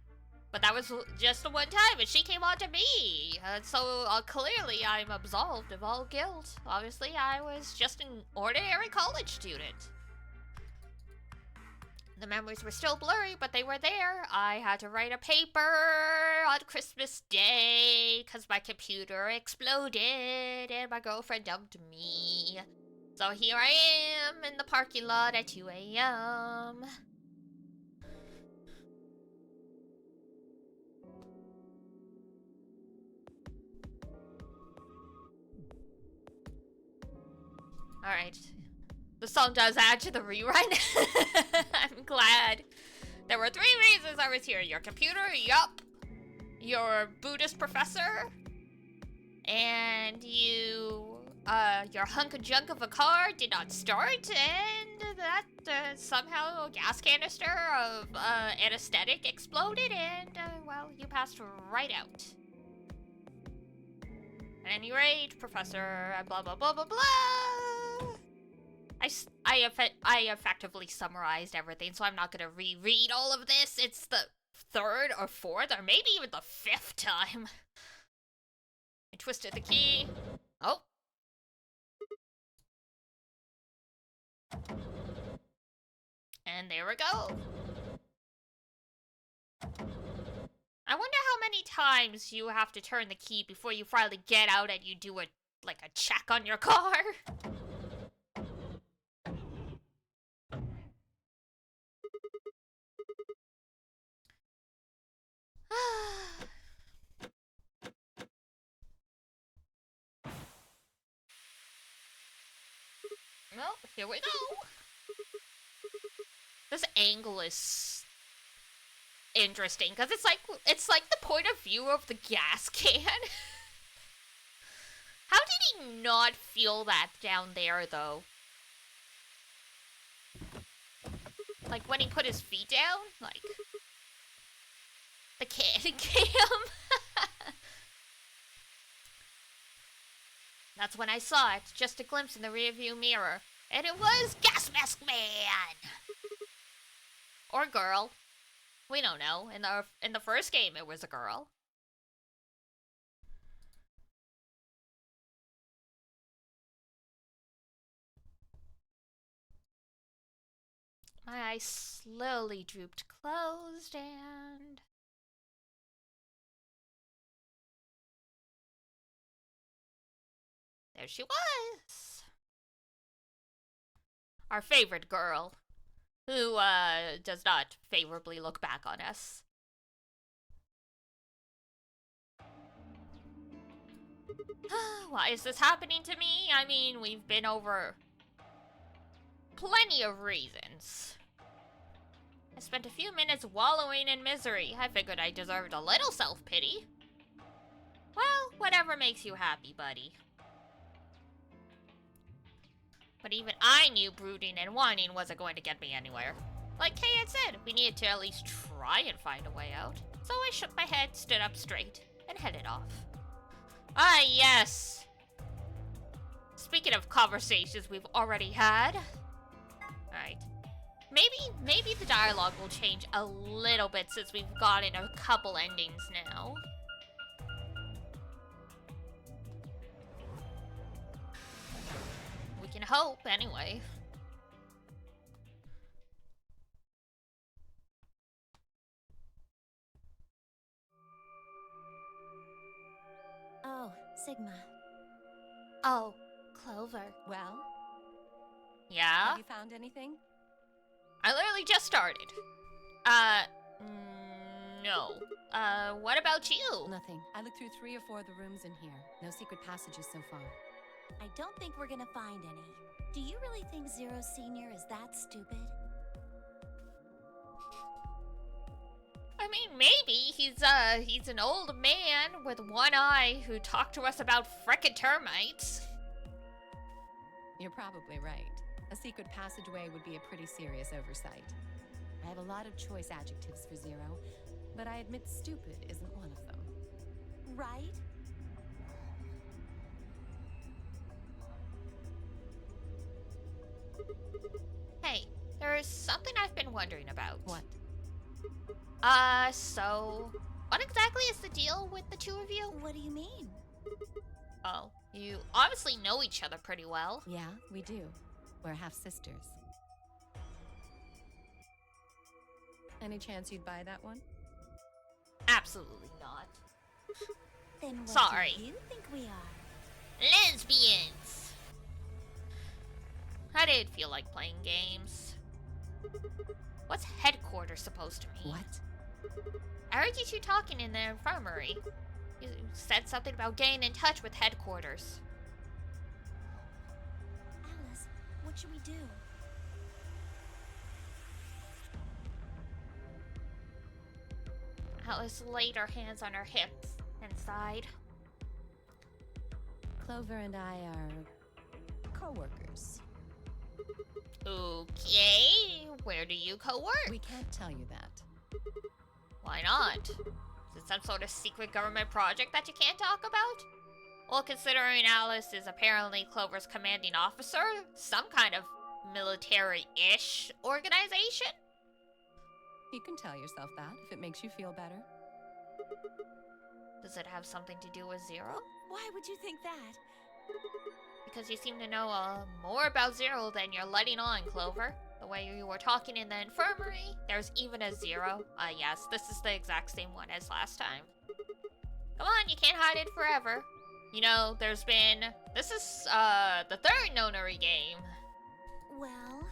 But that was just the one time, and she came on to me. So clearly I'm absolved of all guilt. Obviously, I was just an ordinary college student. The memories were still blurry, but they were there. I had to write a paper on Christmas Day because my computer exploded and my girlfriend dumped me. So here I am in the parking lot at 2 a.m. Alright. The song does add to the rerun. I'm glad. There were 3 reasons I was here. Your computer, yup. Your Buddhist professor. And your hunk of junk of a car did not start. And that somehow a gas canister of anesthetic exploded. And, well, you passed right out. At any rate, Professor blah blah blah blah blah. I effectively summarized everything, so I'm not gonna reread all of this. It's the 3rd or 4th, or maybe even the 5th time. I twisted the key. Oh. And there we go. I wonder how many times you have to turn the key before you finally get out and you do a check on your car. Well, here we go. This angle is interesting because it's like the point of view of the gas can. How did he not feel that down there though? Like when he put his feet down, like the can cam. That's when I saw it, just a glimpse in the rearview mirror, and it was Gas Mask Man or girl. We don't know. In the first game, it was a girl. My eyes slowly drooped closed, and there she was. Our favorite girl, who does not favorably look back on us. Why is this happening to me? I mean, we've been over plenty of reasons. I spent a few minutes wallowing in misery. I figured I deserved a little self-pity. Well, whatever makes you happy, buddy. But even I knew brooding and whining wasn't going to get me anywhere. Like Kay had said, we needed to at least try and find a way out. So I shook my head, stood up straight, and headed off. Ah, yes! Speaking of conversations we've already had. Alright. Maybe the dialogue will change a little bit since we've gotten a couple endings now. We can hope, anyway. Oh, Sigma. Oh, Clover. Well, Yeah? have you found anything? I literally just started. No. What about you? Nothing. I looked through 3 or 4 of the rooms in here. No secret passages so far. I don't think we're gonna find any. Do you really think Zero Senior is that stupid? I mean, maybe he's an old man with one eye who talked to us about frickin' termites. You're probably right. A secret passageway would be a pretty serious oversight. I have a lot of choice adjectives for Zero, but I admit stupid isn't one of them. Right? Hey, there's something I've been wondering about. What? So what exactly is the deal with the two of you? What do you mean? Oh, you obviously know each other pretty well. Yeah, we do. We're half-sisters. Any chance you'd buy that one? Absolutely not. Then what Sorry. do you think we are? Lesbians! I did feel like playing games. What's headquarters supposed to mean? What? I heard you two talking in the infirmary. You said something about getting in touch with headquarters. Alice, what should we do? Alice laid her hands on her hips and sighed. Clover and I are co-workers. Okay, where do you co-work? We can't tell you that. Why not? Is it some sort of secret government project that you can't talk about? Well, considering Alice is apparently Clover's commanding officer, some kind of military-ish organization? You can tell yourself that if it makes you feel better. Does it have something to do with Zero? Why would you think that? Because you seem to know more about Zero than you're letting on, Clover. The way you were talking in the infirmary, there's even a Zero. Yes, this is the exact same one as last time. Come on, you can't hide it forever. You know, this is, the third nonary game. Well,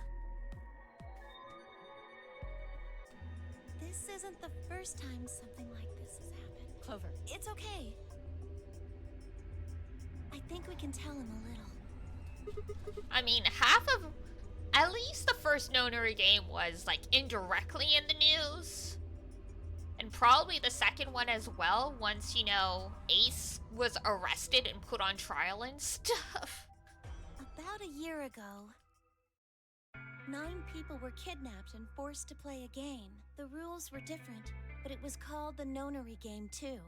this isn't the first time something like this has happened. Clover. It's okay. I think we can tell him a little. I mean, at least the first nonary game was, like, indirectly in the news. And probably the second one as well, once, you know, Ace was arrested and put on trial and stuff. About a year ago, 9 people were kidnapped and forced to play a game. The rules were different, but it was called the nonary game too.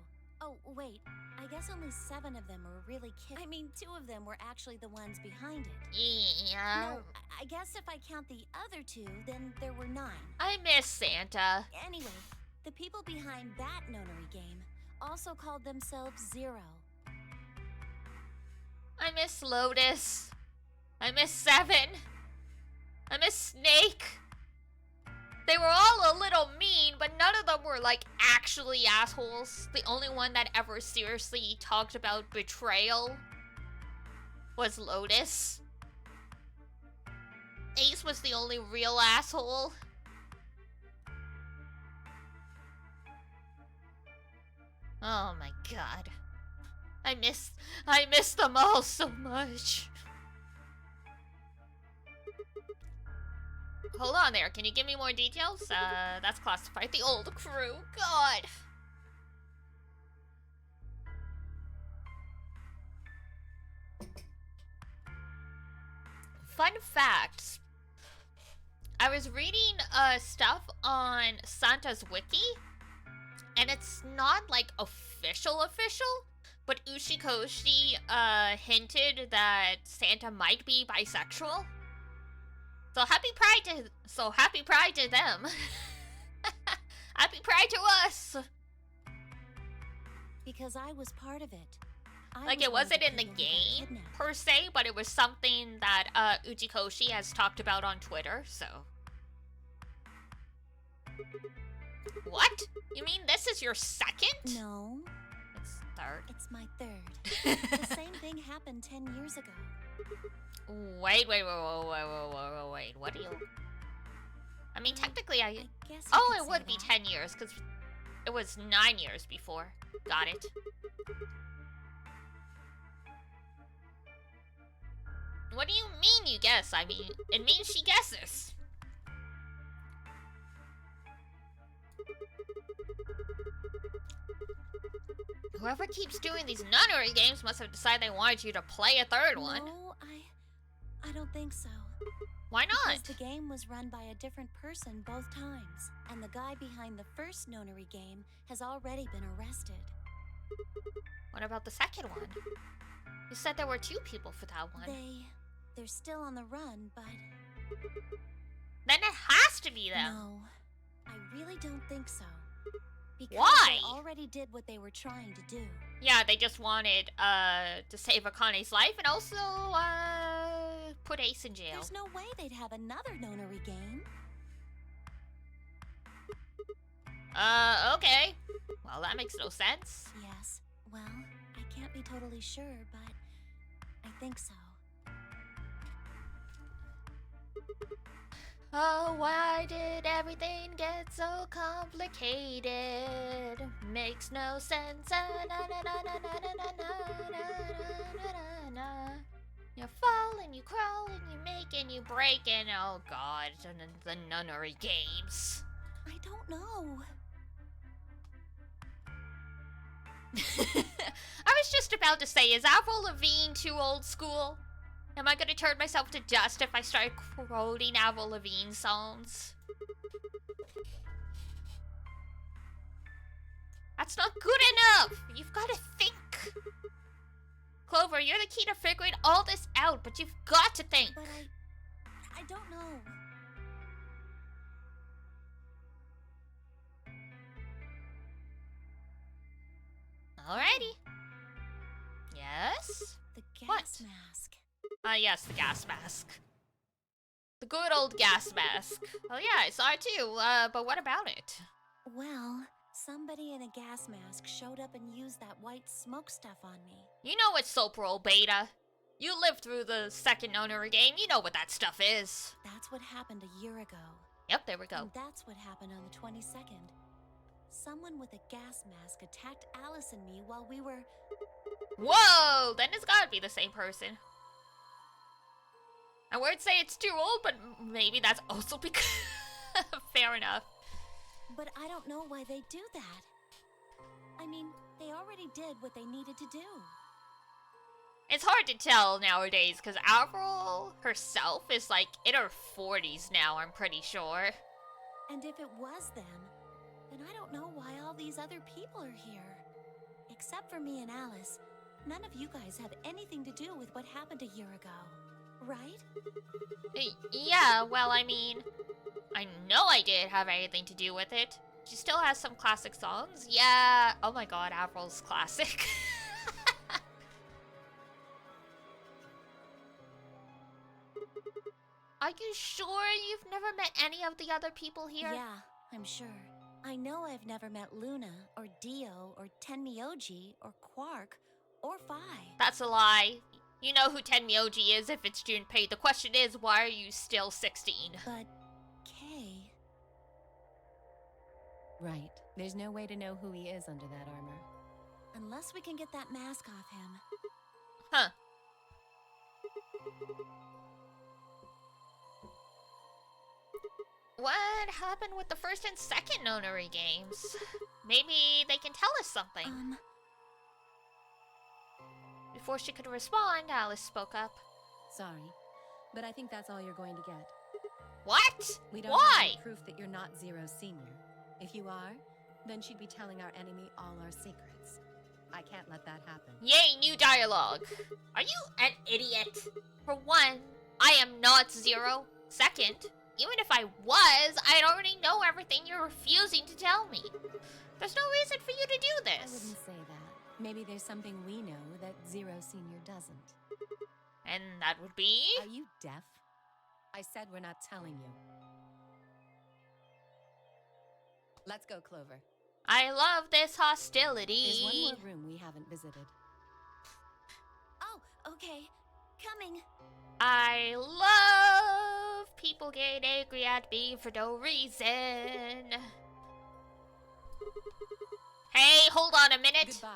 Oh, wait, I guess only 7 of them were really I mean, 2 of them were actually the ones behind it. Yeah. No, I guess if I count the other 2, then there were 9. I miss Santa. Anyway, the people behind that nonary game also called themselves Zero. I miss Lotus. I miss Seven. I miss Snake. They were all a little mean, but none of them were, like, actually assholes. The only one that ever seriously talked about betrayal was Lotus. Ace was the only real asshole. Oh my god. I miss them all so much. Hold on there, can you give me more details? That's classified. The old crew, god. Fun fact. I was reading stuff on Santa's wiki, and it's not like official, but Ushikoshi hinted that Santa might be bisexual. So happy Pride to them. Happy Pride to us. Because I was part of it. Like, it wasn't in the game, per se, but it was something that, Uchikoshi has talked about on Twitter, so... What? You mean this is your second? No. That's third. It's my third. The same thing happened 10 years ago. Wait. What do you... I mean, technically, I guess you Oh, could it say would be that. 10 years, because it was 9 years before. Got it. What do you mean you guess? I mean, it means she guesses. Whoever keeps doing these nunnery games must have decided they wanted you to play a third one. No, I don't think so. Why not? Because the game was run by a different person both times, and the guy behind the first nonary game has already been arrested. What about the second one? You said there were 2 people for that one. They're still on the run, but Then it has to be them. no, I really don't think so. Because Why? they already did what they were trying to do. Yeah, they just wanted to save Akane's life and also put Ace in jail. There's no way they'd have another nonary game. Okay. Well, that makes no sense. Yes. Well, I can't be totally sure, but I think so. Oh, why did everything get so complicated? Makes no sense. You fall and you crawl and you make and you break and oh god, the nunnery games. I don't know. I was just about to say, is Avril Lavigne too old school? Am I gonna turn myself to dust if I start quoting Avril Lavigne songs? That's not good enough! You've gotta think! Clover, you're the key to figuring all this out, but you've got to think! But I don't know. Alrighty. Yes? The gas What? mask. Yes, the gas mask. The good old gas mask. Oh yeah, I saw it too, but what about it? Well, somebody in a gas mask showed up and used that white smoke stuff on me. You know it's Sopro Beta. You lived through the second nonary game, you know what that stuff is. That's what happened a year ago. Yep, there we go. And that's what happened on the 22nd. Someone with a gas mask attacked Alice and me while we were... Whoa! Then it's gotta be the same person. I would say it's too old, but maybe that's also because... Fair enough. But I don't know why they do that. I mean, they already did what they needed to do. It's hard to tell nowadays, because Avril herself is like in her 40s now, I'm pretty sure. And if it was them, then I don't know why all these other people are here. Except for me and Alice, none of you guys have anything to do with what happened a year ago, right? Yeah, well, I mean, I know I did have anything to do with it. She still has some classic songs. Yeah, oh my god, Avril's classic. Are you sure you've never met any of the other people here? Yeah, I'm sure. I know I've never met Luna, or Dio, or Tenmyoji, or Quark, or Phi. That's a lie. You know who Tenmyoji is if it's Junpei. The question is, why are you still 16? But Kay... Right. There's no way to know who he is under that armor. Unless we can get that mask off him. Huh. What happened with the first and second nonary games? Maybe they can tell us something. Before she could respond, Alice spoke up. Sorry, but I think that's all you're going to get. What? We don't Why? have any proof that you're not Zero Senior. If you are, then she'd be telling our enemy all our secrets. I can't let that happen. Yay, new dialogue. Are you an idiot? For one, I am not Zero. Second, even if I was, I'd already know everything you're refusing to tell me. There's no reason for you to do I this. wouldn't say that. Maybe there's something we know that Zero Senior doesn't. And that would be? Are you deaf? I said we're not telling you. Let's go, Clover. I love this There's hostility. one more room we haven't visited. Oh, okay. Coming. I love people getting angry at me for no reason. Hey, hold on a minute. Goodbye.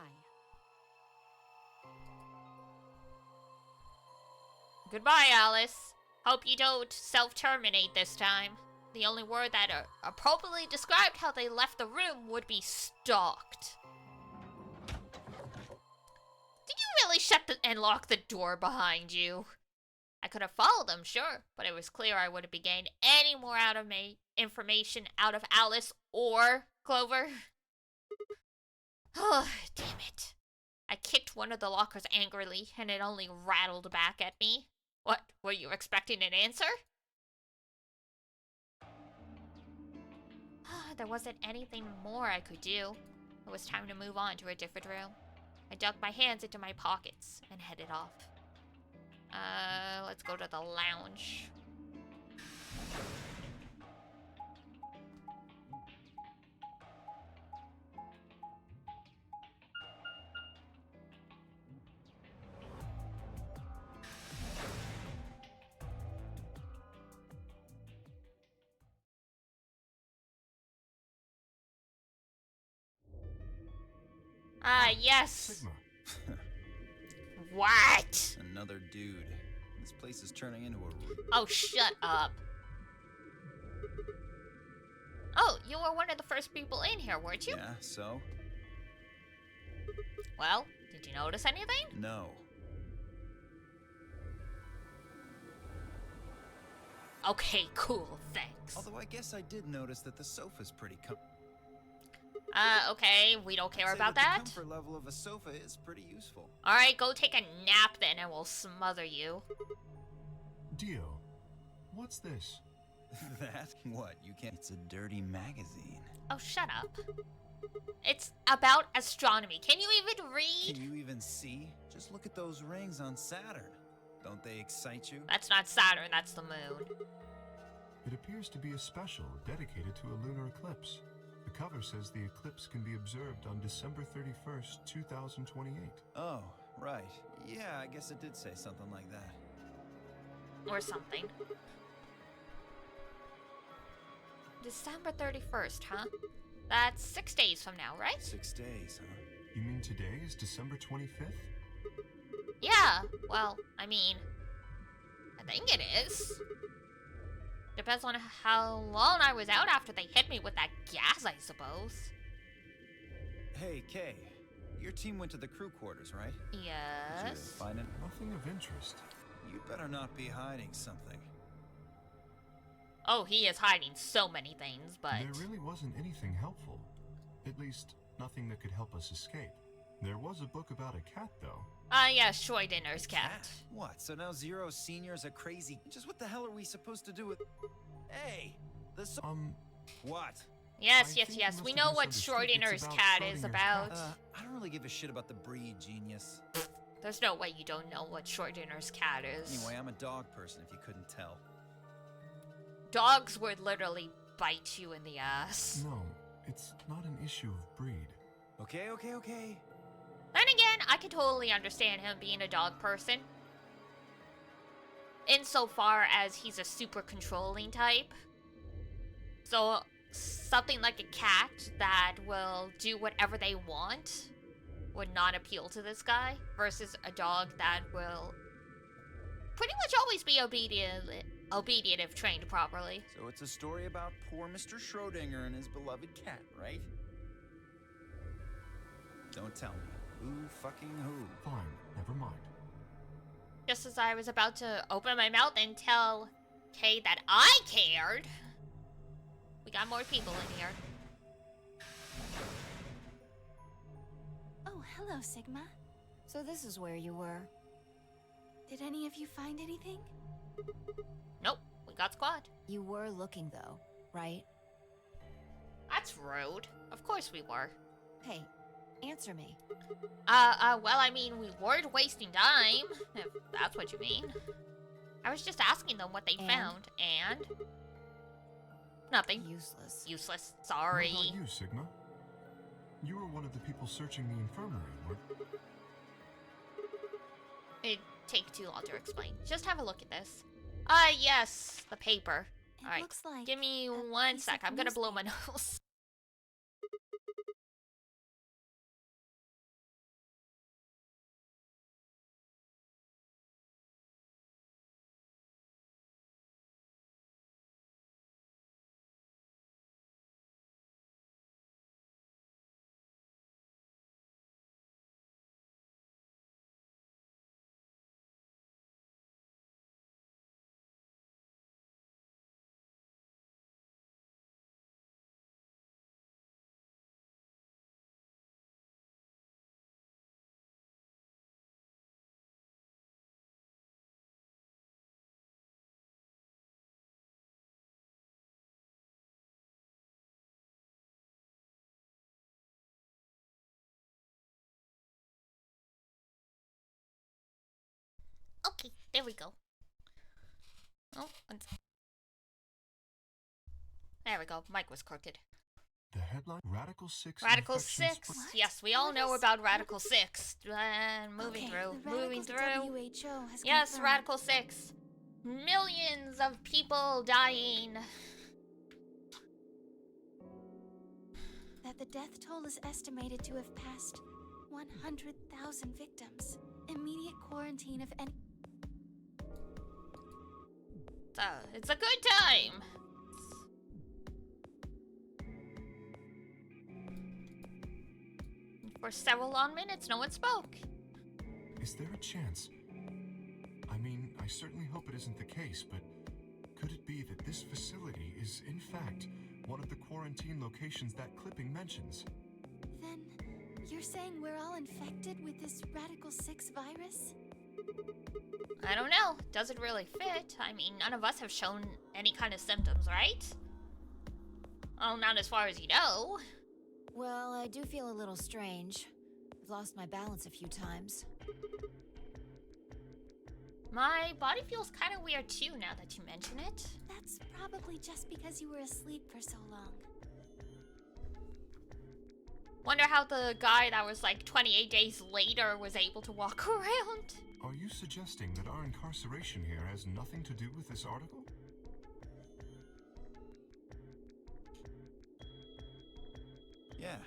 Goodbye, Alice. Hope you don't self-terminate this time. The only word that appropriately described how they left the room would be stalked. Did you really shut and lock the door behind you? I could have followed them, sure, but it was clear I wouldn't be getting any more out of me information out of Alice or Clover. Oh, damn it. I kicked one of the lockers angrily, and it only rattled back at me. What, were you expecting an answer? There wasn't anything more I could do. It was time to move on to a different room. I dug my hands into my pockets and headed off. Let's go to the lounge. Ah, yes. Sigma. What? Another dude. This place is turning into a... Oh, shut up. Oh, you were one of the first people in here, weren't you? Yeah, so? Well, did you notice anything? No. Okay, cool, thanks. Although I guess I did notice that the sofa's pretty Okay, we don't care about The that. comfort level of a sofa is pretty useful. Alright, go take a nap then and we'll smother you. Dio, what's this? That? What? You can't... It's a dirty magazine. Oh, shut up. It's about astronomy. Can you even read? Can you even see? Just look at those rings on Saturn. Don't they excite you? That's not Saturn, that's the moon. It appears to be a special dedicated to a lunar eclipse. The cover says the eclipse can be observed on December 31st, 2028. Oh, right. Yeah, I guess it did say something like that. Or something. December 31st, huh? That's 6 days from now, right? 6 days, huh? You mean today is December 25th? Yeah, well, I mean, I think it is. Depends on how long I was out after they hit me with that gas, I suppose. Hey, Kay. Your team went to the crew quarters, right? Did you Yes. find it? Nothing of interest. You better not be hiding something. Oh, he is hiding so many things, but... There really wasn't anything helpful. At least, nothing that could help us escape. There was a book about a cat, though. Yeah, Schrodinger's cat. What? So now Zero Senior's a crazy... Just what the hell are we supposed to do with... Hey! What? Yes, I yes, think yes. you We must know have what misunderstood. It's Schrodinger's about cat is Schrodinger's about. cat. I don't really give a shit about the breed, genius. There's no way you don't know what Schrodinger's cat is. Anyway, I'm a dog person if you couldn't tell. Dogs would literally bite you in the ass. No, it's not an issue of breed. Okay. Then again, I could totally understand him being a dog person. Insofar as he's a super controlling type. So, something like a cat that will do whatever they want would not appeal to this guy. Versus a dog that will pretty much always be obedient if trained properly. So it's a story about poor Mr. Schrodinger and his beloved cat, right? Don't tell me. Who fucking who? Fine, never mind. Just as I was about to open my mouth and tell Kay that I cared, we got more people in here. Oh, hello, Sigma. So this is where you were. Did any of you find anything? Nope, we got squad. You were looking, though, right? That's rude. Of course we were. Hey, answer me. Well, I mean, we weren't wasting time, if that's what you mean. I was just asking them what they And? found, and... Nothing. Useless. Useless. What Sorry. about you, Sigma? You were one of the people searching the infirmary, weren't you? It'd take too long to explain. Just have a look at this. Yes, the paper. Alright, looks like give me a 1 piece sec. of I'm gonna blow my nose. Okay, there we go. Oh, there we go. Mic was crooked. The headline: Radical 6. Radical infection 6. spread. Yes, we all know about Radical 6. Moving through. Moving through. WHO has Yes, confirmed Radical 6. Millions of people dying. that the death toll is estimated to have passed 100,000 victims. Immediate quarantine of any. It's a good time. For several long minutes, no one spoke. Is there a chance? I mean, I certainly hope it isn't the case, but could it be that this facility is, in fact, one of the quarantine locations that clipping mentions? Then, you're saying we're all infected with this Radical 6 virus? I don't know. Does it really fit? I mean, none of us have shown any kind of symptoms, right? Oh, not as far as you know. Well, I do feel a little strange. I've lost my balance a few times. My body feels kind of weird too now that you mention it. That's probably just because you were asleep for so long. Wonder how the guy that was like 28 days later was able to walk around. Are you suggesting that our incarceration here has nothing to do with this article? Yeah.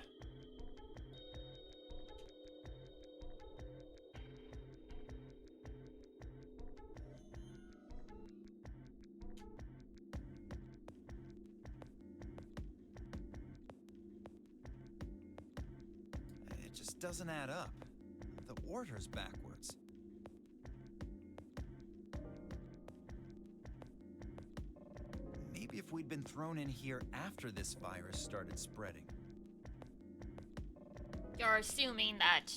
It just doesn't add up. The order's backwards. Maybe if we'd been thrown in here after this virus started spreading. You're assuming that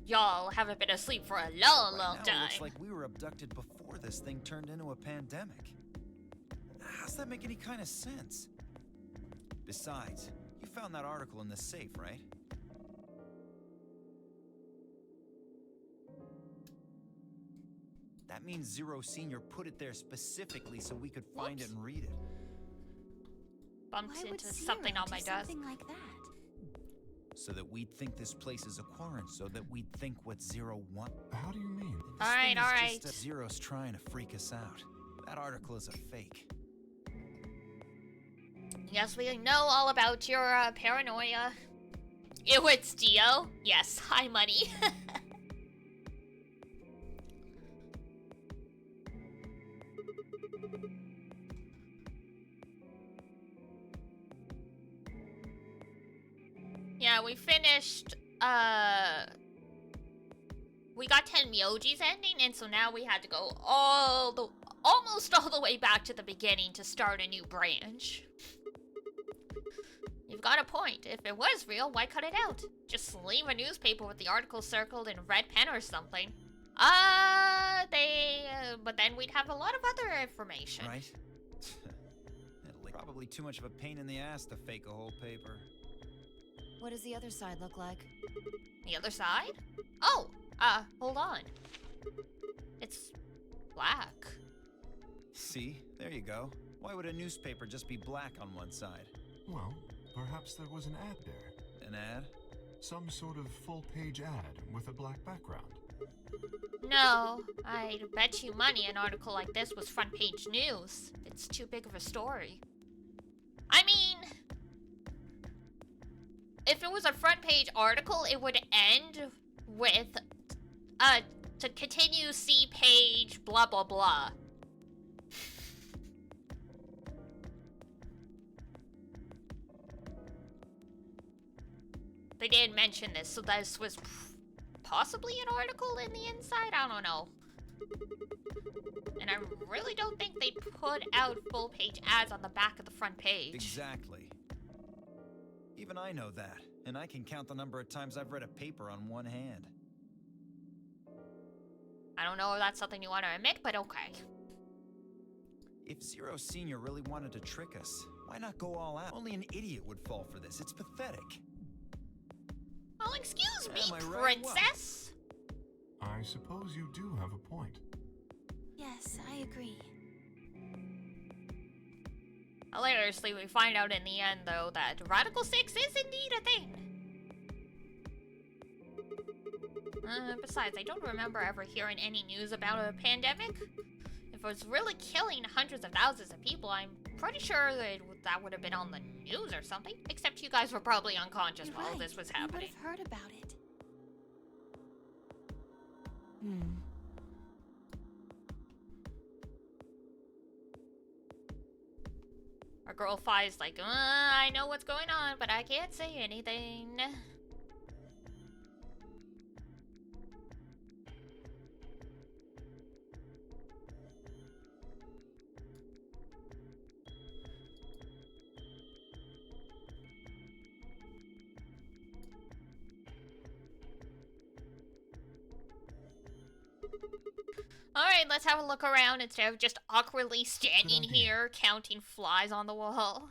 y'all haven't been asleep for a long, long Now time. it looks like we were abducted before this thing turned into a pandemic. How's that make any kind of sense? Besides, you found that article in the safe, right? That means Zero Senior put it there specifically so we could find it and read it. Bumped Why would into Zero something on do my desk. something like that? So that we'd think this place is a quarantine, so that we'd think what Zero wants. How do you mean? This Alright, thing is alright. just Zero's trying to freak us out. That article is a fake. Yes, we know all about your paranoia. Ew, it's Dio. Yes, hi, money. Yeah, we finished, we got 10 Myojis ending, and so now we had to go almost all the way back to the beginning to start a new branch. You've got a point. If it was real, why cut it out? Just leave a newspaper with the article circled in red pen or something. But then we'd have a lot of other information. Right? Probably too much of a pain in the ass to fake a whole paper. What does the other side look like? The other side? Oh, hold on. It's black. See? There you go. Why would a newspaper just be black on one side? Well, perhaps there was an ad there. An ad? Some sort of full-page ad with a black background. No, I'd bet you money an article like this was front page news. It's too big of a story. I mean, if it was a front page article, it would end with, to continue, see page, blah, blah, blah. They did mention this, so this was possibly an article in the inside? I don't know. And I really don't think they put out full page ads on the back of the front page. Exactly. Even I know that, and I can count the number of times I've read a paper on one hand. I don't know if that's something you want to admit, but okay. If Zero Senior really wanted to trick us, why not go all out? Only an idiot would fall for this. It's pathetic. Well, excuse me, Am I right? princess. I suppose you do have a point. Yes, I agree. Hilariously, we find out in the end, though, that Radical 6 is indeed a thing. Besides, I don't remember ever hearing any news about a pandemic. If it was really killing hundreds of thousands of people, I'm pretty sure that would have been on the news or something. Except you guys were probably unconscious while this was happening. You would have heard about it. Our girl Fi's like, I know what's going on, but I can't say anything. Alright, let's have a look around instead of just awkwardly standing here counting flies on the wall.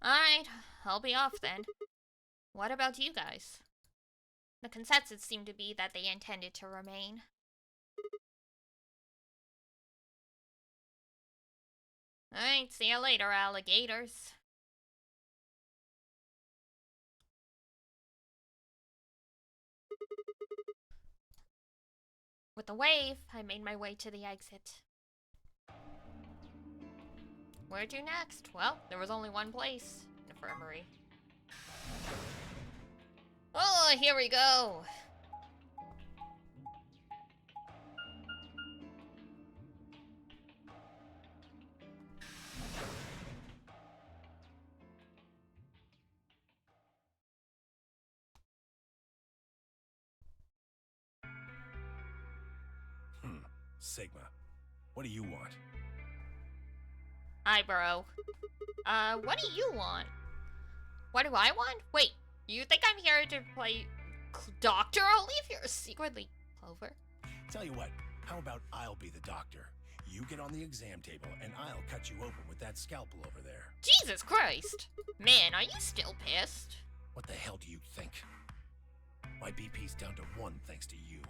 Alright, I'll be off then. What about you guys? The consensus seemed to be that they intended to remain. Alright, see you later, alligators. With the wave, I made my way to the exit. Where to next? Well, there was only one place. Infirmary. Oh, here we go! Sigma, what do you want? Hi, bro. What do you want? What do I want? Wait, you think I'm here to play doctor? I'll leave here secretly, Clover. Tell you what, how about I'll be the doctor? You get on the exam table, and I'll cut you open with that scalpel over there. Jesus Christ! Man, are you still pissed? What the hell do you think? My BP's down to 1 thanks to you.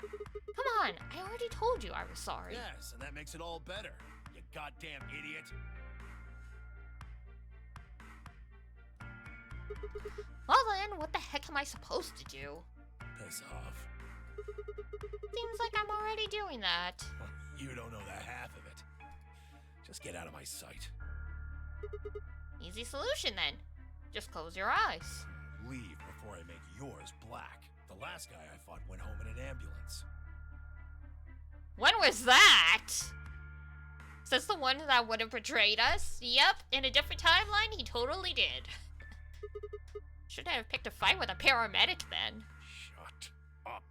Come on, I already told you I was sorry. Yes, and that makes it all better, you goddamn idiot. Well then, what the heck am I supposed to do? Piss off. Seems like I'm already doing that. You don't know the half of it. Just get out of my sight. Easy solution then. Just close your eyes. Leave before I make yours black. The last guy I fought went home in an ambulance. When was that? Is this the one that would have betrayed us? Yep, in a different timeline, he totally did. Shouldn't have picked a fight with a paramedic then. Shut up.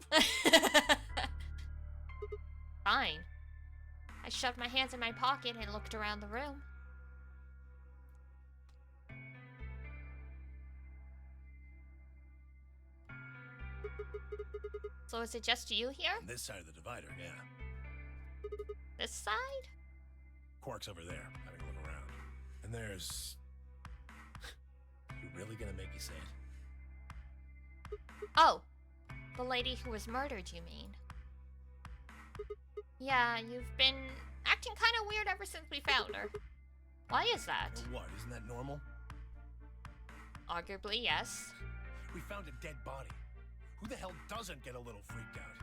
Fine. I shoved my hands in my pocket and looked around the room. So is it just you here? On this side of the divider, yeah. This side? Quark's over there, having a look around. And there's... You really gonna make me say it? Oh, the lady who was murdered, you mean? Yeah, you've been acting kind of weird ever since we found her. Why is that? What, isn't that normal? Arguably, yes. We found a dead body. Who the hell doesn't get a little freaked out?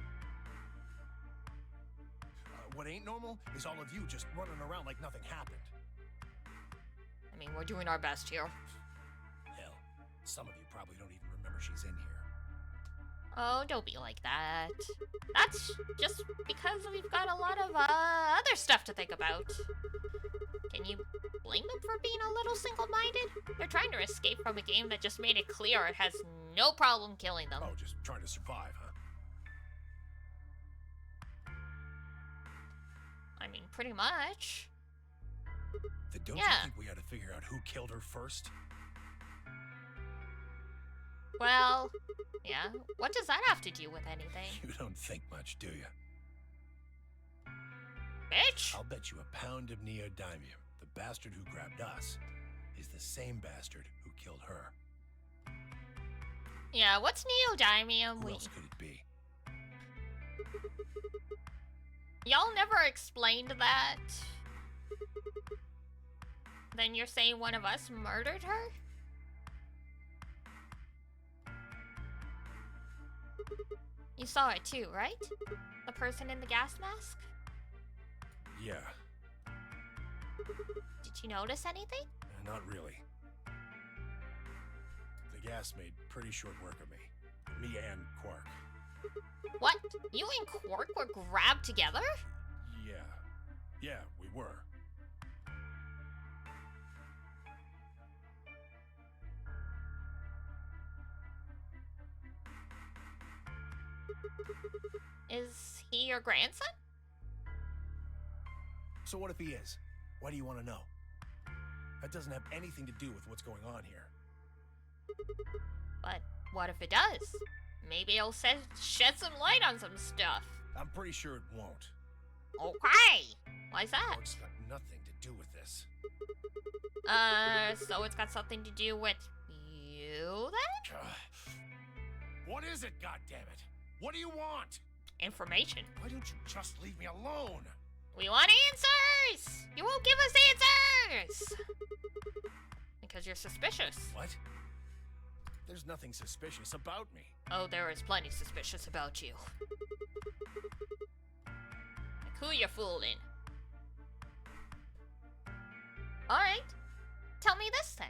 What ain't normal is all of you just running around like nothing happened. I mean, we're doing our best here. Hell, some of you probably don't even remember she's in here. Oh, don't be like that. That's just because we've got a lot of other stuff to think about. Can you blame them for being a little single-minded? They're trying to escape from a game that just made it clear it has no problem killing them. Oh, just trying to survive, huh? I mean, pretty much. Then don't you think we ought to figure out who killed her first? Well, yeah. What does that have to do with anything? You don't think much, do you? Bitch! I'll bet you a pound of neodymium the bastard who grabbed us is the same bastard who killed her. Yeah, what's neodymium? Who else could it be? Y'all never explained that. Then you're saying one of us murdered her? You saw it too, right? The person in the gas mask? Yeah, Did you notice anything? not really. The gas made pretty short work of me. Me and Quark. What? You and Quark were grabbed together? Yeah, we were. Is he your grandson? So what if he is? Why do you want to know? That doesn't have anything to do with what's going on here. But what if it does? Maybe it'll shed some light on some stuff. I'm pretty sure it won't. Okay. Why's that? Quark's got nothing to do with this. So it's got something to do with you then? What is it, goddammit? What do you want? Information. Why don't you just leave me alone? We want answers! You won't give us answers! Because you're suspicious. What? There's nothing suspicious about me. Oh, there is plenty suspicious about you. Like who you fooling? Alright. Tell me this then.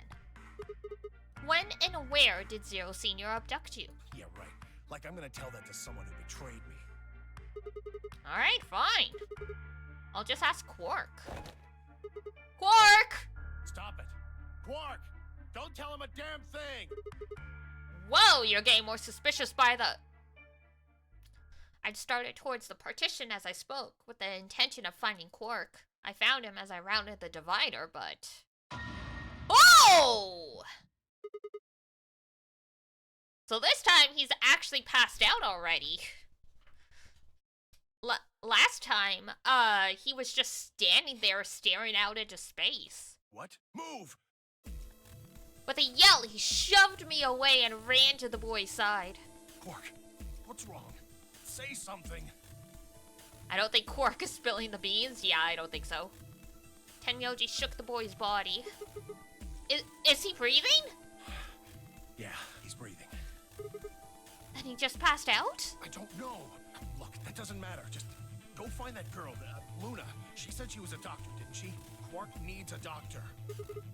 When and where did Zero Senior abduct you? Yeah, right. Like I'm gonna tell that to someone who betrayed me. Alright, fine. I'll just ask Quark. Quark! Stop it. Quark! Don't tell him a damn thing! Whoa, you're getting more suspicious by the... I'd started towards the partition as I spoke, with the intention of finding Quark. I found him as I rounded the divider, but... Oh! So this time, he's actually passed out already. Last time, he was just standing there staring out into space. What? Move! With a yell, he shoved me away and ran to the boy's side. Quark, what's wrong? Say something. I don't think Quark is spilling the beans. Yeah, I don't think so. Tenyoji shook the boy's body. Is he breathing? Yeah, he's breathing. And he just passed out? I don't know. Look, that doesn't matter. Just go find that girl, Luna. She said she was a doctor, didn't she? Quark needs a doctor.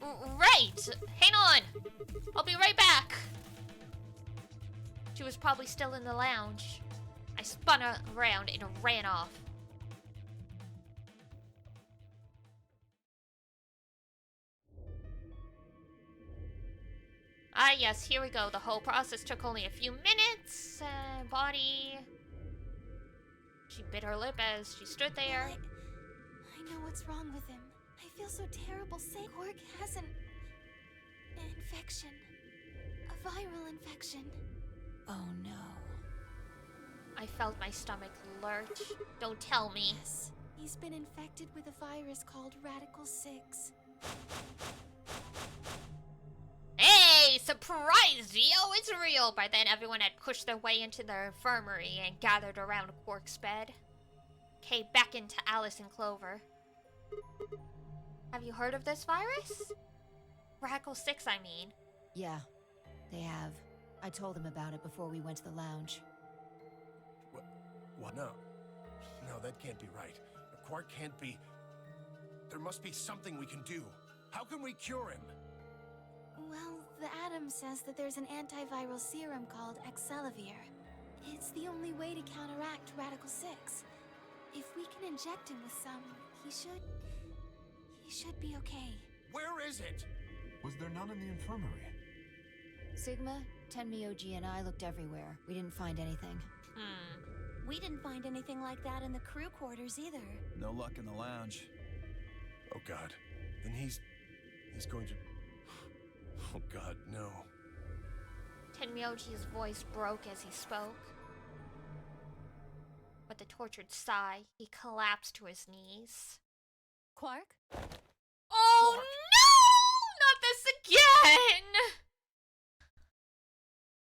Right. Hang on. I'll be right back. She was probably still in the lounge. I spun around and ran off. Ah, yes, here we go. The whole process took only a few minutes. Body. She bit her lip as she stood there. I know what's wrong with him. I feel so terrible saying Quark has an infection. A viral infection. Oh no. I felt my stomach lurch. Don't tell me. Yes, he's been infected with a virus called Radical 6. Hey, surprise, Geo, it's real! By then, everyone had pushed their way into the infirmary and gathered around Quark's bed. Kay beckoned to Alice and Clover. Have you heard of this virus? Radical 6, I mean. Yeah, they have. I told him about it before we went to the lounge. What? No. No, that can't be right. Quark can't be... There must be something we can do. How can we cure him? Well, the Atom says that there's an antiviral serum called Excelavir. It's the only way to counteract Radical 6. If we can inject him with some, he should be okay. Where is it? Was there none in the infirmary? Sigma, Tenmyoji, and I looked everywhere. We didn't find anything. We didn't find anything like that in the crew quarters either. No luck in the lounge. Oh God. Then he's going to... Oh God, no. Tenmyoji's voice broke as he spoke. With a tortured sigh, he collapsed to his knees. Quark? Oh Quark. no! Not this again!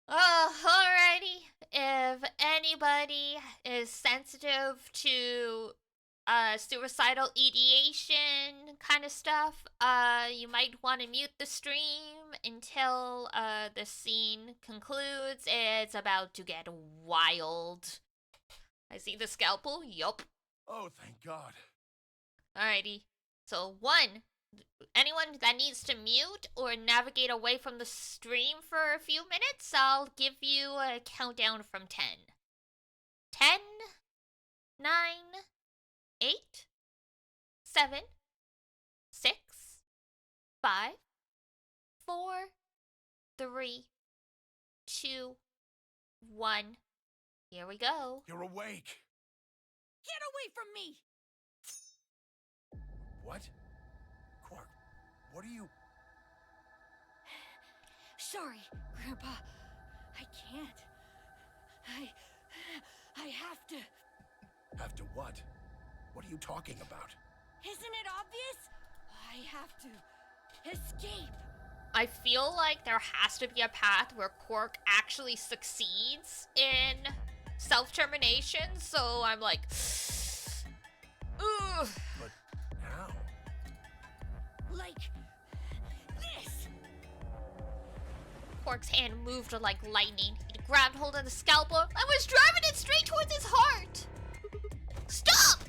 Alrighty. If anybody is sensitive to suicidal ideation kind of stuff, you might want to mute the stream until the scene concludes. It's about to get wild. I see the scalpel. Yup. Oh, thank God. Alrighty. So, anyone that needs to mute or navigate away from the stream for a few minutes, I'll give you a countdown from 10. 10, 9, 8, 7, 6, 5, 4, 3, 2, 1. Here we go. You're awake. Get away from me! What? Quark, what are you... Sorry, Grandpa. I can't. I have to. Have to what? What are you talking about? Isn't it obvious? I have to escape. I feel like there has to be a path where Quark actually succeeds in self-termination, so I'm like, ooh. But how? Like this. Quark's hand moved like lightning. He grabbed hold of the scalpel and was driving it straight towards his heart. Stop!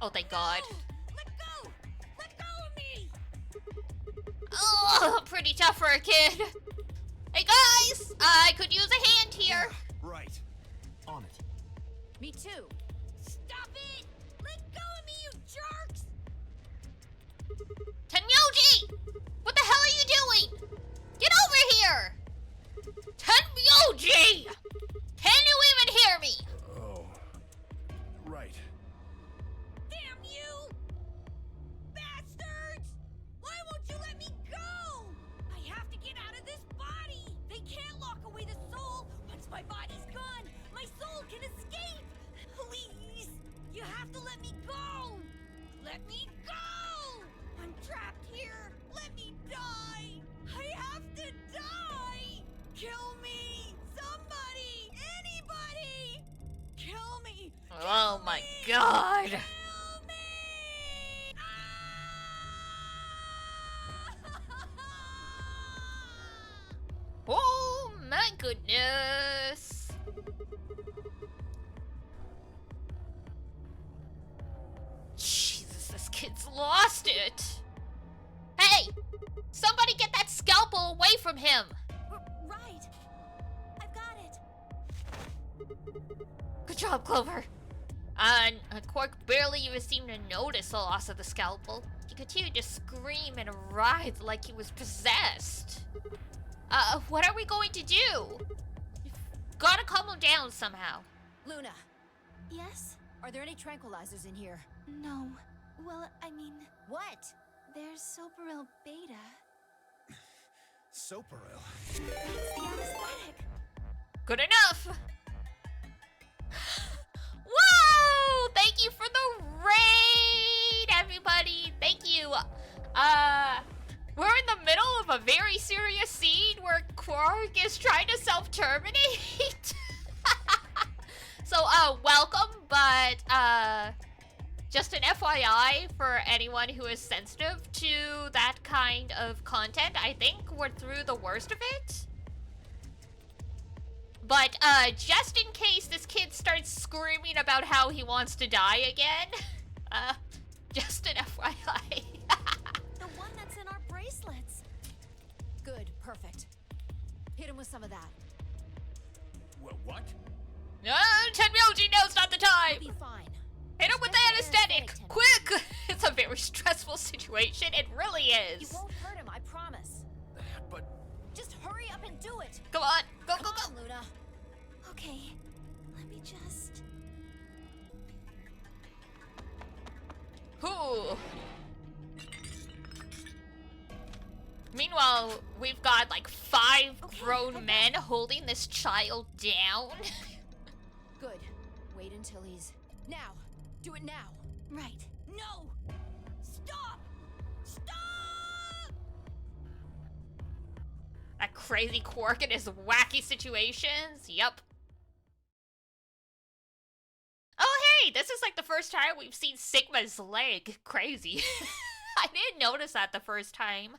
Oh, thank God. No! Let go! Let go of me! Oh, pretty tough for a kid. Hey guys, I could use a hand here. Right. On it. Me too. Stop it! Let go of me, you jerks! Tenmyoji! What the hell are you doing? Get over here! Tenmyoji! Can you even hear me? Oh. Right. Damn you! Bastards! Why won't you let me go? I have to get out of this body! They can't lock away the soul! Once my body's gone, my soul can escape! Please! You have to let me go! Let me go! I'm trapped here! Let me die! I have to die! Kill me! Somebody! Anybody! Kill me! Oh my God. Kill me! Oh my goodness. Jesus, this kid's lost it. Hey, somebody get that scalpel away from him. Right. I've got it. Good job, Clover. Quark barely even seemed to notice the loss of the scalpel. He continued to scream and writhe like he was possessed. What are we going to do? We've gotta calm him down somehow. Luna, Yes? are there any tranquilizers in here? No. Well, I mean, What? there's Soparil Beta. Soparil. That's the anesthetic. Good enough. Whoa! Thank you for the raid, everybody. Thank you. We're in the middle of a very serious scene where Quark is trying to self-terminate. So, welcome, but, just an FYI for anyone who is sensitive to that kind of content, I think we're through the worst of it. But, just in case this kid starts screaming about how he wants to die again, just an FYI. The one that's in our bracelets. Good, perfect. Hit him with some of that. What? 10 Myoji, now's not the time! He'll be fine. Hit him with the anesthetic! Quick! It's a very stressful situation, it really You is. won't hurt him, I promise. But Just hurry up and do it. Come on, go, Come go, on, go! Luna. Okay, let me just... Ooh. Meanwhile, we've got like 5 grown men holding this child down. Good. Wait until he's... Now! Do it now! Right. No! Stop! Stop! That crazy Quark and his wacky situations. Yup. Oh hey, this is like the first time we've seen Sigma's leg. Crazy. I didn't notice that the first time.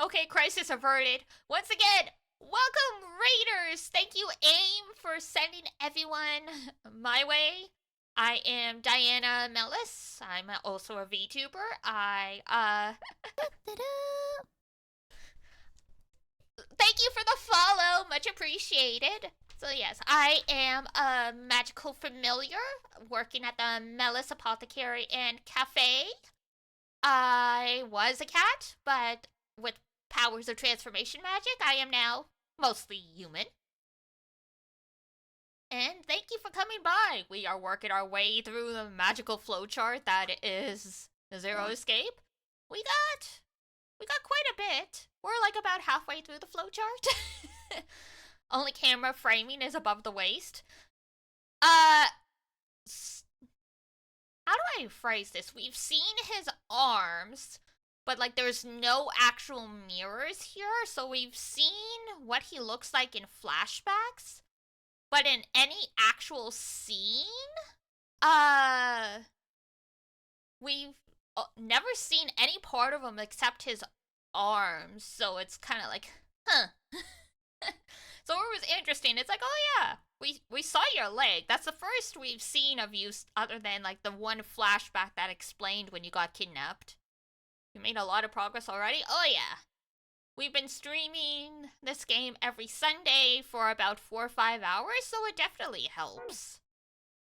Okay, crisis averted. Once again, welcome Raiders! Thank you AIM for sending everyone my way. I am Diana Mellis. I'm also a VTuber. Thank you for the follow, much appreciated. So yes, I am a magical familiar working at the Mellis Apothecary and Cafe. I was a cat, but with powers of transformation magic, I am now mostly human. And thank you for coming by. We are working our way through the magical flowchart that is Zero Escape. We got quite a bit. We're like about halfway through the flowchart. Only camera framing is above the waist. How do I phrase this? We've seen his arms, but like there's no actual mirrors here, so we've seen what he looks like in flashbacks. But in any actual scene, we've never seen any part of him except his arms, so it's kind of like, huh. So it was interesting. It's like, oh yeah, we saw your leg. That's the first we've seen of you other than like the one flashback that explained when you got kidnapped. You made a lot of progress already? Oh yeah. We've been streaming this game every Sunday for about 4 or 5 hours, so it definitely helps.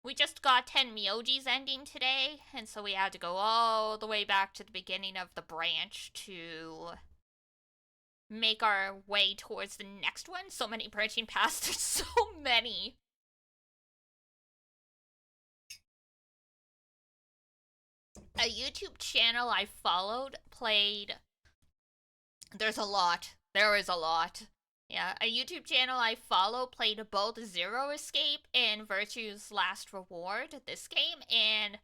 We just got 10 Myojis ending today, and so we had to go all the way back to the beginning of the branch to make our way towards the next one. So many branching paths, there's so many. A YouTube channel I followed played... There's a lot. There is a lot. Yeah, a YouTube channel I follow played both Zero Escape and Virtue's Last Reward, this game, and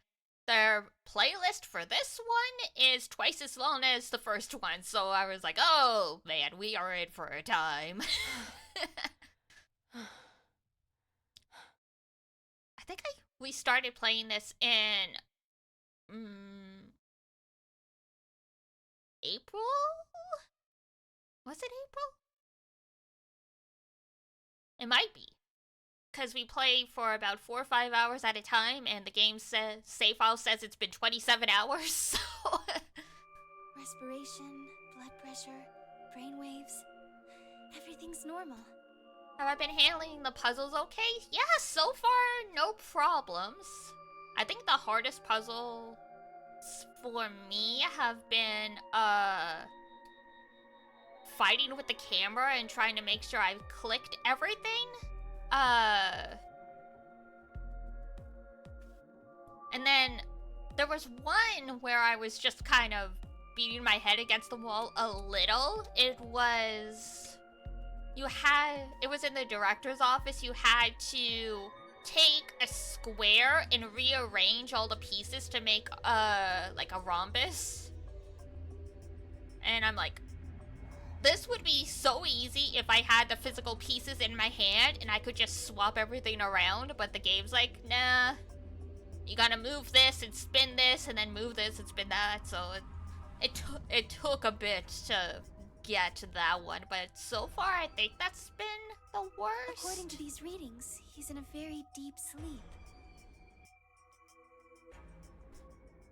their playlist for this one is twice as long as the first one, so I was like, oh man, we are in for a time. I think we started playing this in April? Was it April? It might be. Because we play for about 4 or 5 hours at a time, and the game says, save file says it's been 27 hours, so... Respiration, blood pressure, brain waves. Everything's normal. Have I been handling the puzzles okay? Yeah, so far, no problems. I think the hardest puzzles for me have been, fighting with the camera and trying to make sure I've clicked everything. And then there was one where I was just kind of beating my head against the wall a little. It was in the director's office. You had to take a square and rearrange all the pieces to make like a rhombus. And I'm like, this would be so easy if I had the physical pieces in my hand and I could just swap everything around, but the game's like, nah, you gotta move this and spin this, and then move this and spin that. So it took a bit to get to that one, but so far I think that's been the worst. According to these readings, he's in a very deep sleep.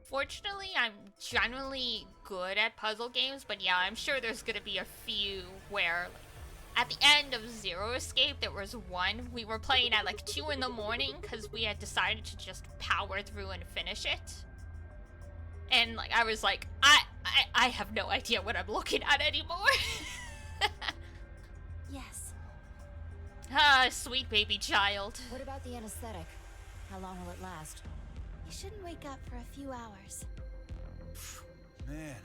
Fortunately, I'm generally good at puzzle games, but yeah, I'm sure there's gonna be a few where, like, at the end of Zero Escape, there was one. We were playing at like 2 in the morning because we had decided to just power through and finish it. And like, I was like, I have no idea what I'm looking at anymore. Yes. Ah, sweet baby child. What about the anesthetic? How long will it last? He shouldn't wake up for a few hours. Man,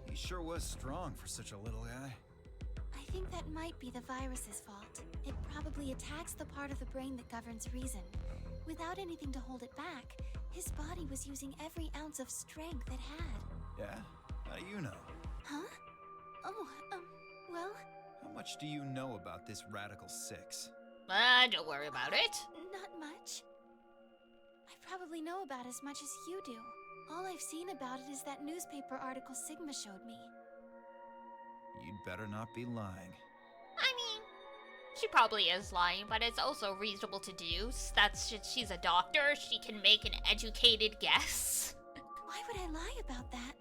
he sure was strong for such a little guy. I think that might be the virus's fault. It probably attacks the part of the brain that governs reason. Without anything to hold it back, his body was using every ounce of strength it had. Yeah? How do you know? Huh? Oh, well... How much do you know about this Radical 6? Don't worry about it. Not much. I probably know about as much as you do. All I've seen about it is that newspaper article Sigma showed me. You'd better not be lying. I mean, she probably is lying, but it's also reasonable to deduce. She's a doctor, she can make an educated guess. Why would I lie about that?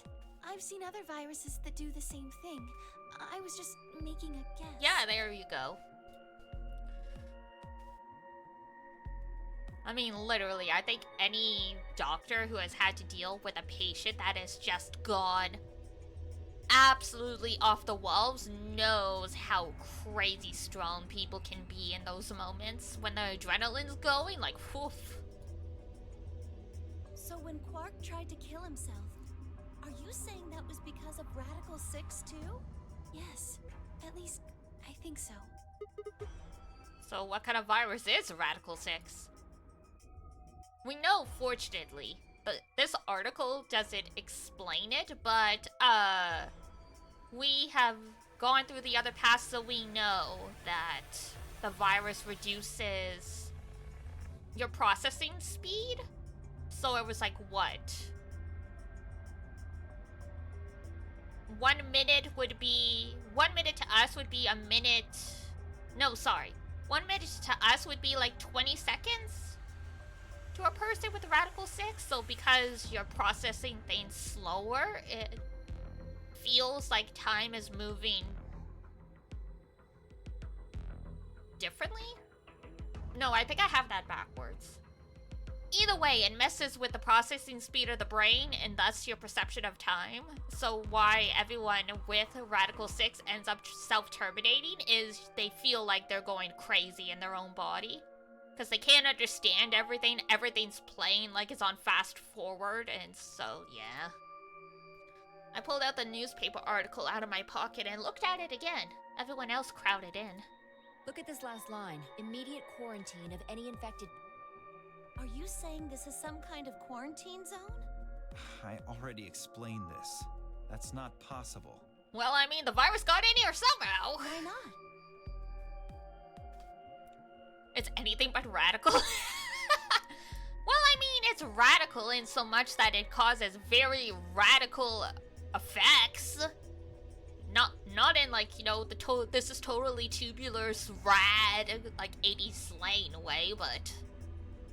I've seen other viruses that do the same thing. I was just making a guess. Yeah, there you go. I mean, literally, I think any doctor who has had to deal with a patient that has just gone absolutely off the walls knows how crazy strong people can be in those moments when the adrenaline's going, like, whoof. So when Quark tried to kill himself, are you saying that was because of Radical 6 too? Yes, at least I think so. So what kind of virus is Radical 6? We know, fortunately, but this article doesn't explain it, but we have gone through the other paths, so we know that the virus reduces your processing speed. So it was like, what? 1 minute would be... 1 minute to us would be a minute... No, sorry. 1 minute to us would be like 20 seconds to a person with Radical 6. So because you're processing things slower, it feels like time is moving differently? No, I think I have that backwards. Either way, it messes with the processing speed of the brain and thus your perception of time. So why everyone with Radical 6 ends up self-terminating is they feel like they're going crazy in their own body. Because they can't understand everything. Everything's playing like it's on fast forward, and so, yeah. I pulled out the newspaper article out of my pocket and looked at it again. Everyone else crowded in. Look at this last line. Immediate quarantine of any infected... Are you saying this is some kind of quarantine zone? I already explained this. That's not possible. Well, I mean, the virus got in here somehow. Why not? It's anything but radical. Well, I mean, it's radical in so much that it causes very radical effects. Not in, like, you know, this is totally tubular, rad, like 80s slang way, but...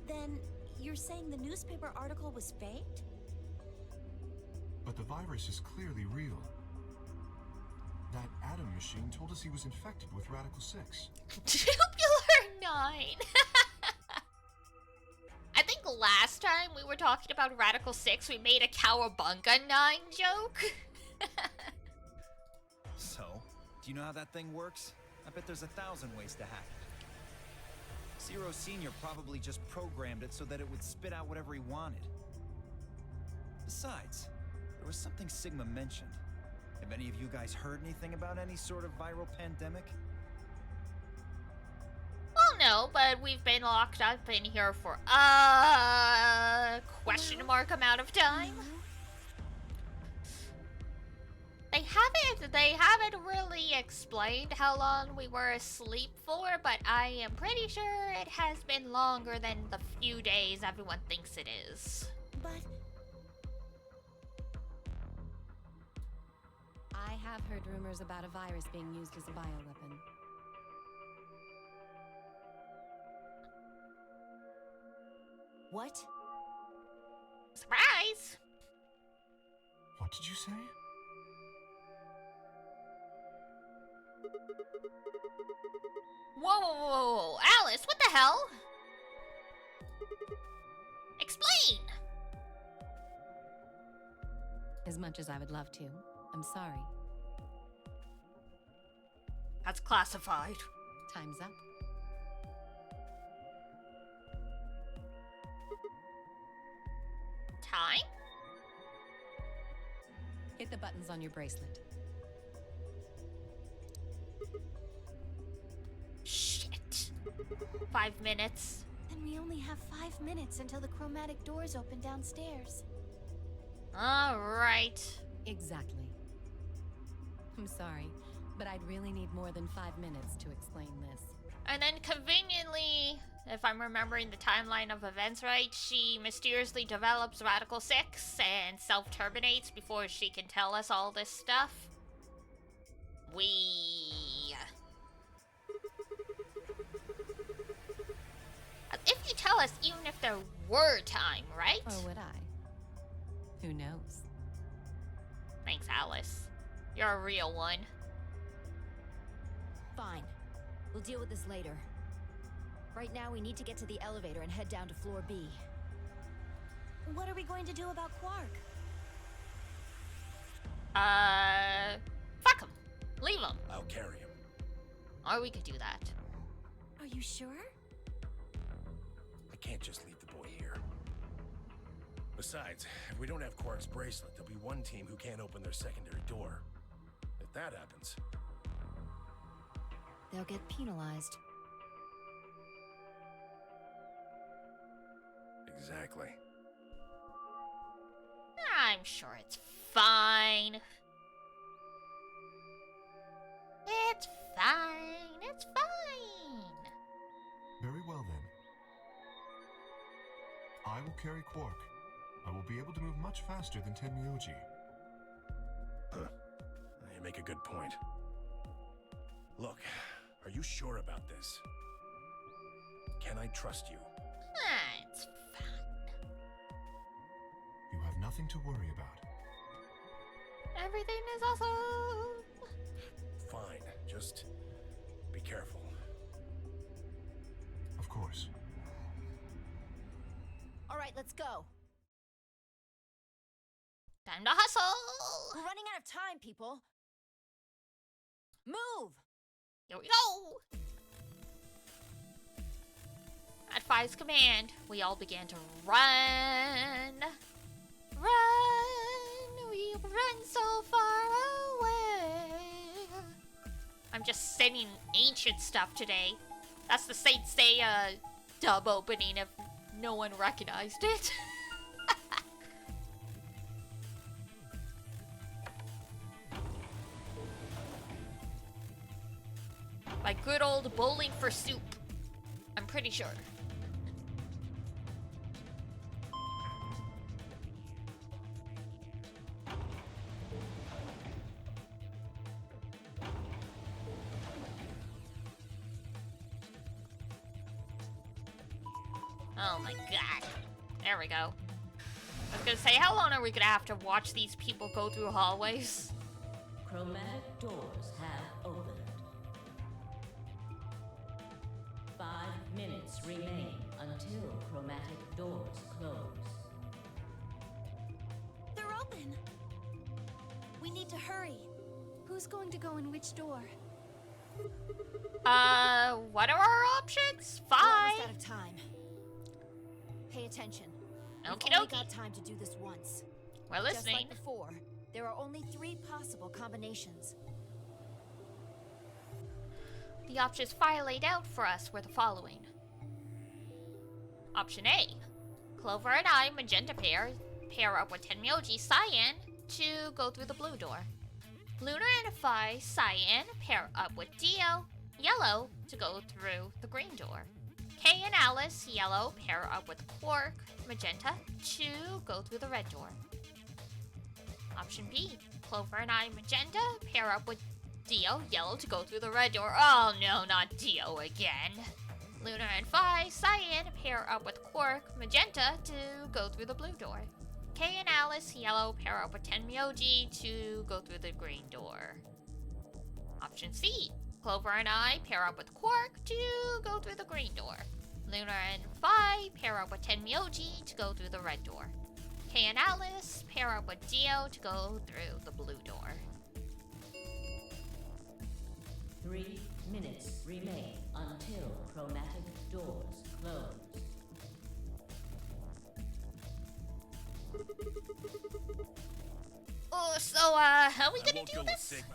Then, you're saying the newspaper article was faked? But the virus is clearly real. That Atom machine told us he was infected with Radical 6. Tubular 9! I think last time we were talking about Radical 6, we made a Cowabunga 9 joke. So, do you know how that thing works? I bet there's 1,000 ways to hack it. Zero Senior probably just programmed it so that it would spit out whatever he wanted. Besides, there was something Sigma mentioned. Have any of you guys heard anything about any sort of viral pandemic? Well, no, but we've been locked up in here for a question mark amount of time. They haven't really explained how long we were asleep for, but I am pretty sure it has been longer than the few days everyone thinks it is. But I have heard rumors about a virus being used as a bioweapon. what? Surprise! What did you say? Whoa, Alice, what the hell? Explain! As much as I would love to, I'm sorry. That's classified. Time's up. Time? Hit the buttons on your bracelet. Shit. 5 minutes. Then we only have 5 minutes until the chromatic doors open downstairs. Alright. Exactly. I'm sorry, but I'd really need more than 5 minutes to explain this. And then conveniently, if I'm remembering the timeline of events right, she mysteriously develops Radical 6 and self-terminates before she can tell us all this stuff. If you tell us, even if there were time, right? Or would I? Who knows? Thanks, Alice. You're a real one. Fine. We'll deal with this later. Right now, we need to get to the elevator and head down to floor B. What are we going to do about Quark? Fuck him. Leave him. I'll carry him. Or we could do that. Are you sure? I can't just leave the boy here. Besides, if we don't have Quark's bracelet, there'll be one team who can't open their secondary door. If that happens... They'll get penalized. Exactly. I'm sure it's fine. It's fine. It's fine. Very well then. I will carry Quark. I will be able to move much faster than Tenmyoji. Huh. You make a good point. Look, are you sure about this? Can I trust you? It's fine. You have nothing to worry about. Everything is awesome. Fine, just be careful. Of course. All right, let's go. Time to hustle. We're running out of time, people. Move! Here we go. At Five's command, we all began to run. Run! We run so far away. I'm just singing ancient stuff today. That's the Saint Seiya dub opening if no one recognized it. By good old Bowling for Soup. I'm pretty sure. Oh my god. There we go. I was gonna say, how long are we gonna have to watch these people go through hallways? Chromatic doors have opened. 5 minutes remain until chromatic doors close. They're open. We need to hurry. Who's going to go in which door? What are our options? We're 5. almost out of time. Pay attention. We've Okie only dokie. got time to do this once. We're Just listening. like before, there are only 3 possible combinations. The options file laid out for us were the following. Option A. Clover and I, magenta pair up with Tenmyoji, Cyan, to go through the blue door. Lunar and Phi Cyan pair up with Dio, yellow, to go through the green door. Kay and Alice, yellow, pair up with Quark, magenta, to go through the red door. Option B, Clover and I, magenta, pair up with Dio, yellow, to go through the red door. Oh no, not Dio again. Lunar and Phi Cyan pair up with Quark, magenta, to go through the blue door. Kay and Alice, yellow, pair up with Tenmyoji to go through the green door. Option C, Clover and I pair up with Quark to go through the green door. Lunar and Phi pair up with Tenmyoji to go through the red door. Kay and Alice pair up with Dio to go through the blue door. 3 minutes remain until chromatic doors close. Oh, so, how are we gonna do this? Sigma.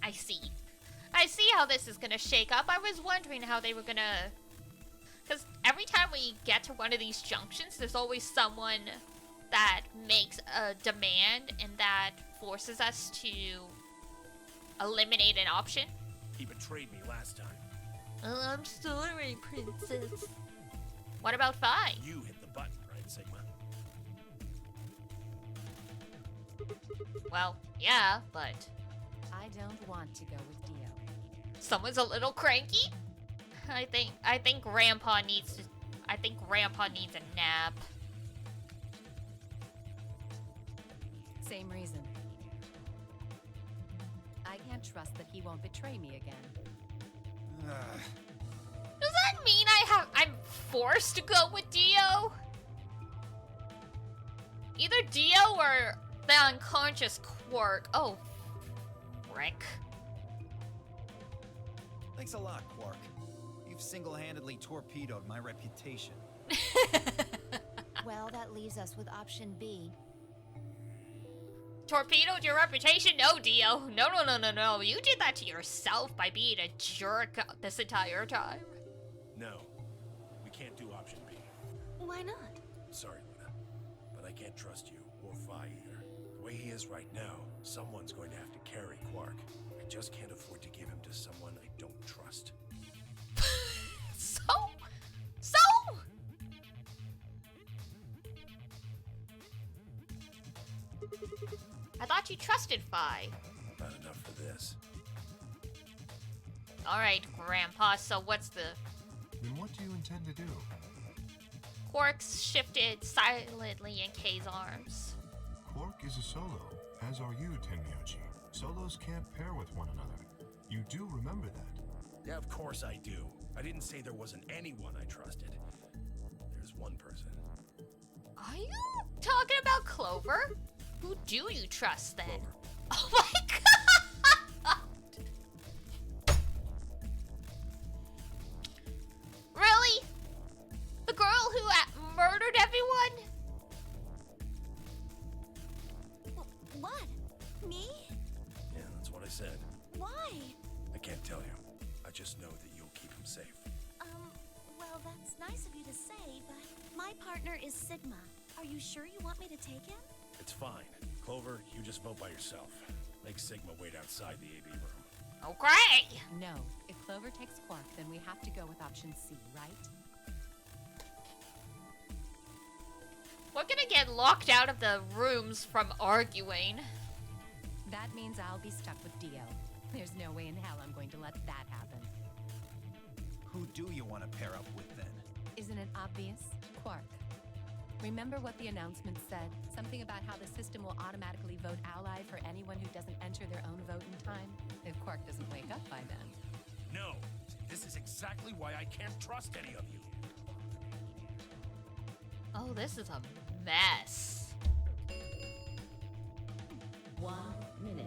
I see. I see how this is gonna shake up. I was wondering how they were gonna... Because every time we get to one of these junctions, there's always someone that makes a demand and that forces us to eliminate an option. He betrayed me last time. Oh, I'm sorry, princess. What about Phi? You hit the button, right, Sigma? Well, yeah, but I don't want to go with Dio. someone's a little cranky. I think Grandpa needs a nap. Same reason. I can't trust that he won't betray me again. Does that mean I'm forced to go with Dio? Either Dio or the unconscious Quark. Oh, frick. Thanks a lot, Quark. You've single-handedly torpedoed my reputation. Well, that leaves us with option B. Torpedoed your reputation? No, Dio. No. You did that to yourself by being a jerk this entire time. No, we can't do option B. Why not? Sorry, Luna, but I can't trust you or Phi either. The way he is right now, someone's going to have to carry Quark. I just can't afford to give him to someone I don't trust. So? I thought you trusted Phi. Not enough for this. Alright, Grandpa, so what's the... Then what do you intend to do? Quark's shifted silently in Kay's arms. Quark is a solo, as are you, Tenmyoji. Solos can't pair with one another. You do remember that. Yeah, of course I do. I didn't say there wasn't anyone I trusted. There's one person. Are you talking about Clover? Who do you trust then? Clover. Oh my god! Really? The girl who murdered everyone? What? Me? Yeah, that's what I said. Why? I can't tell you. I just know that you'll keep him safe. Well, that's nice of you to say, but my partner is Sigma. Are you sure you want me to take him? It's fine. Clover, you just vote by yourself. Make Sigma wait outside the AB room. Okay! No. If Clover takes Quark, then we have to go with option C, right? We're gonna get locked out of the rooms from arguing. That means I'll be stuck with Dio. There's no way in hell I'm going to let that happen. Who do you want to pair up with then? Isn't it obvious? Quark. Remember what the announcement said? Something about how the system will automatically vote ally for anyone who doesn't enter their own vote in time? If Quark doesn't wake up by then. No! This is exactly why I can't trust any of you. Oh, this is a mess. 1 minute.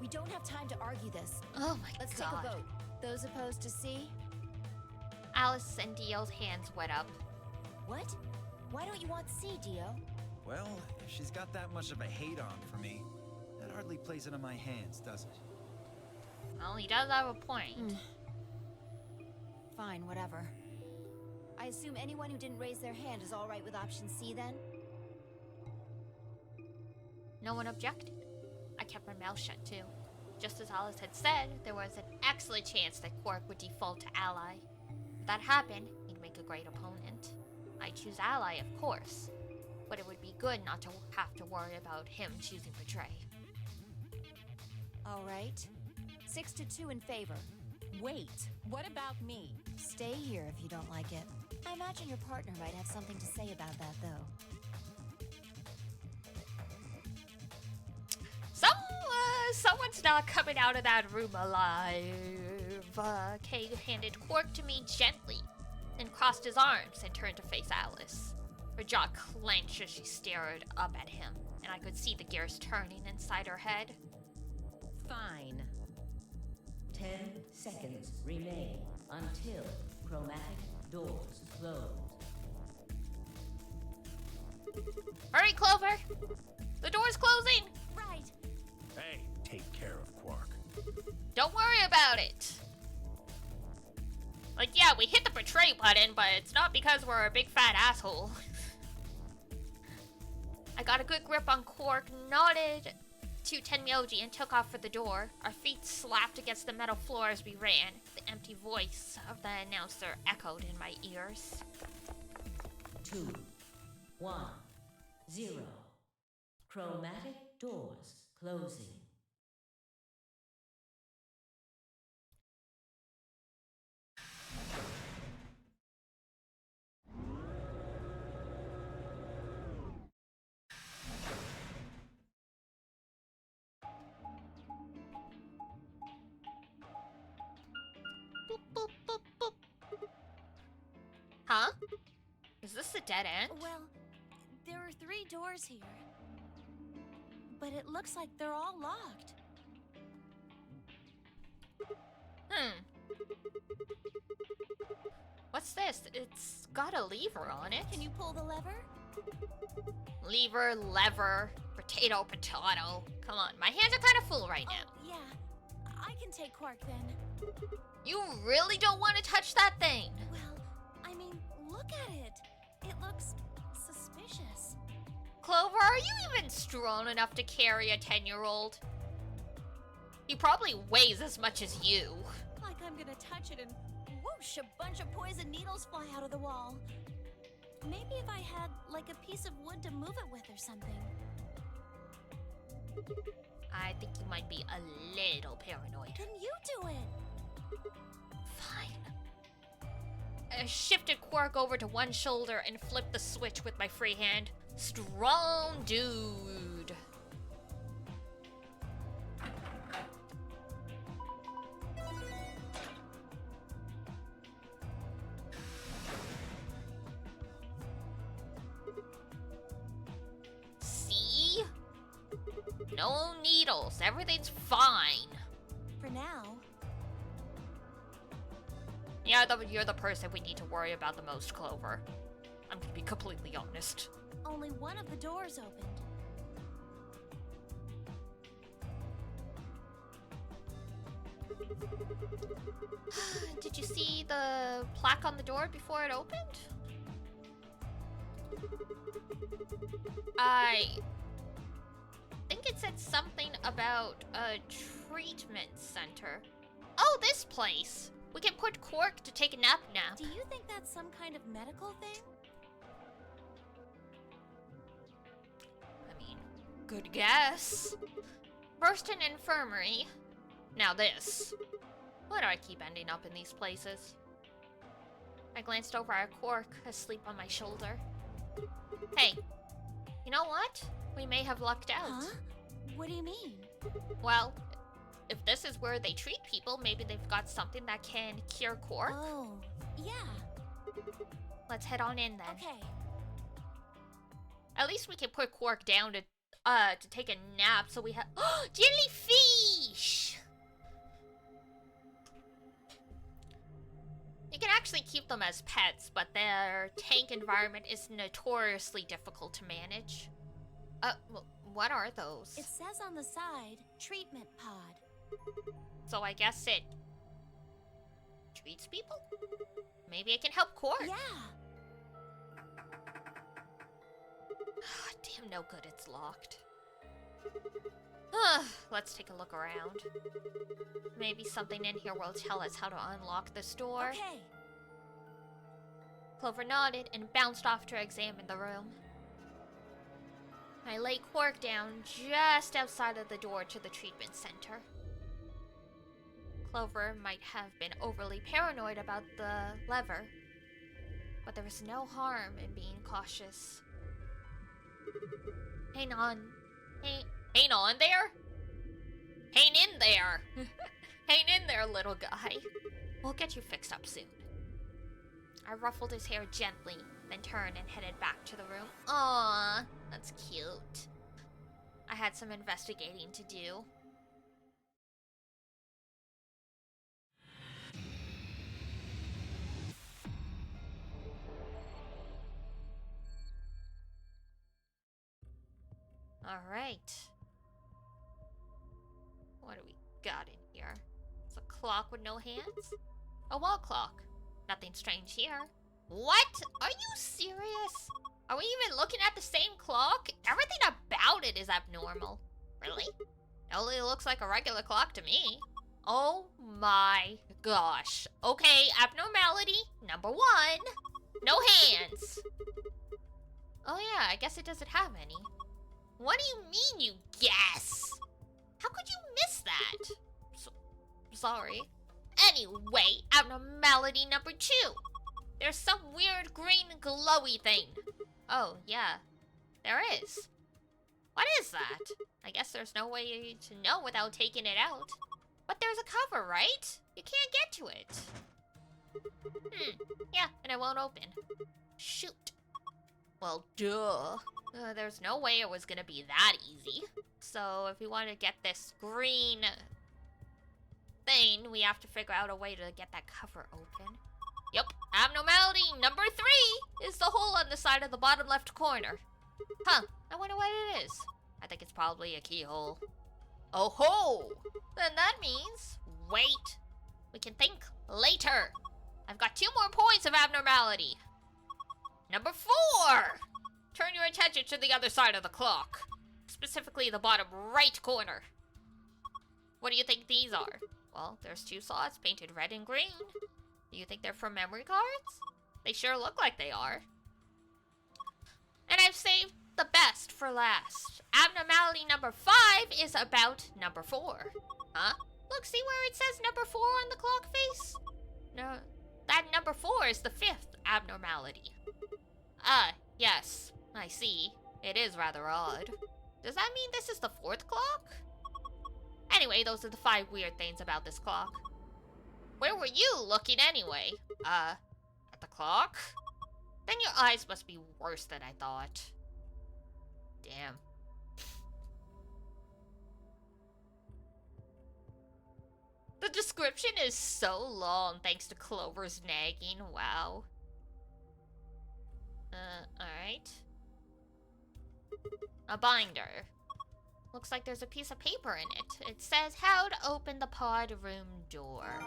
We don't have time to argue this. Oh my Let's god. take a vote. Those opposed to C? Alice and Dio's hands went up. What? Why don't you want C, Dio? Well, if she's got that much of a hate-on for me, that hardly plays into my hands, does it? Well, he does have a point. Fine, whatever. I assume anyone who didn't raise their hand is all right with option C then? No one objected. I kept my mouth shut too. Just as Alice had said, there was an excellent chance that Quark would default to Ally. If that happened, he'd make a great opponent. I'd choose Ally, of course, but it would be good not to have to worry about him choosing Betray. All right. 6-2 in favor. Wait, what about me? Stay here if you don't like it. I imagine your partner might have something to say about that, though. Someone's not coming out of that room alive. Kay handed Quark to me gently, then crossed his arms and turned to face Alice. Her jaw clenched as she stared up at him, and I could see the gears turning inside her head. Fine. 10 seconds remain until chromatic doors close. Hurry, Clover! The door's closing! Right. Hey, take care of Quark. Don't worry about it. Like, yeah, we hit the betray button, but it's not because we're a big fat asshole. I got a good grip on Quark, nodded to Tenmyoji, and took off for the door. Our feet slapped against the metal floor as we ran. The empty voice of the announcer echoed in my ears. 2, 1, 0. Chromatic doors closing. Boop, boop, boop, boop. Huh? Is this a dead end? Well, there are 3 doors here. But it looks like they're all locked. What's this? It's got a lever on it. Can you pull the lever? Lever, lever, potato, potato. Come on, my hands are kind of full right now. Oh, yeah. I can take Quark then. You really don't want to touch that thing? Well, I mean, look at it. It looks suspicious. Clover, are you even strong enough to carry a 10-year-old? He probably weighs as much as you. Like I'm gonna touch it and whoosh, a bunch of poison needles fly out of the wall. Maybe if I had, like, a piece of wood to move it with or something. I think you might be a little paranoid. Then you do it. Fine. I shifted Quark over to one shoulder and flipped the switch with my free hand. Strong dude. See? No needles. Everything's fine. For now. Yeah, you're the person we need to worry about the most, Clover. I'm gonna be completely honest. Only one of the doors opened. Did you see the plaque on the door before it opened? I think it said something about a treatment center. Oh, this place! We can put Quark to take a nap now. Do you think that's some kind of medical thing? I mean, good guess. First an infirmary. Now this. Why do I keep ending up in these places? I glanced over at Quark, asleep on my shoulder. Hey, you know what? We may have lucked out. Huh? What do you mean? Well, if this is where they treat people, maybe they've got something that can cure Quark. Oh, yeah. Let's head on in then. Okay. At least we can put Quark down to take a nap so we have jellyfish! You can actually keep them as pets, but their tank environment is notoriously difficult to manage. What are those? It says on the side, treatment pod. So I guess it treats people? Maybe it can help Quark. Yeah. Damn, no good it's locked. Let's take a look around. Maybe something in here will tell us how to unlock this door. Okay. Clover nodded and bounced off to examine the room. I lay Quark down just outside of the door to the treatment center. Clover might have been overly paranoid about the lever, but there was no harm in being cautious. Hang on. Hang on there? Hang in there! Hang in there, little guy. We'll get you fixed up soon. I ruffled his hair gently, then turned and headed back to the room. Aww, that's cute. I had some investigating to do. Alright. What do we got in here? It's a clock with no hands? A wall clock. Nothing strange here. What? Are you serious? Are we even looking at the same clock? Everything about it is abnormal. Really? It only looks like a regular clock to me. Oh my gosh. Okay, abnormality number 1. No hands. Oh yeah, I guess it doesn't have any. What do you mean you guess? How could you miss that? Sorry. Anyway, abnormality number 2. There's some weird green glowy thing. Oh, yeah. There is. What is that? I guess there's no way to know without taking it out. But there's a cover, right? You can't get to it. Yeah, and it won't open. Shoot. Well, duh. There's no way it was gonna be that easy. So if we want to get this green thing, we have to figure out a way to get that cover open. Yep, abnormality number 3 is the hole on the side of the bottom left corner. Huh, I wonder what it is. I think it's probably a keyhole. Oh ho! Then that means, wait, we can think later. I've got 2 more points of abnormality. Number 4! Turn your attention to the other side of the clock. Specifically the bottom right corner. What do you think these are? Well, there's 2 slots painted red and green. Do you think they're for memory cards? They sure look like they are. And I've saved the best for last. Abnormality number 5 is about number 4. Huh? Look, see where it says number 4 on the clock face? No, that number 4 is the 5th abnormality. Yes, I see. It is rather odd. Does that mean this is the 4th clock? Anyway, those are the 5 weird things about this clock. Where were you looking anyway? At the clock? Then your eyes must be worse than I thought. Damn. The description is so long thanks to Clover's nagging. Wow. Alright. A binder. Looks like there's a piece of paper in it. It says how to open the pod room door.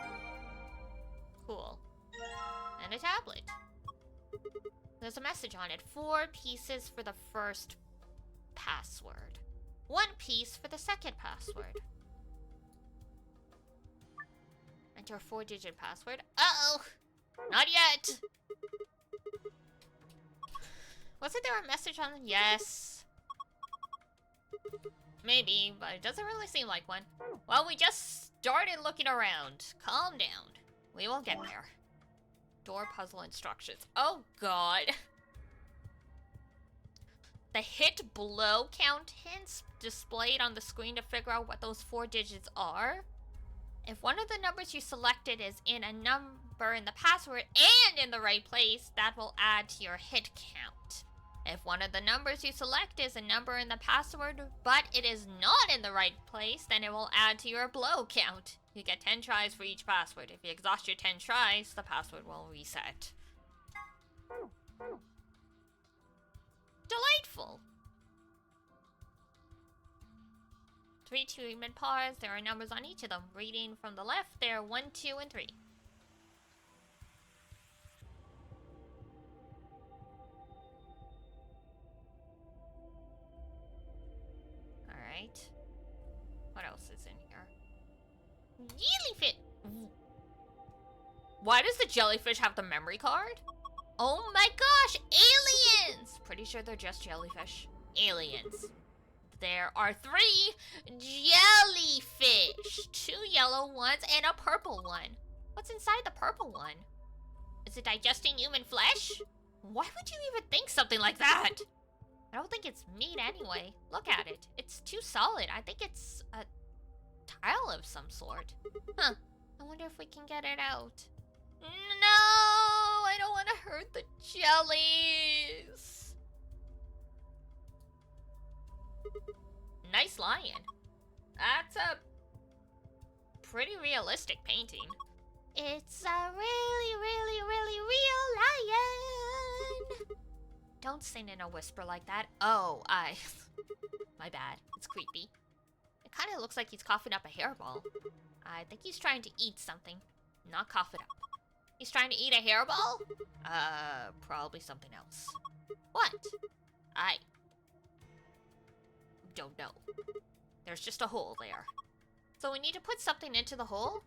Cool. And a tablet. There's a message on it. 4 pieces for the first password. 1 piece for the second password. Enter a 4-digit password. Uh-oh! Not yet! Wasn't there a message on it? Yes. Maybe, but it doesn't really seem like one. Well, we just started looking around. Calm down. We will get there. Door puzzle instructions. Oh god. The hit blow count hints displayed on the screen to figure out what those 4 digits are. If one of the numbers you selected is in a number in the password and in the right place, that will add to your hit count. If one of the numbers you select is a number in the password, but it is not in the right place, then it will add to your blow count. You get 10 tries for each password. If you exhaust your 10 tries, the password will reset. Delightful! 3 treatment pods. There are numbers on each of them. Reading from the left, there are 1, 2, and 3. Alright. else is in here? Jellyfish! Why does the jellyfish have the memory card? Oh my gosh, aliens! Pretty sure they're just jellyfish. Aliens. There are 3 jellyfish. 2 yellow ones and a purple one. What's inside the purple one? Is it digesting human flesh? Why would you even think something like that? I don't think it's meat anyway. Look at it. It's too solid. I think it's a tile of some sort. Huh. I wonder if we can get it out. No! I don't want to hurt the jellies. Nice lion. That's a pretty realistic painting. It's a really, really, really real lion. Don't sing in a whisper like that. Oh, my bad. It's creepy. It kind of looks like he's coughing up a hairball. I think he's trying to eat something, not cough it up. He's trying to eat a hairball? Probably something else. What? I don't know. There's just a hole there. So we need to put something into the hole?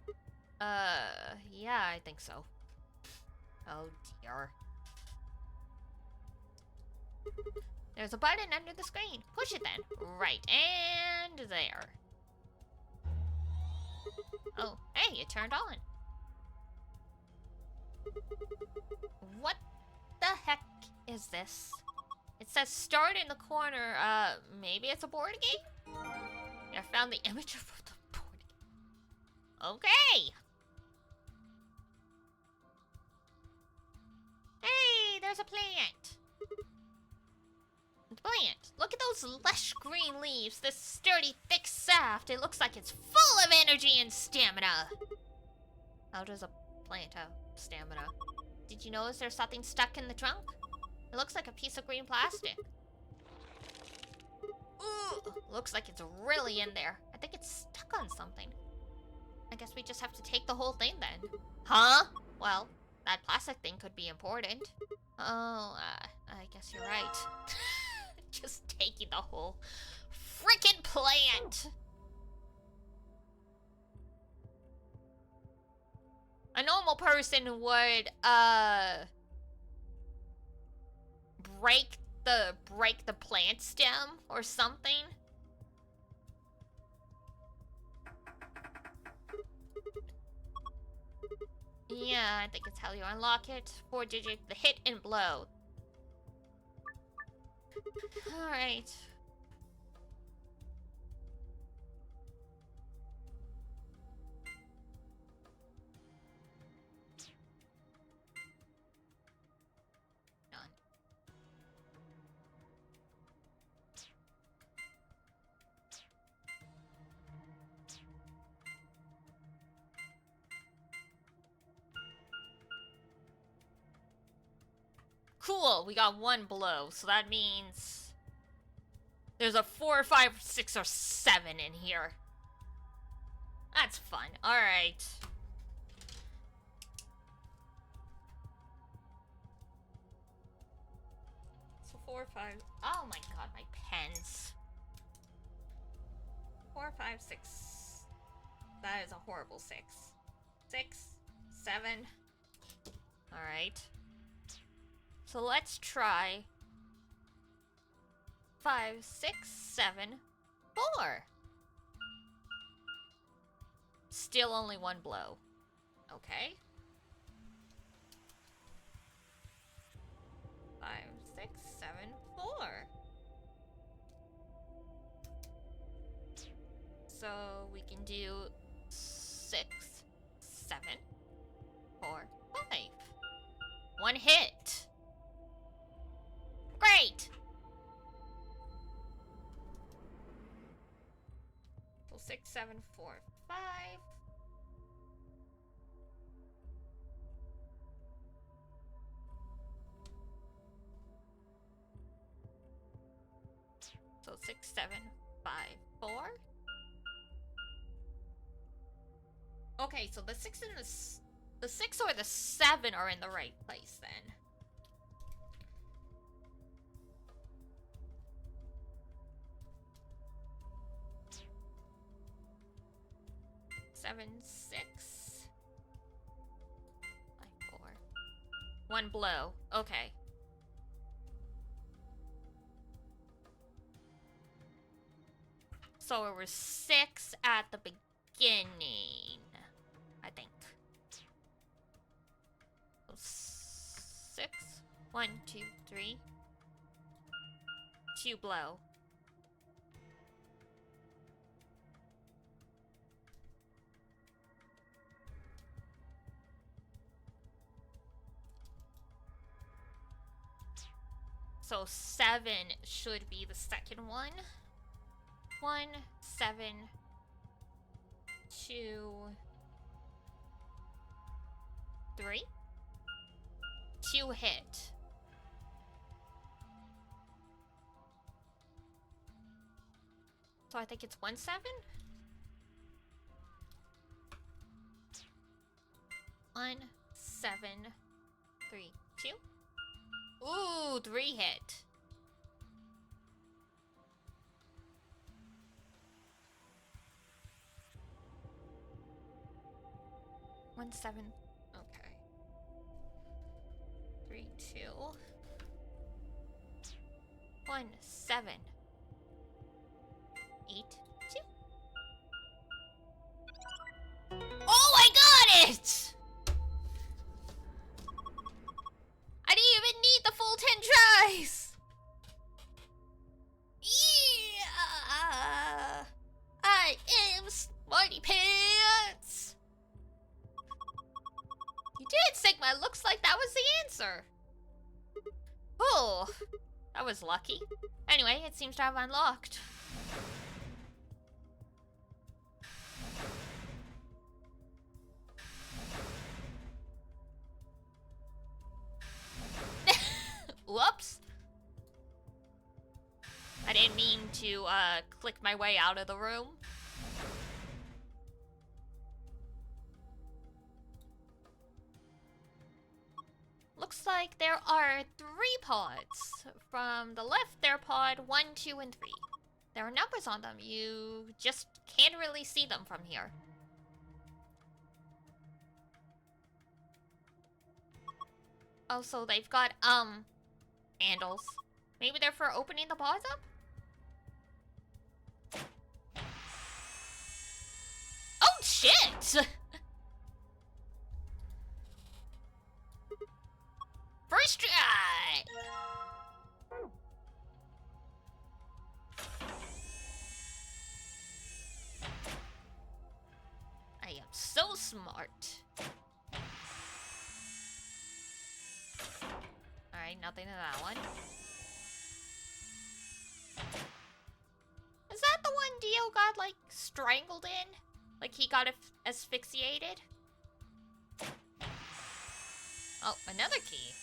Yeah, I think so. Oh dear. There's a button under the screen. Push it then. Right, and there. Oh, hey, it turned on. What the heck is this? It says start in the corner. Maybe it's a board game? I found the image of the board game. Okay. Hey, there's a plant. Plant. Look at those lush green leaves, this sturdy, thick shaft. It looks like it's full of energy and stamina. How does a plant have stamina? Did you notice there's something stuck in the trunk? It looks like a piece of green plastic. Ooh, looks like it's really in there. I think it's stuck on something. I guess we just have to take the whole thing then. Huh? Well, that plastic thing could be important. Oh, I guess you're right. Just taking the whole frickin' plant. A normal person would, break the plant stem or something. Yeah, I think it's how you unlock it. 4-digit, the hit and blow. Alright. Done. Cool, we got 1 blow, so that means there's a 4, 5, 6, or 7 in here. That's fun. Alright. So 4, 5. Oh my god, my pens. 4, 5, 6. That is a horrible 6. 6, 7. Alright. So let's try 5, 6, 7, 4. Still only 1 blow. Okay. 5, 6, 7, 4. So we can do 6, 7, 4, 5. 1 hit. Great! So 6, 7, 4, 5. So 6, 7, 5, 4. Okay, so the 6 and the 6 or the 7 are in the right place then. 7, 6. 5, 4. 1 blow. Okay. So it was 6 at the beginning, I think. So 6. 1, 2, 3. 2 blow. So 7 should be the second one. 1, 7, 2, 3. 2 hit. So I think it's 1, 7. 1, 7, 3, 2. Ooh, 3 hit. One, 7. Okay. 3, 2. 1, 7. 8, 2. Oh, I got it! I didn't even need the full 10 tries! Yeah! I am Smarty Pants! You did, Sigma. Looks like that was the answer. Oh, that was lucky. Anyway, it seems to have unlocked. Whoops. I didn't mean to click my way out of the room. Looks like there are 3 pods. From the left, they're pod 1, 2, and 3. There are numbers on them. You just can't really see them from here. Also, they've got, handles. Maybe they're for opening the pods up? Oh, shit! First try! I am so smart. Alright, nothing in that one. Is that the one Dio got, like, strangled in? Like, he got asphyxiated? Oh, another key.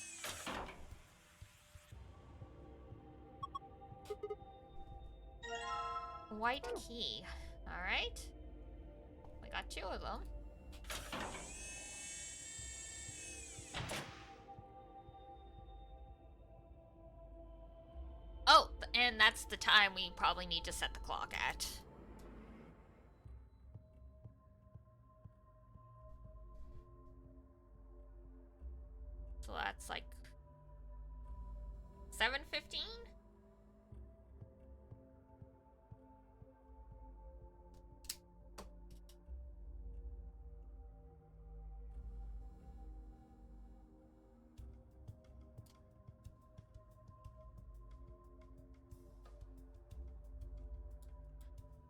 White key. Alright. We got 2 of them. Oh, and that's the time we probably need to set the clock at. So that's like 7:15?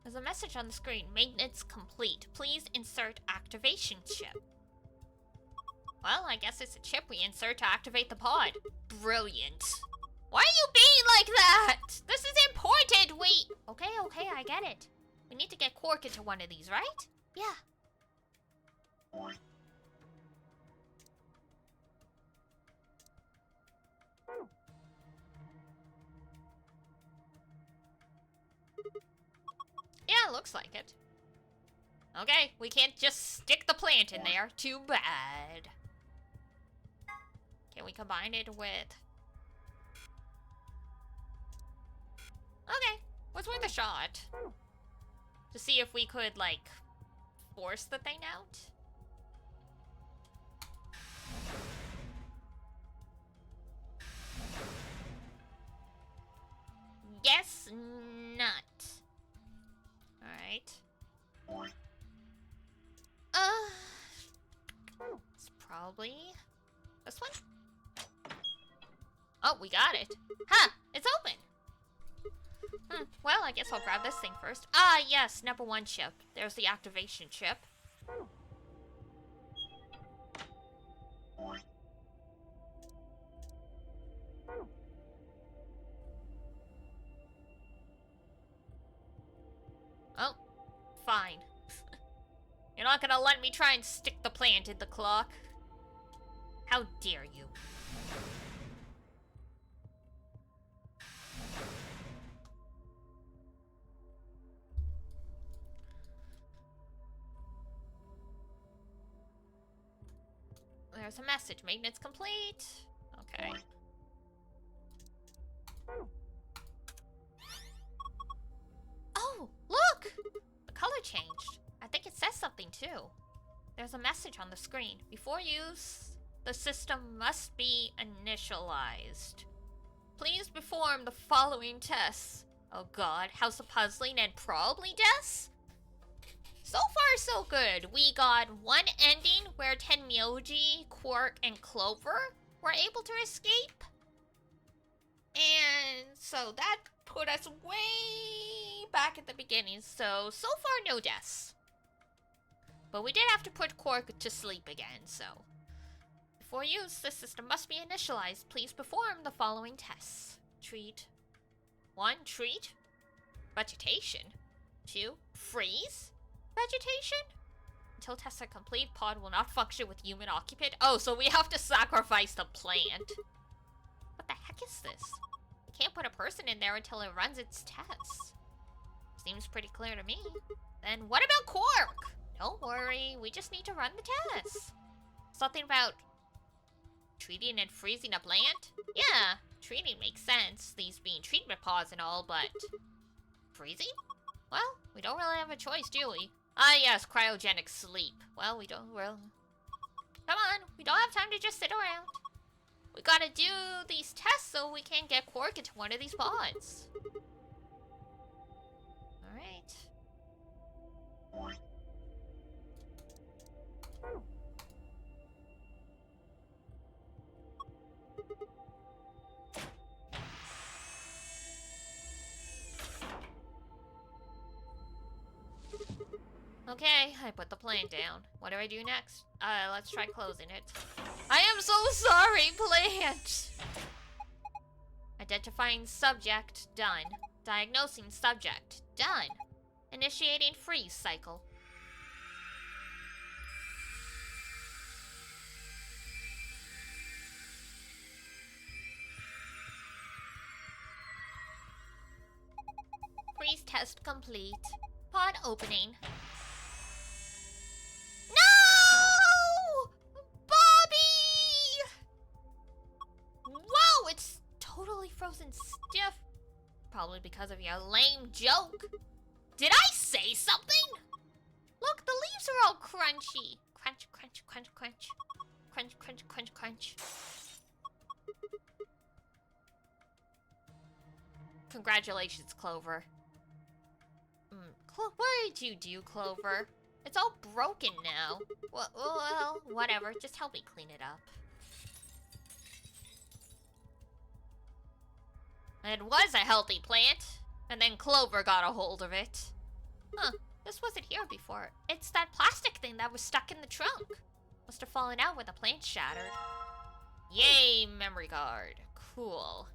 There's a message on the screen. Maintenance complete. Please insert activation chip. Well, I guess it's a chip we insert to activate the pod. Brilliant. Why are you being like that? This is important. Wait. Okay, I get it. We need to get Quark into one of these, right? Yeah. Yeah, looks like it. Okay, we can't just stick the plant in there. Too bad. Can we combine it with... Okay, what's worth a shot? To see if we could, like, force the thing out? Guess not. Alright. It's probably this one. Oh, we got it. Huh, it's open. Well, I guess I'll grab this thing first. Ah, yes, number 1 chip. There's the activation chip. Oh, fine. You're not gonna let me try and stick the plant in the clock? How dare you? There's a message. Maintenance complete. Okay. Oh, look! The color changed. I think it says something too. There's a message on the screen. Before use, the system must be initialized. Please perform the following tests. Oh god, House of Puzzling and probably deaths? So far, so good. We got one ending where Tenmyoji, Quark, and Clover were able to escape. And so that put us way back at the beginning. So far, no deaths. But we did have to put Quark to sleep again, so. Before use, the system must be initialized. Please perform the following tests. Treat. 1. Treat. Vegetation. 2. Freeze. Vegetation? Until tests are complete, pod will not function with human occupant. Oh, so we have to sacrifice the plant. What the heck is this? We can't put a person in there until it runs its tests. Seems pretty clear to me. Then what about Quark? Don't worry, we just need to run the tests. Something about treating and freezing a plant? Yeah, treating makes sense, these being treatment pods and all, but freezing? Well, we don't really have a choice, do we? Ah, yes, cryogenic sleep. Well, we don't, well... Come on, we don't have time to just sit around. We gotta do these tests so we can get Quark into one of these pods. Alright. Okay, I put the plant down. What do I do next? Let's try closing it. I am so sorry, plant! Identifying subject, done. Diagnosing subject, done. Initiating freeze cycle. Freeze test complete. Pod opening. No! Bobby! Whoa, it's totally frozen stiff. Probably because of your lame joke. Did I say something? Look, the leaves are all crunchy. Crunch, crunch, crunch, crunch. Crunch, crunch, crunch, crunch. Congratulations, Clover. What did you do, Clover? It's all broken now. Well, whatever. Just help me clean it up. It was a healthy plant, and then Clover got a hold of it. Huh, this wasn't here before. It's that plastic thing that was stuck in the trunk. Must have fallen out when the plant shattered. Yay, memory card. Cool.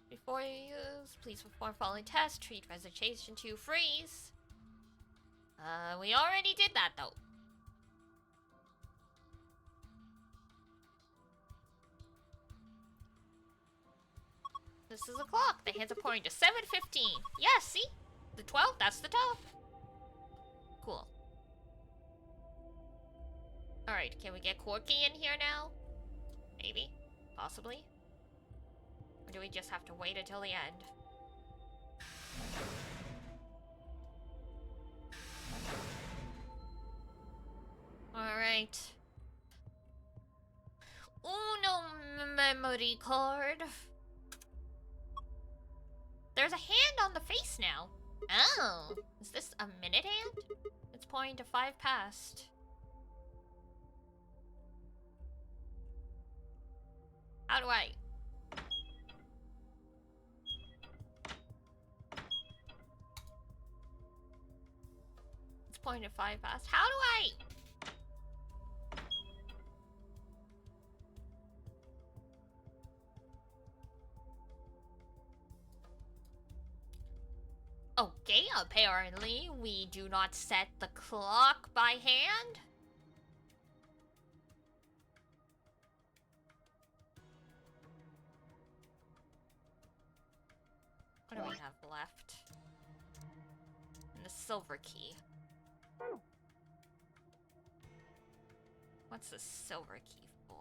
Before you use, please perform following tests. Treat vegetation to freeze. We already did that though. This is a clock. The hands are pointing to 7:15. Yeah, see? The 12, that's the top. Cool. Alright, can we get Corky in here now? Maybe. Possibly. Or do we just have to wait until the end? Alright. Uno memory card. There's a hand on the face now. Oh, is this a minute hand? It's pointing to 5 past. How do I? It's pointing to 5 past. How do I? Okay, apparently we do not set the clock by hand. What do we have left? And the silver key. What's the silver key for?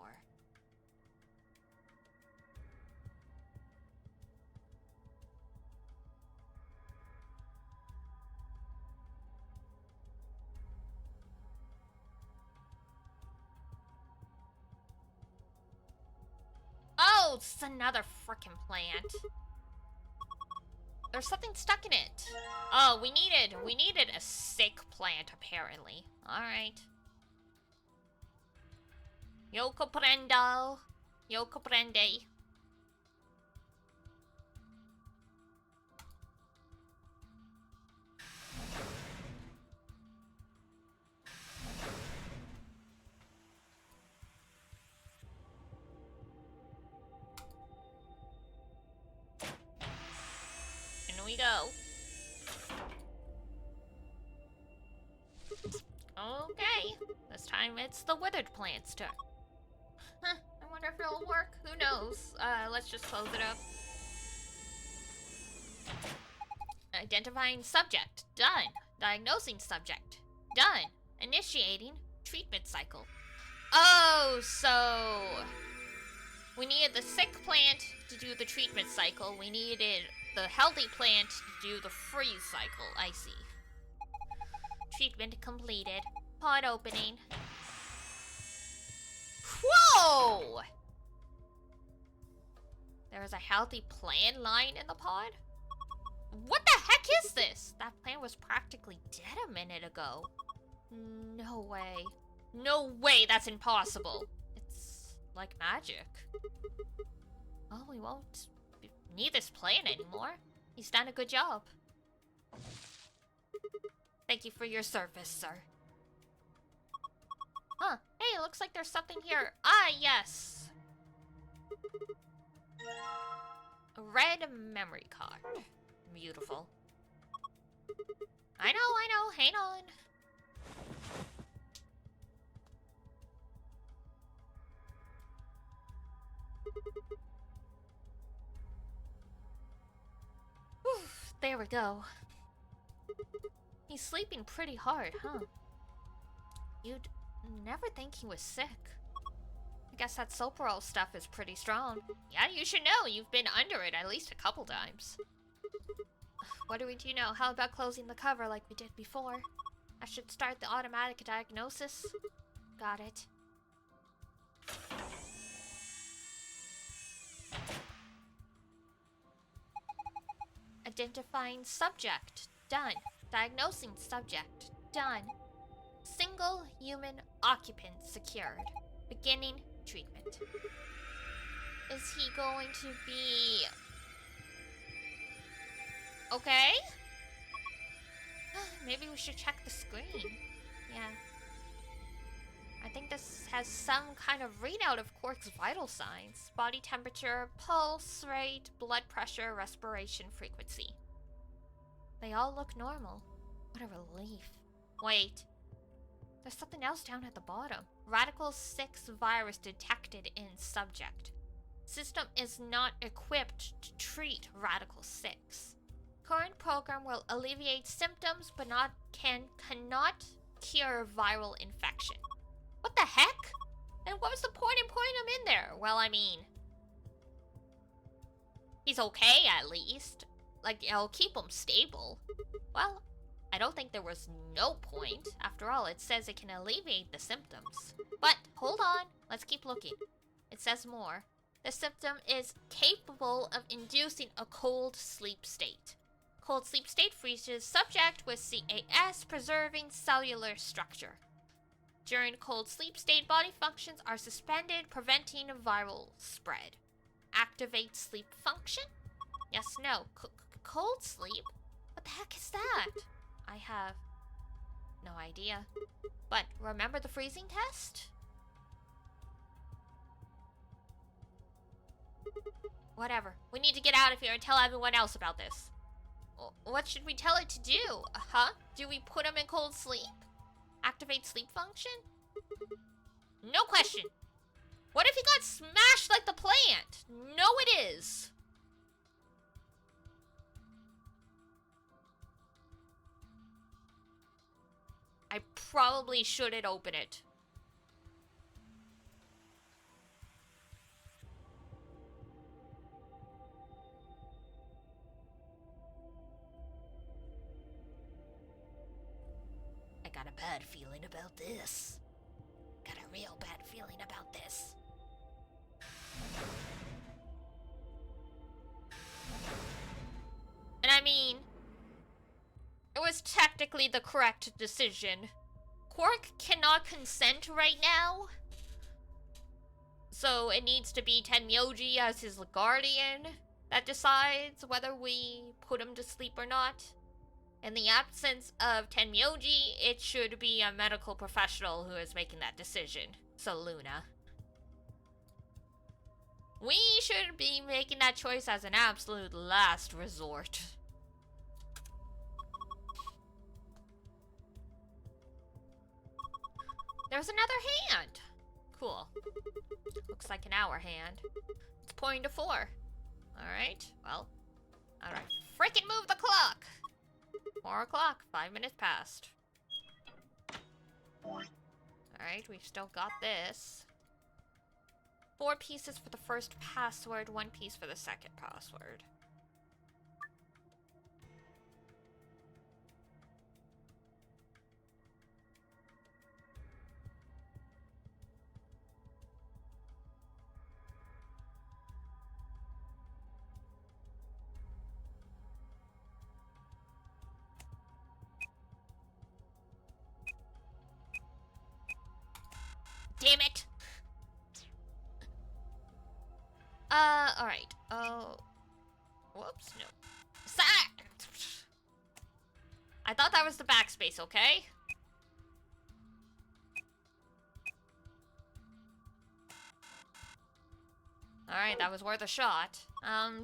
Oh, it's another frickin' plant. There's something stuck in it. Oh, we needed a sick plant, apparently. Alright. Yo comprendo. Yo comprende. In we go. Okay. This time it's the withered plant's turn. Huh, I wonder if it'll work. Who knows? Let's just close it up. Identifying subject. Done. Diagnosing subject. Done. Initiating treatment cycle. Oh, so we needed the sick plant to do the treatment cycle. We needed the healthy plant to do the freeze cycle. I see. Treatment completed. Pod opening. Whoa! There's a healthy plant lying in the pod? What the heck is this? That plant was practically dead a minute ago. No way. No way, that's impossible. It's like magic. Oh, we won't need this plant anymore. He's done a good job. Thank you for your service, sir. Huh. Hey, it looks like there's something here. Ah, yes. A red memory card. Beautiful. I know. Hang on. Whew, there we go. He's sleeping pretty hard, huh? You'd never think he was sick. I guess that Soparol stuff is pretty strong. Yeah, you should know. You've been under it at least a couple times. What do we do now? How about closing the cover like we did before? I should start the automatic diagnosis. Got it. Identifying subject. Done. Diagnosing subject. Done. Single human occupant secured. Beginning treatment. Is he going to be okay? Maybe we should check the screen. Yeah. I think this has some kind of readout of Quark's vital signs. Body temperature, pulse rate, blood pressure, respiration frequency. They all look normal. What a relief. Wait. There's something else down at the bottom. Radical 6 virus detected in subject. System is not equipped to treat Radical 6. Current program will alleviate symptoms but cannot cure viral infection. What the heck? And what was the point in putting him in there? Well, I mean, he's okay at least. like, it'll keep them stable. Well, I don't think there was no point. After all, it says it can alleviate the symptoms. But, hold on. Let's keep looking. It says more. The symptom is capable of inducing a cold sleep state. Cold sleep state freezes subject with CAS, preserving cellular structure. During cold sleep state, body functions are suspended, preventing viral spread. Activate sleep function? Yes, no. Cold sleep? What the heck is that? I have no idea. But remember the freezing test? Whatever. We need to get out of here and tell everyone else about this. What should we tell it to do? Huh? Do we put him in cold sleep? Activate sleep function? No question. What if he got smashed like the plant? No, it is. I probably shouldn't open it. I got a bad feeling about this. Got a real bad feeling about this. And I mean, it was technically the correct decision. Quark cannot consent right now. So it needs to be Tenmyoji as his guardian that decides whether we put him to sleep or not. In the absence of Tenmyoji, it should be a medical professional who is making that decision. So Luna. We should be making that choice as an absolute last resort. There's another hand. Cool. Looks like an hour hand. It's pointing to 4. Alright, well. Alright. Frickin' move the clock! 4 o'clock, 5 minutes past. Alright, we've still got this. 4 pieces for the first password, 1 piece for the second password. Damn it! Alright. Oh. Whoops, no. I thought that was the backspace, okay? Alright, that was worth a shot.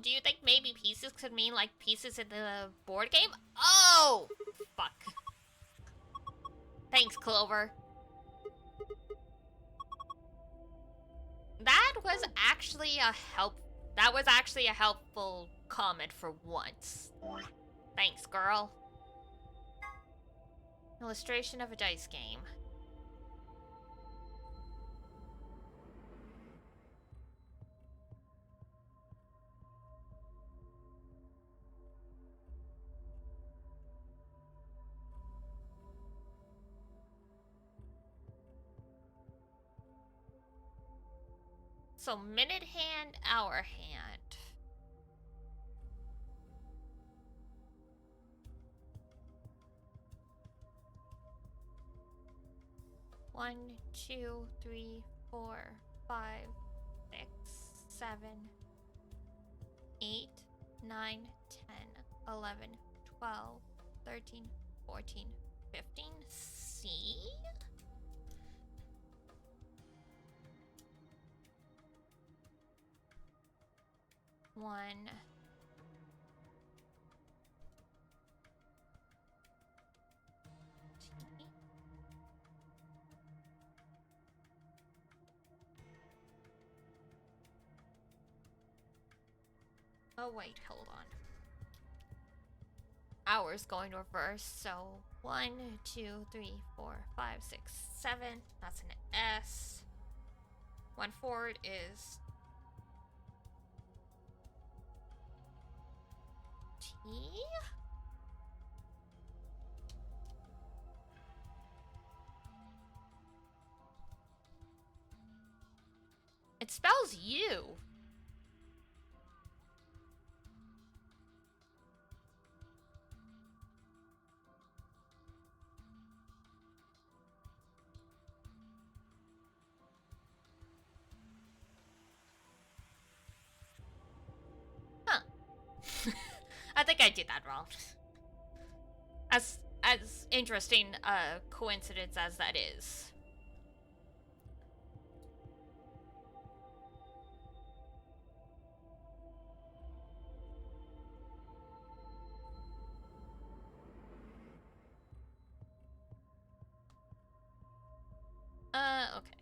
Do you think maybe pieces could mean, like, pieces in the board game? Oh! Fuck. Thanks, Clover. That was actually a helpful comment for once. Thanks, girl. Illustration of a dice game. So minute hand, hour hand. One, 2, 3, 4, 5, 6, 7, 8, 9, 10, 11, 12, 13, 14, 15. C? One. Oh wait, hold on. Hours going to reverse, so 1, 2, 3, 4, 5, 6, 7. That's an S. 1 forward is T? It spells you. Huh. I think I did that wrong. As interesting a coincidence as that is. Okay.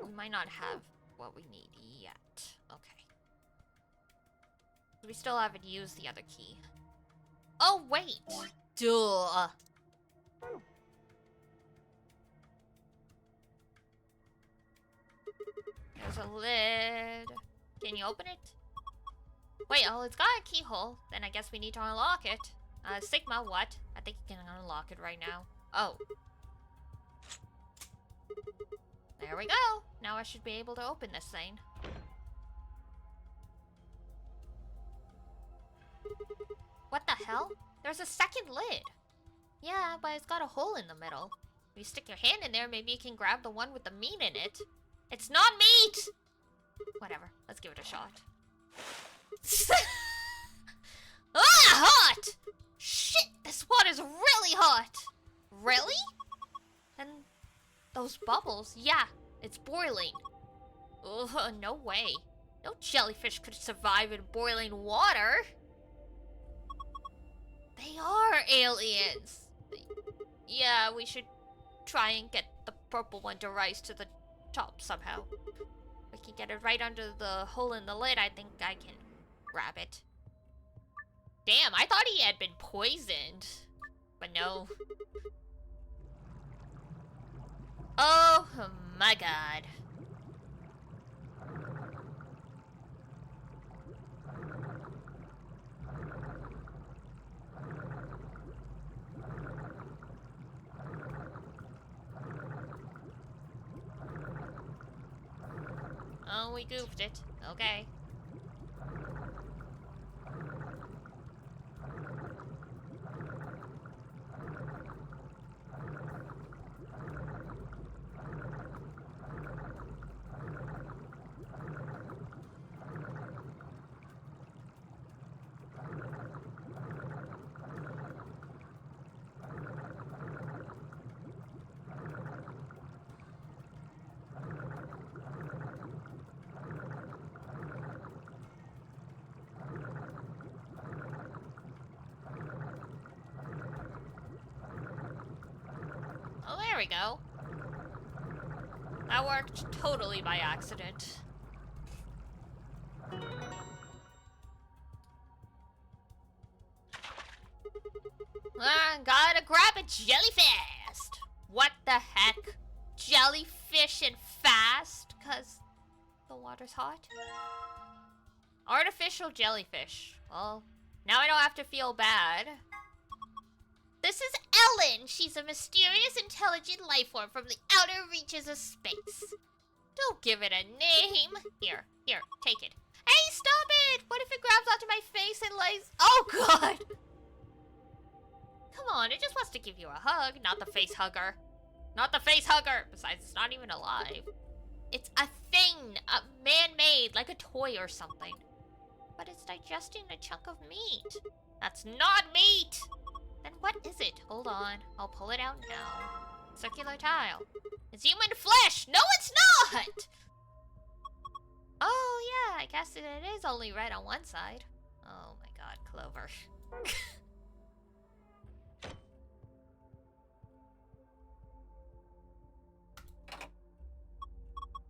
We might not have what we need yet. Okay. We still haven't used the other key. Oh, wait! Duh! There's a lid. Can you open it? Wait, oh, it's got a keyhole. Then I guess we need to unlock it. Sigma, what? I think you can unlock it right now. Oh. There we go. Now I should be able to open this thing. What the hell? There's a second lid. Yeah, but it's got a hole in the middle. If you stick your hand in there, maybe you can grab the one with the meat in it. It's not meat! Whatever, let's give it a shot. Ah, hot! Shit, this water's really hot! Really? And those bubbles, yeah, it's boiling. Ugh, no way. No jellyfish could survive in boiling water. They are aliens. Yeah, we should try and get the purple one to rise to the top somehow. We can get it right under the hole in the lid. I think I can grab it. Damn, I thought he had been poisoned. But no. Oh my god. Oh, we goofed it. Okay. Oh, there we go. That worked totally by accident. Gotta grab a jellyfish! What the heck? Jellyfish and fast? Cause the water's hot? Artificial jellyfish. Well, now I don't have to feel bad. This is Ellen. She's a mysterious, intelligent life form from the outer reaches of space. Don't give it a name. Here, take it. Hey, stop it! What if it grabs onto my face and lays... Oh, God! Come on, it just wants to give you a hug, not the face hugger. Not the face hugger! Besides, it's not even alive. It's a thing, man-made, like a toy or something. But it's digesting a chunk of meat. That's not meat! Then it? Hold on. I'll pull it out now. Circular tile. It's human flesh! No, it's not! Oh, yeah, I guess it is only red on one side. Oh my god, Clover.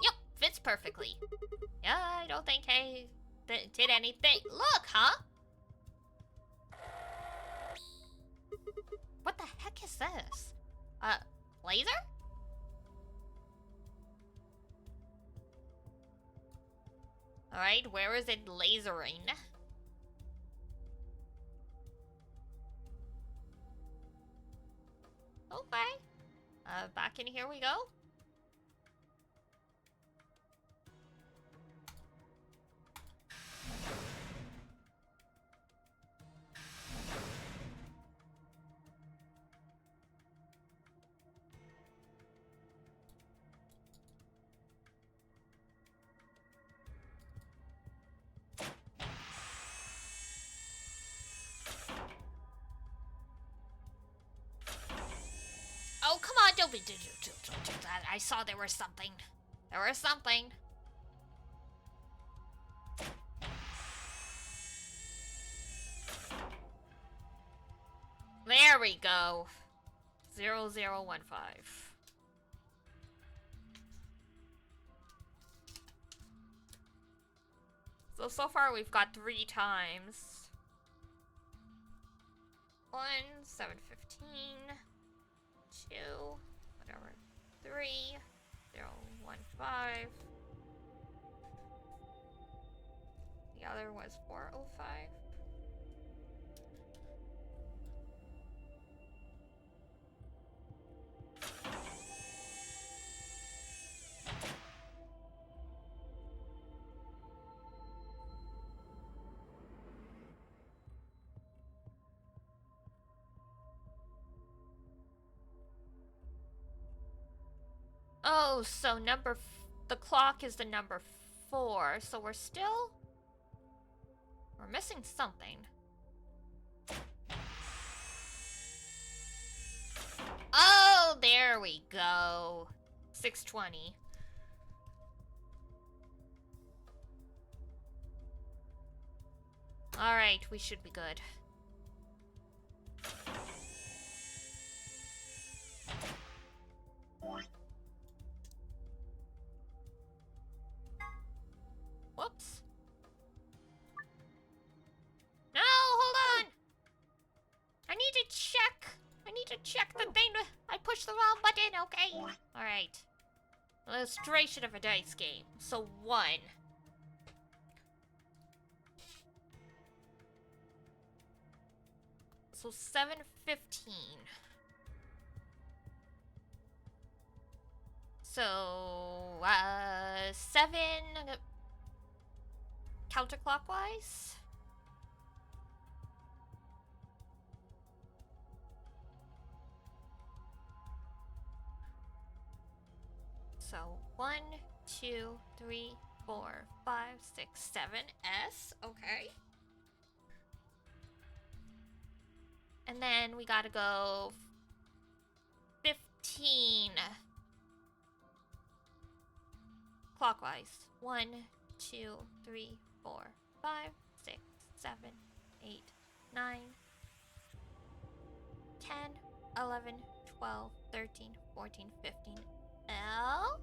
Yep, fits perfectly. Yeah, I don't think I did anything. Look, huh? What the heck is this? Laser? Alright, where is it lasering? Okay. Back in here we go. Oh, come on, don't do that. I saw there was something. There was something. There we go. 0015. So far we've got 3 times. 1, 715. 2, whatever, 3, 0, 1, 5. The other was 405. Oh, so the clock is the number 4, so we're missing something. Oh, there we go. 620. Alright, we should be good. Whoops. No, hold on. I need to check the thing. I pushed the wrong button, okay? Alright. Illustration of a dice game. So 1. So 715. So 7 counterclockwise. So 1, 2, 3, 4, 5, 6, 7 S. Okay. And then we gotta go 15 clockwise. 1, 2, 3, 4, 5, 6, 7, 8, 9, 10, 11, 12, 13, 14, 15. L?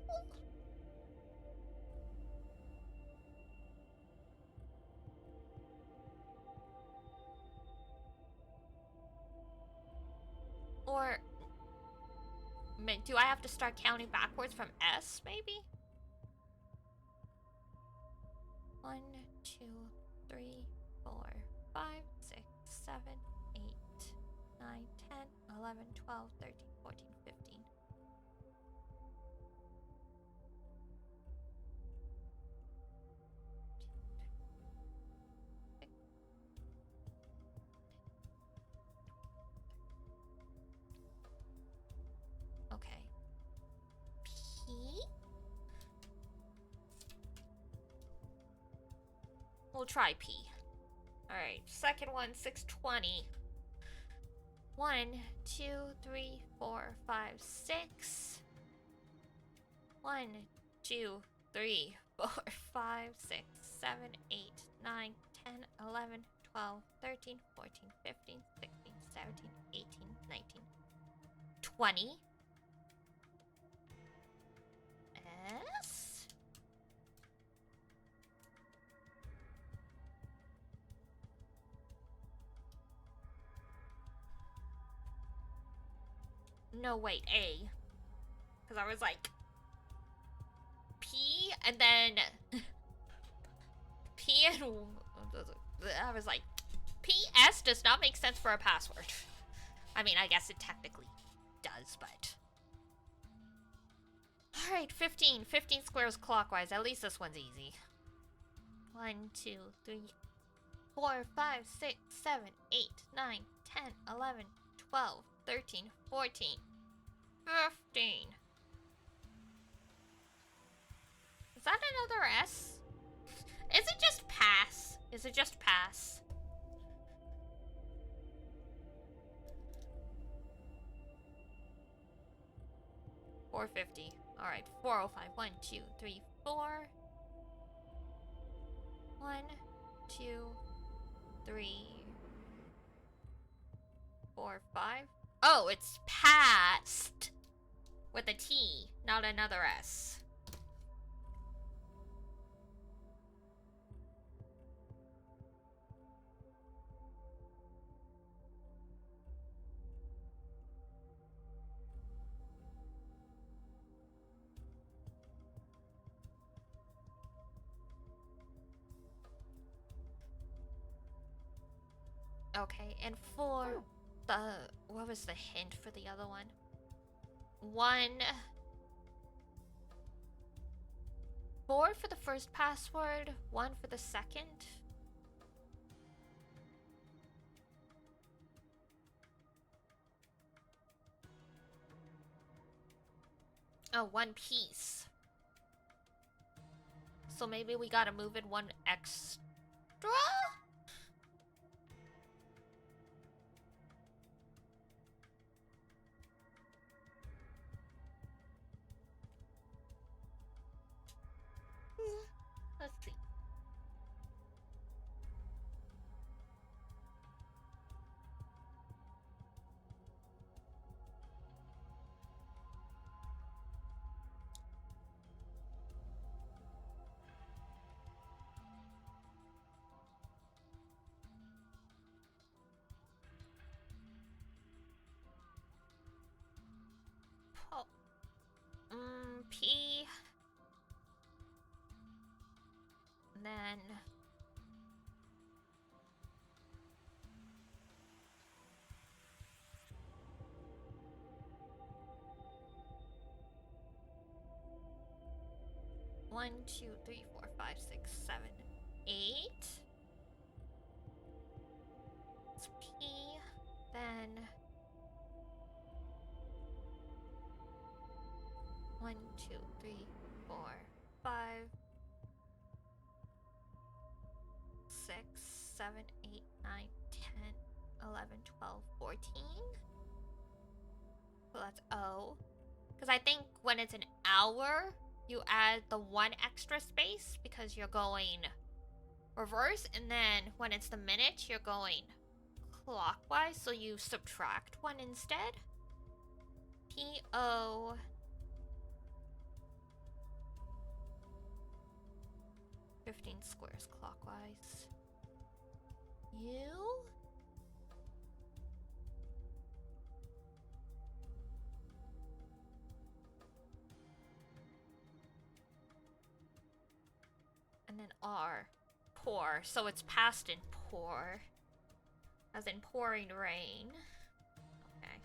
Or do I have to start counting backwards from S, maybe? 1, 2, 3, 4, 5, 6, 7, 8, 9, 10, 11, 12, 13, 14, 15. Okay. P? We'll try P. Alright, second one, 620. 1, 2, 3, 4, 5, 6. 1, 2, 3, 4, 5, 6, 7, 8, 9, 10, 11, 12, 13, 14, 15, 16, 17, 18, 19, 20. S. No, wait, A. Because I was like, P, and then P and I was like, PS does not make sense for a password. I mean, I guess it technically does, but... Alright, 15. 15 squares clockwise. At least this one's easy. 1, 2, 3, 4, 5, 6, 7, 8, 9, 10, 11, 12, 13, 14, 15. Is that another S? Is it just pass? Is it just pass? $4.50. Alright, 405. 1, 2, 3, 4. 1, 2, 3, 4, 5. Oh, it's past with a T, not another S. Okay, and for the... What was the hint for the other one? 4 for the first password, 1 for the second. Oh, 1 piece. So maybe we gotta move it 1 extra? Let's see. Oh. P. And then... One, 2, 3, 4, 5, 6, 7, 8. It's P. Then 1, 2, 3, 4, 5, 6, 7, 8, 9, 10, 11, 12, 14. So that's O. Because I think when it's an hour, you add the 1 extra space because you're going reverse, and then when it's the minute, you're going clockwise, so you subtract 1 instead. P-O... $15 squares clockwise. U? And then R. Pour. So it's past in pour. As in pouring rain. Okay.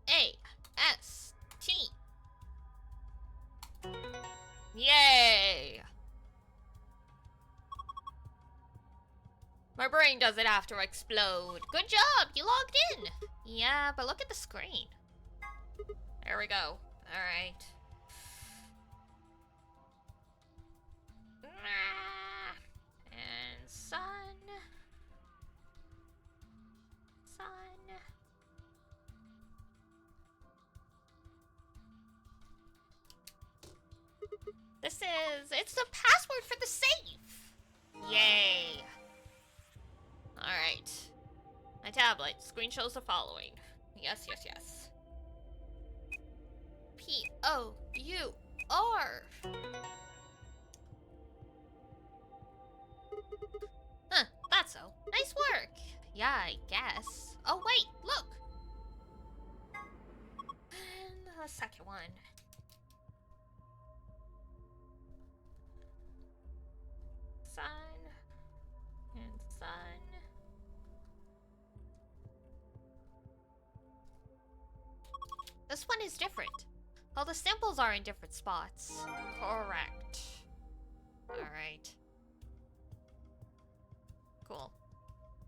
P-A-S-T. Yay! My brain doesn't have to explode. Good job! You logged in! Yeah, but look at the screen. There we go. Alright. And sun. Sun. It's the password for the safe. Yay. Alright. My tablet. Screen shows the following. Yes, yes, yes. P-O-U-R. Huh, that's so. Nice work. Yeah, I guess. Oh, wait, look. And the second one. Sun. And sun. This one is different. All the symbols are in different spots. Correct. Alright. Cool.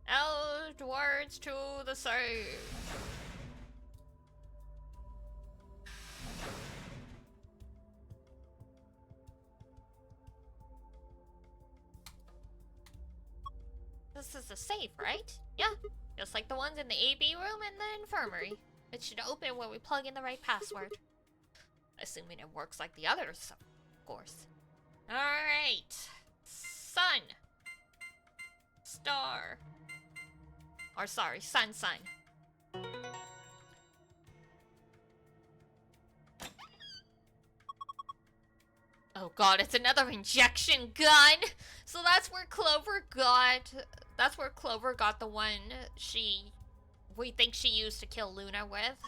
Outwards to the save. This is a safe, right? Yeah. Just like the ones in the AB room and the infirmary. It should open when we plug in the right password. Assuming it works like the others, of course. Alright. Sun. Star. Or sorry, sun. Oh god, it's another injection gun! So that's where Clover got the one we think she used to kill Luna with.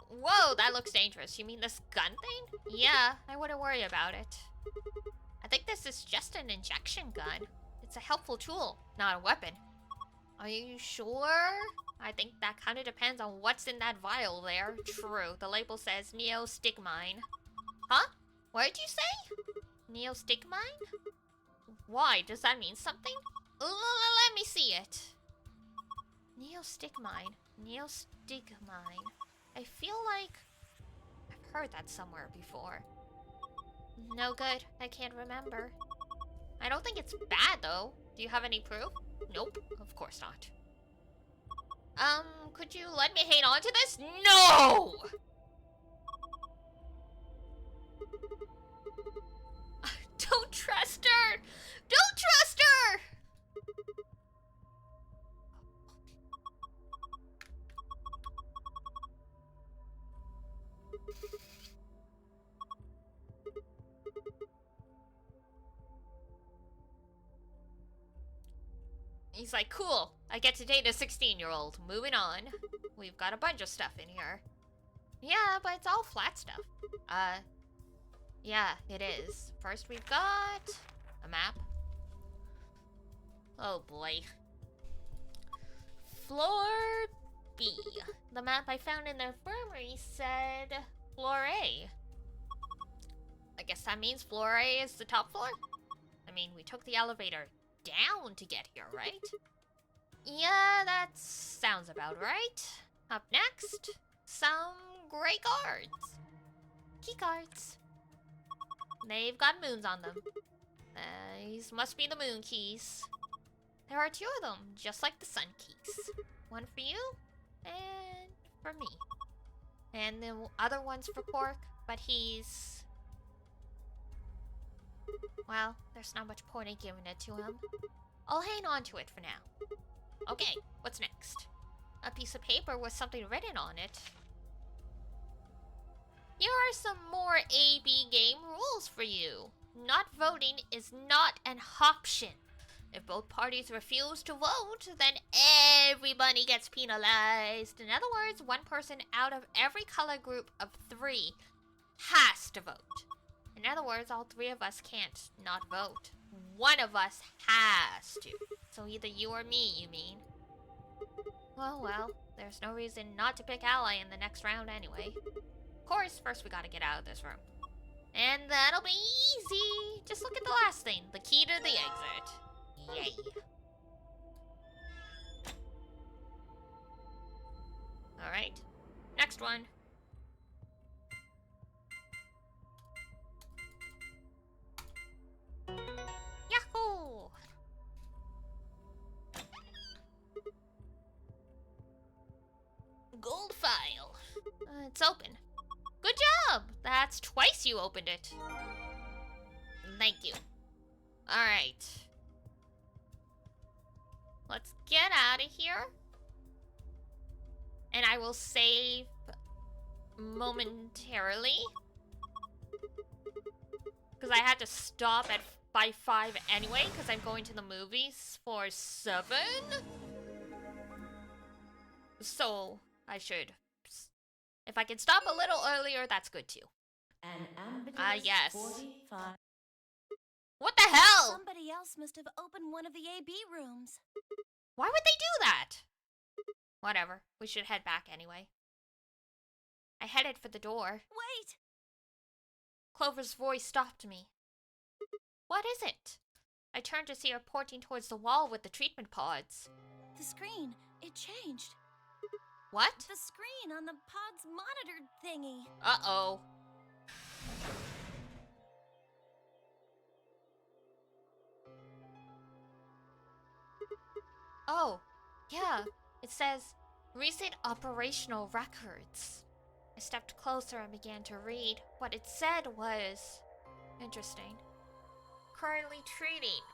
Whoa, that looks dangerous. You mean this gun thing? Yeah, I wouldn't worry about it. I think this is just an injection gun. It's a helpful tool, not a weapon. Are you sure? I think that kind of depends on what's in that vial there. True, the label says neostigmine. Huh? What did you say? Neostigmine? Why? Does that mean something? Let me see it. Neostigmine. Neostigmine. I feel like I've heard that somewhere before. No good. I can't remember. I don't think it's bad, though. Do you have any proof? Nope. Of course not. Could you let me hang on to this? No! Don't trust her! Don't trust her! He's like, cool, I get to date a 16-year-old. Moving on. We've got a bunch of stuff in here. Yeah, but it's all flat stuff. Yeah, it is. First we've got a map. Oh boy. Floor B. The map I found in the infirmary said floor A. I guess that means floor A is the top floor? I mean, we took the elevator down to get here, right? Yeah, that sounds about right. Up next, some gray cards. Key cards. They've got moons on them. These must be the moon keys. There are 2 of them, just like the sun keys. One for you, and for me. And the other one's for Quark, but he's... well, there's not much point in giving it to him. I'll hang on to it for now. Okay, what's next? A piece of paper with something written on it. Here are some more AB game rules for you. Not voting is not an option. If both parties refuse to vote, then everybody gets penalized. In other words, one person out of every color group of 3 has to vote. In other words, all 3 of us can't not vote. One of us has to. So either you or me, you mean? Well, there's no reason not to pick Ally in the next round anyway. Of course, first we gotta get out of this room. And that'll be easy. Just look at the last thing, the key to the exit. Yay. Alright. Next one. Yahoo! Gold file. It's open. Good job! That's twice you opened it. Thank you. Alright. Let's get out of here. And I will save momentarily. Because I had to stop at by 5 anyway, because I'm going to the movies for 7. So, I should. If I can stop a little earlier, that's good too. Yes. 45. What the hell? Somebody else must have opened one of the AB rooms. Why would they do that? Whatever. We should head back anyway. I headed for the door. Wait! Clover's voice stopped me. What is it? I turned to see her pointing towards the wall with the treatment pods. The screen, it changed. What? The screen on the pod's monitor thingy. Uh-oh. Oh, yeah. It says, recent operational records. I stepped closer and began to read. What it said was... interesting. Currently treating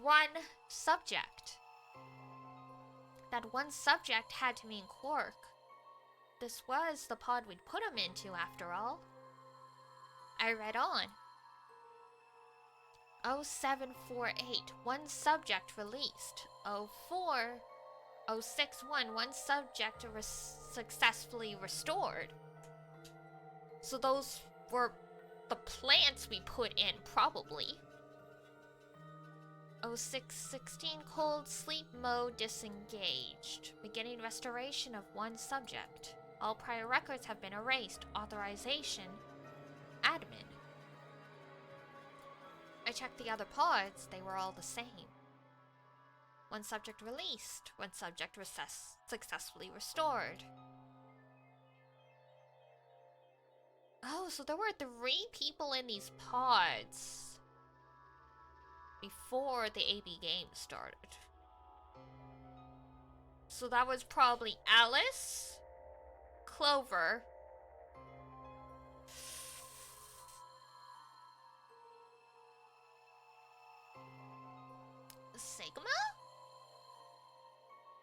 1 subject. That 1 subject had to mean Quark. This was the pod we'd put him into, after all. I read on. 0748, 1 subject released. 04061, 1 subject successfully restored. So those were the plants we put in, probably. 0616, cold sleep mode disengaged. Beginning restoration of 1 subject. All prior records have been erased. Authorization. Admin. I checked the other pods. They were all the same. 1 subject released. 1 subject successfully restored. Oh, so there were 3 people in these pods before the AB game started. So that was probably Alice, Clover, Sigma?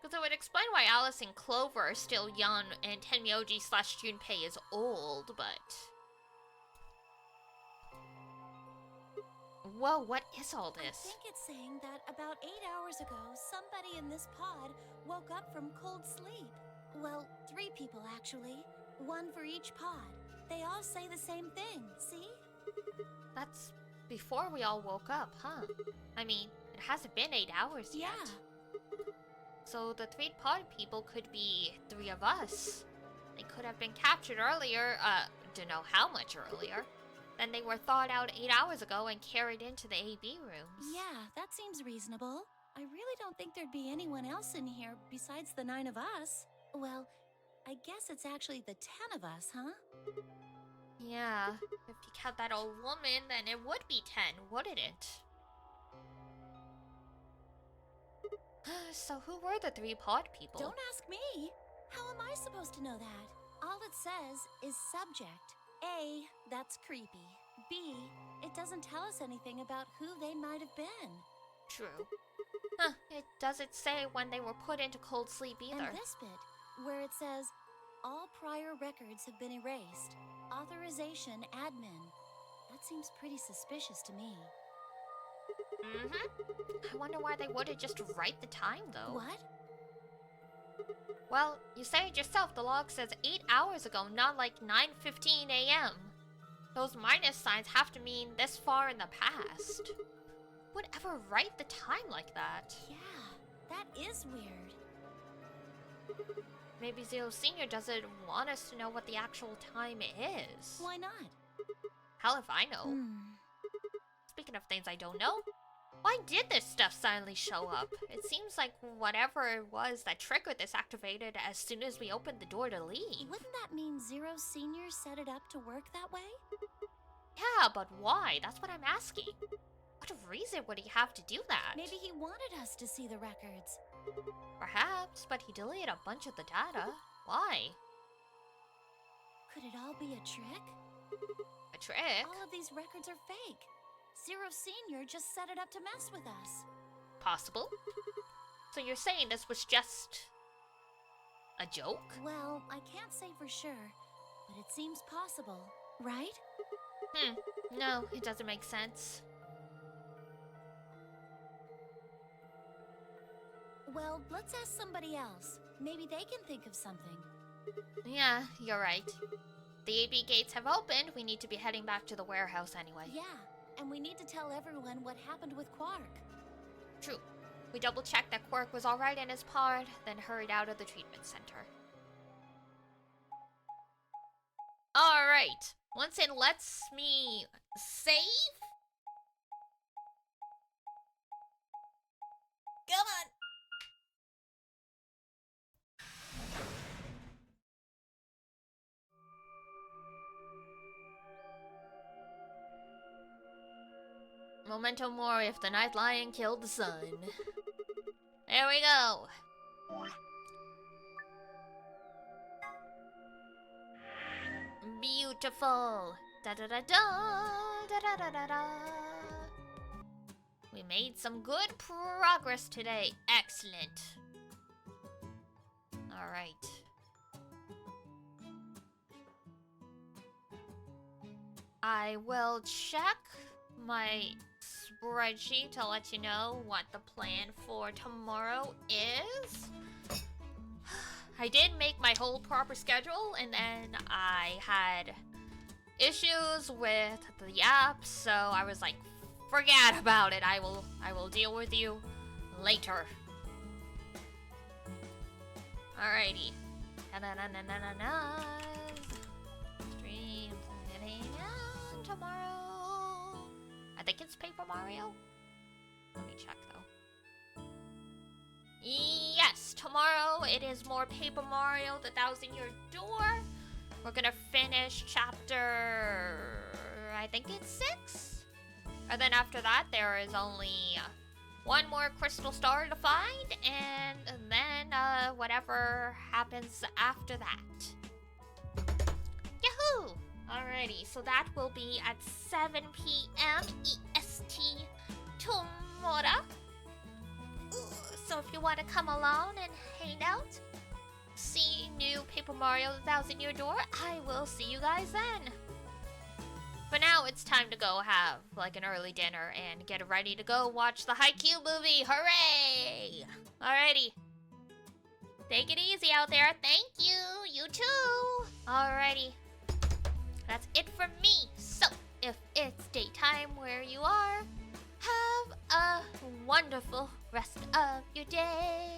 Because it would explain why Alice and Clover are still young and Tenmyoji/Junpei is old, but... Whoa, what is all this? I think it's saying that about 8 hours ago, somebody in this pod woke up from cold sleep. Well, 3 people actually. 1 for each pod. They all say the same thing, see? That's before we all woke up, huh? I mean, it hasn't been 8 hours yet. Yeah. So the 3 pod people could be 3 of us. They could have been captured earlier, don't know how much earlier. Then they were thawed out 8 hours ago and carried into the AB rooms. Yeah, that seems reasonable. I really don't think there'd be anyone else in here besides the 9 of us. Well, I guess it's actually the 10 of us, huh? Yeah, if you count that old woman, then it would be 10, wouldn't it? So who were the 3 pod people? Don't ask me. How am I supposed to know that? All it says is subject. A, that's creepy. B, it doesn't tell us anything about who they might have been. True. Huh, it doesn't say when they were put into cold sleep either. And this bit, where it says, all prior records have been erased. Authorization admin. That seems pretty suspicious to me. I wonder why they wouldn't just write the time, though. What? Well, you said it yourself, the log says 8 hours ago, not like 9:15 a.m. Those minus signs have to mean this far in the past. Who would ever write the time like that? Yeah, that is weird. Maybe Zero Senior doesn't want us to know what the actual time is. Why not? Hell if I know. Speaking of things I don't know, Why did this stuff suddenly show up? It seems like whatever it was that triggered this activated as soon as we opened the door to leave. Wouldn't that mean Zero Senior set it up to work that way? Yeah, but why? That's what I'm asking. What reason would he have to do that? Maybe he wanted us to see the records. Perhaps, but he deleted a bunch of the data. Why? Could it all be a trick? A trick? All of these records are fake. Zero Senior just set it up to mess with us. Possible? So you're saying this was just a joke? Well, I can't say for sure, but it seems possible, right? No, it doesn't make sense. Well, let's ask somebody else. Maybe they can think of something. Yeah, you're right. The AB gates have opened. We need to be heading back to the warehouse anyway. Yeah, and we need to tell everyone what happened with Quark. True. We double-checked that Quark was alright in his pod, then hurried out of the treatment center. Alright. Once it lets me save? Come on! Memento mori if the Night Lion killed the sun. There we go. Beautiful. Da da da da da da da da da. We made some good progress today. Excellent. All right. I will check my spreadsheet to let you know what the plan for tomorrow is. I did make my whole proper schedule, and then I had issues with the app, so I was like, forget about it. I will deal with you later. Alrighty. Streams getting on tomorrow. I think it's Paper Mario. Let me check though. Yes, tomorrow it is more Paper Mario, the Thousand Year Door. We're gonna finish chapter, I think it's 6. And then after that, there is only one more crystal star to find, and then whatever happens after that. Yahoo! Alrighty, so that will be at 7 p.m. EST tomorrow. So if you want to come along and hang out, see new Paper Mario The Thousand Year Door, I will see you guys then. But now it's time to go have like an early dinner and get ready to go watch the Haikyuu movie. Hooray! Alrighty. Take it easy out there. Thank you. You too. Alrighty. That's it from me. So, if it's daytime where you are, have a wonderful rest of your day.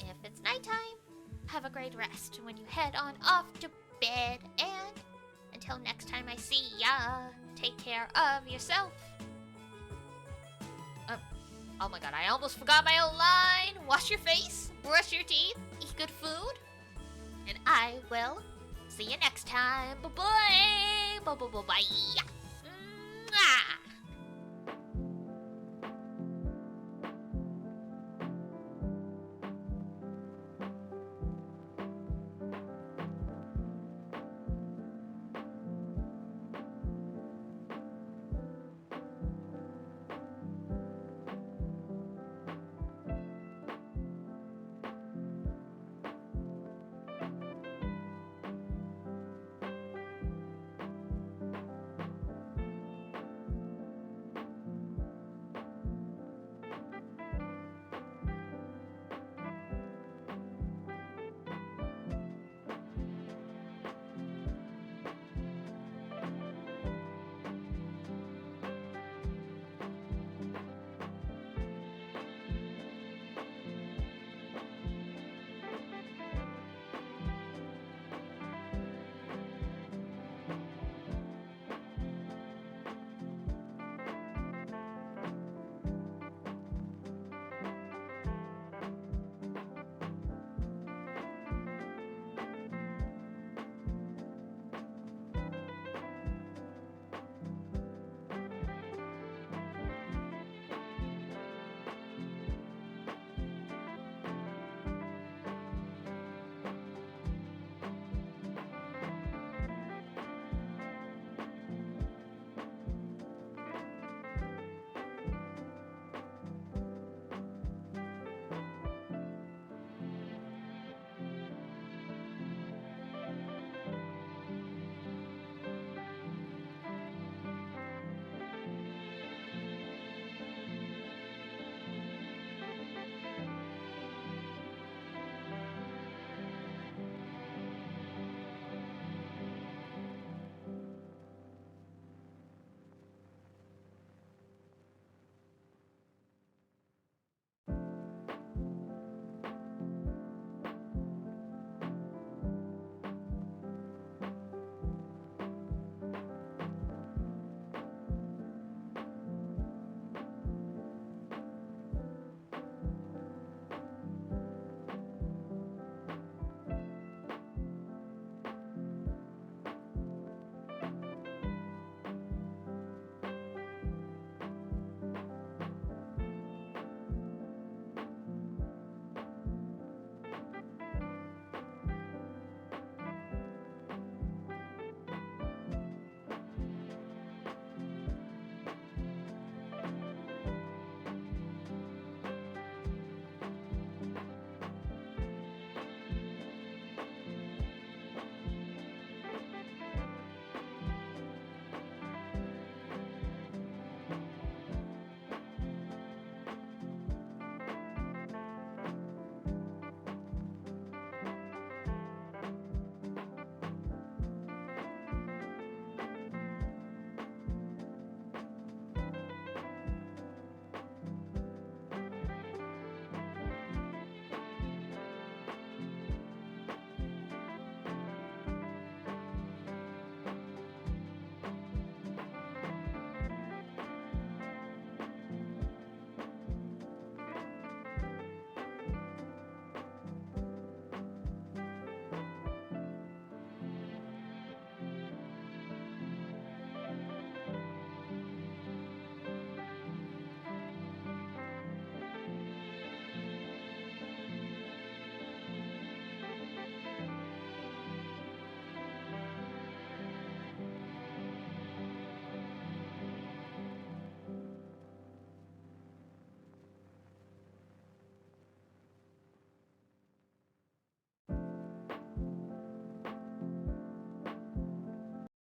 If it's nighttime, have a great rest when you head on off to bed. And until next time I see ya, take care of yourself. Oh my god, I almost forgot my own line. Wash your face, brush your teeth, eat good food. And I will see you next time. Bye-bye. Bye-bye-bye-bye.